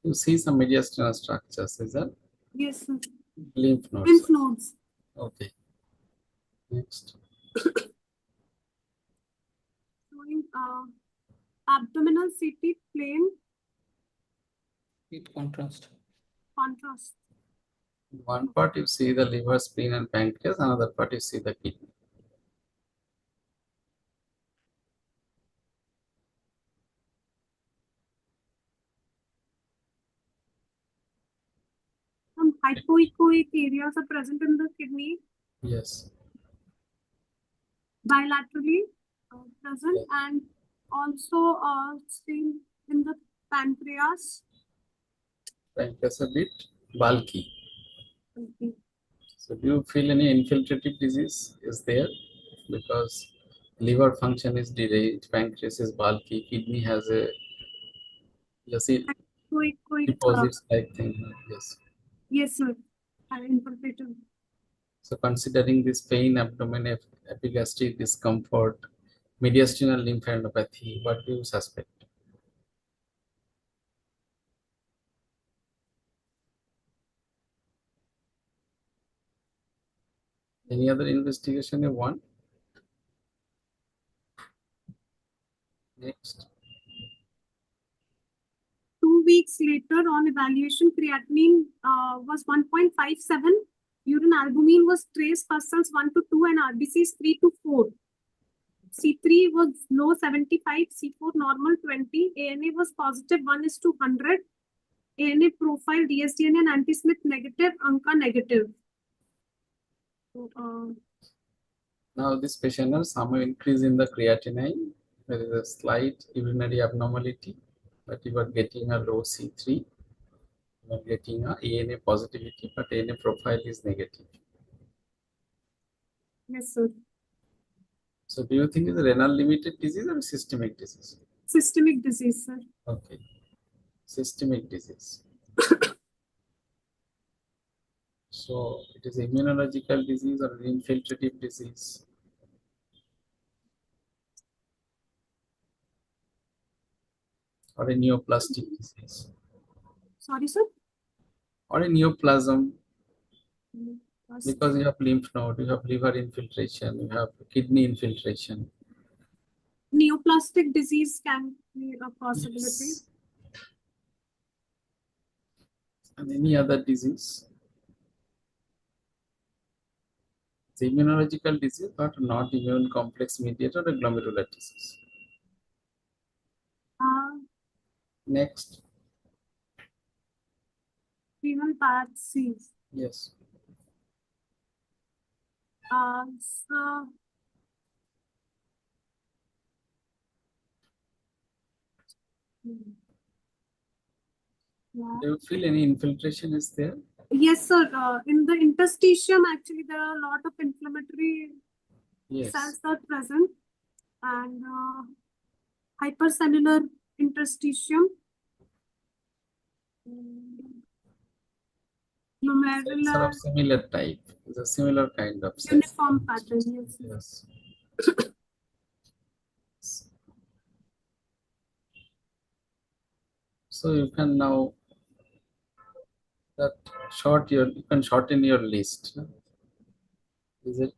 You see some mediastinal structures, is that? Yes, sir. Lymph nodes. Lymph nodes. Okay. Next. Showing abdominal CT plane With contrast. contrast. One part you see the liver, spleen, and pancreas, another part you see the kidney. Some hypoechoic areas are present in the kidney, Yes. bilaterally present, and also seen in the pancreas. Pancreas a bit bulky. Okay. So do you feel any infiltrative disease is there? Because liver function is deranged, pancreas is bulky, kidney has a, you see, Hypoechoic, deposits like thing. Yes. yes, sir. Infiltrative. So considering this pain, abdomen, epigastric discomfort, mediastinal lymphadenopathy, what do you suspect? Any other investigation you want? Next. 2 weeks later, on evaluation, creatinine was 1.57, urine albumin was trace, pus cells 1 to 2, and RBCs 3 to 4. C3 was low 75, C4 normal 20, ANA was positive 1:100, ANA profile, dsDNA and anti-Smith negative, ANCA negative. So, Now this patient has some increase in the creatinine. There is a slight urinary abnormality, but you are getting a low C3. You are getting a ANA positivity, but ANA profile is negative. yes, sir. So do you think it's a renal limited disease or systemic disease? Systemic disease, sir. Okay. Systemic disease. So it is immunological disease or an infiltrative disease. Or a neoplastic disease. Sorry, sir. Or a neoplasm, Neoplastic. because you have lymph node, you have liver infiltration, you have kidney infiltration. Neoplastic disease can be a possibility. Yes. And any other disease? It's immunological disease, but not immune complex mediated or glomerular disease. Next. Renal biopsies. Yes. So Yeah. Do you feel any infiltration is there? Yes, sir. In the interstitium, actually, there are a lot of inflammatory Yes. cells are present, and hypercellular interstitium, Cells are glomerular, of similar type. It's a similar kind of cells. uniform pattern. Yes. Yes. So you can now you can shorten your list. Is it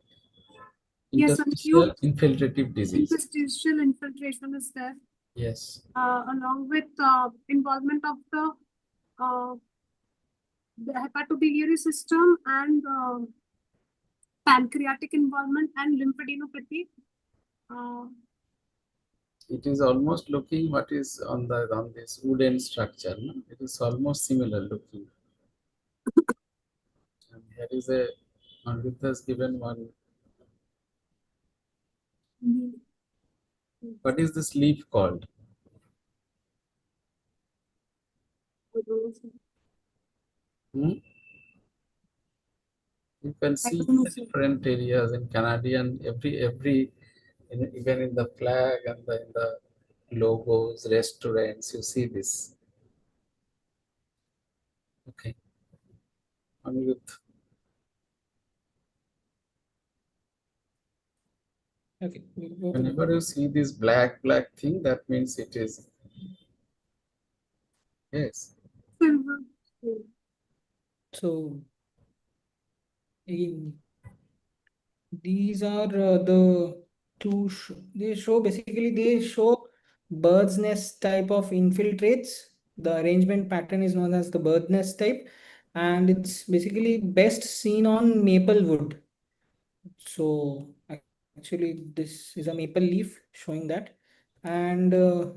Yes, interstitial acute infiltrative disease? interstitial infiltration is there, Yes. along with involvement of the hepatobiliary system and pancreatic involvement and lymphadenopathy. It is almost looking what is on this wooden structure. No? It is almost similar looking. And here is a Pandit has given one. What is this leaf called? Hmm? You can see in the different areas in Canadian, even in the flag and in the logos, restaurants, you see this. Okay. Anirudh. Okay, we'll go to Whenever you see this black thing, that means it is, yes. So again, these are the two. They show bird's nest type of infiltrates. The arrangement pattern is known as the bird nest type, and it's basically best seen on maple wood. So actually, this is a maple leaf showing that. And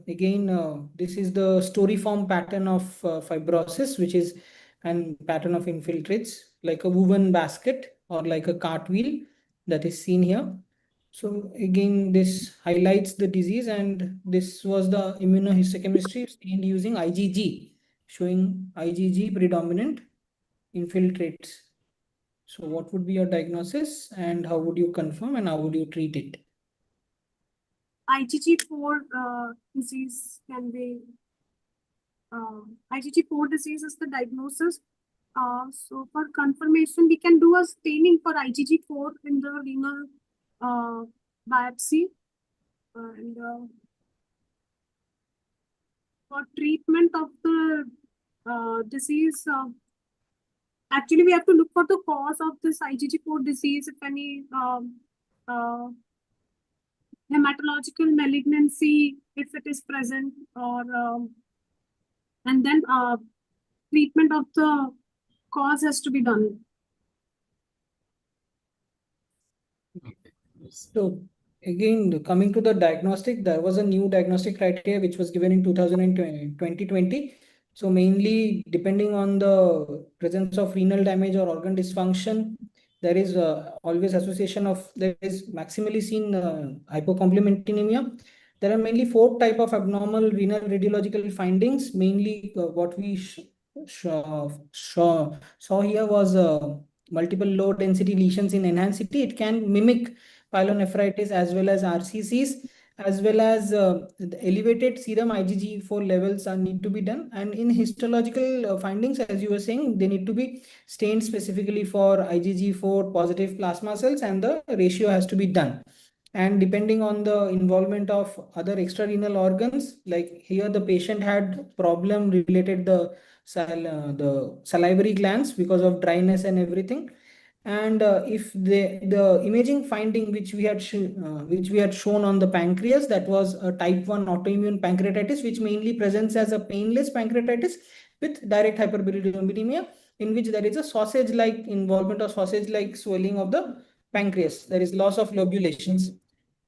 again, this is the storiform pattern of fibrosis, which is an pattern of infiltrates like a woven basket or like a cartwheel that is seen here. So again, this highlights the disease, and this was the immunohistochemistry stained using IgG, showing IgG predominant infiltrates. So what would be your diagnosis and how would you confirm and how would you treat it? IgG4 disease can be IgG4 disease is the diagnosis. So for confirmation, we can do a staining for IgG4 in the renal biopsy. And for treatment of the disease, actually we have to look for the cause of this IgG4 disease, if any hematological malignancy, if it is present, or and then treatment of the cause has to be done. So again, coming to the diagnostic, there was a new diagnostic criteria which was given in 2020. So mainly depending on the presence of renal damage or organ dysfunction, there is always association of, there is maximally seen hypocomplementinemia. There are mainly 4 type of abnormal renal radiological findings. Mainly what we saw here was multiple low density lesions in enhanced CT. It can mimic pyelonephritis as well as RCCs, as well as the elevated serum IgG4 levels need to be done. And in histological findings, as you were saying, they need to be stained specifically for IgG4 positive plasma cells, and the ratio has to be done. And depending on the involvement of other extrarenal organs, like here the patient had problem related the salivary glands because of dryness and everything. And if the imaging finding which we had shown on the pancreas, that was a type 1 autoimmune pancreatitis, which mainly presents as a painless pancreatitis with direct hyperbilirubinemia, in which there is a sausage like involvement or sausage like swelling of the pancreas. There is loss of lobulations.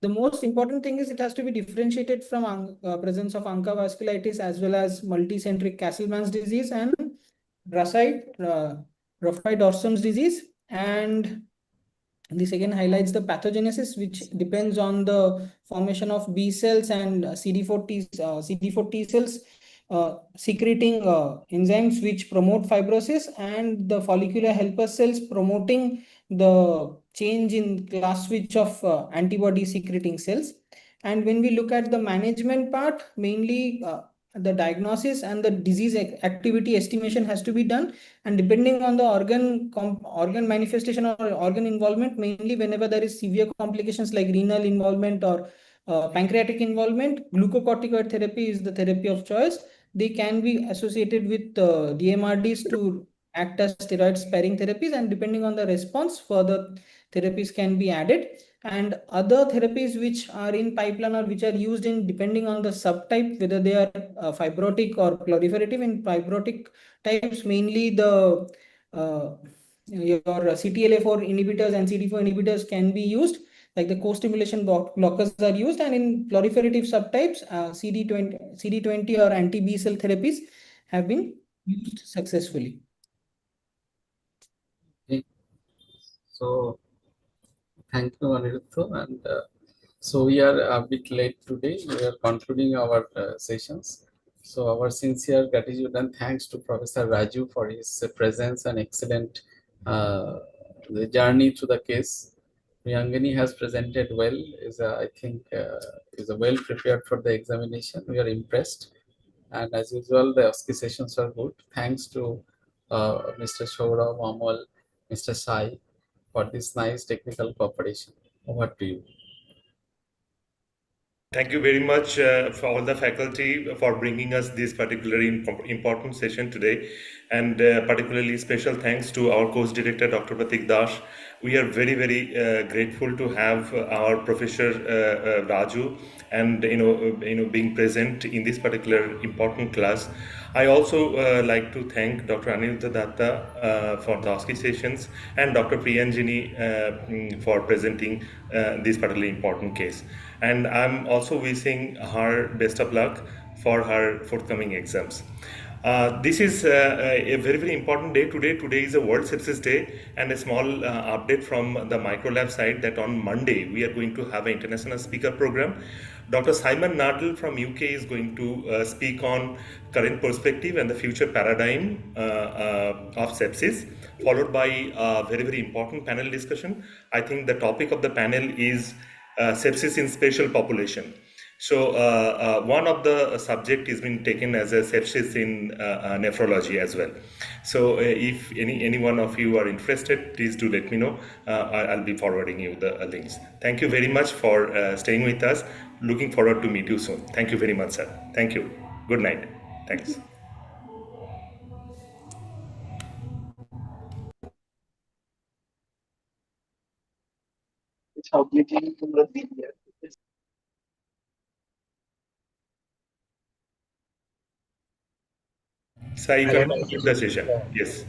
The most important thing is it has to be differentiated from presence of ANCA vasculitis as well as multicentric Castleman's disease and Raphael Dorsum's disease. And The second highlights the pathogenesis, which depends on the formation of B cells and CD4 T cells secreting enzymes which promote fibrosis, and the follicular helper cells promoting the change in class switch of antibody secreting cells. And when we look at the management part, mainly the diagnosis and the disease activity estimation has to be done, and depending on the organ manifestation or organ involvement, mainly whenever there is severe complications like renal involvement or pancreatic involvement, glucocorticoid therapy is the therapy of choice. They can be associated with DMRDs to act as steroid sparing therapies, and depending on the response, further therapies can be added. And other therapies which are in pipeline or which are used in depending on the subtype, whether they are fibrotic or proliferative. In fibrotic types, mainly the your CTLA4 inhibitors and CD4 inhibitors can be used, like the co-stimulation blockers are used. And in proliferative subtypes, CD20 or anti-B cell therapies have been used successfully. Okay. So thank you, Aniruddha. And so we are a bit late today. We are concluding our sessions. So our sincere gratitude and thanks to Professor Raju for his presence and excellent the journey through the case. Priyangani has presented well. I think is well prepared for the examination. We are impressed. And as usual, the OSKI sessions are good. Thanks to Mr. Shourav, Amal, Mr. Sai for this nice technical cooperation. Over to you. Thank you very much for all the faculty for bringing us this particularly important session today, and particularly special thanks to our course director, Dr. Pratik Dash. We are very, very grateful to have our Professor Raju, and being present in this particular important class. I also like to thank Dr. Aniruddha Datta for the OSKI sessions, and Dr. Priyanjini for presenting this particularly important case. And I'm also wishing her best of luck for her forthcoming exams. This is a very, very important day today. Today is a World Sepsis Day, and a small update from the Microlab side that on Monday we are going to have an international speaker program. Dr. Simon Nadel from UK is going to speak on current perspective and the future paradigm of sepsis, followed by a very, very important panel discussion. I think the topic of the panel is sepsis in special population. So one of the subject is being taken as a sepsis in nephrology as well. So if any one of you are interested, please do let me know. I'll be forwarding you the links. Thank you very much for staying with us. Looking forward to meet you soon. Thank you very much, sir. Thank you. Good night. Thanks. So you can conclude the session. Yes.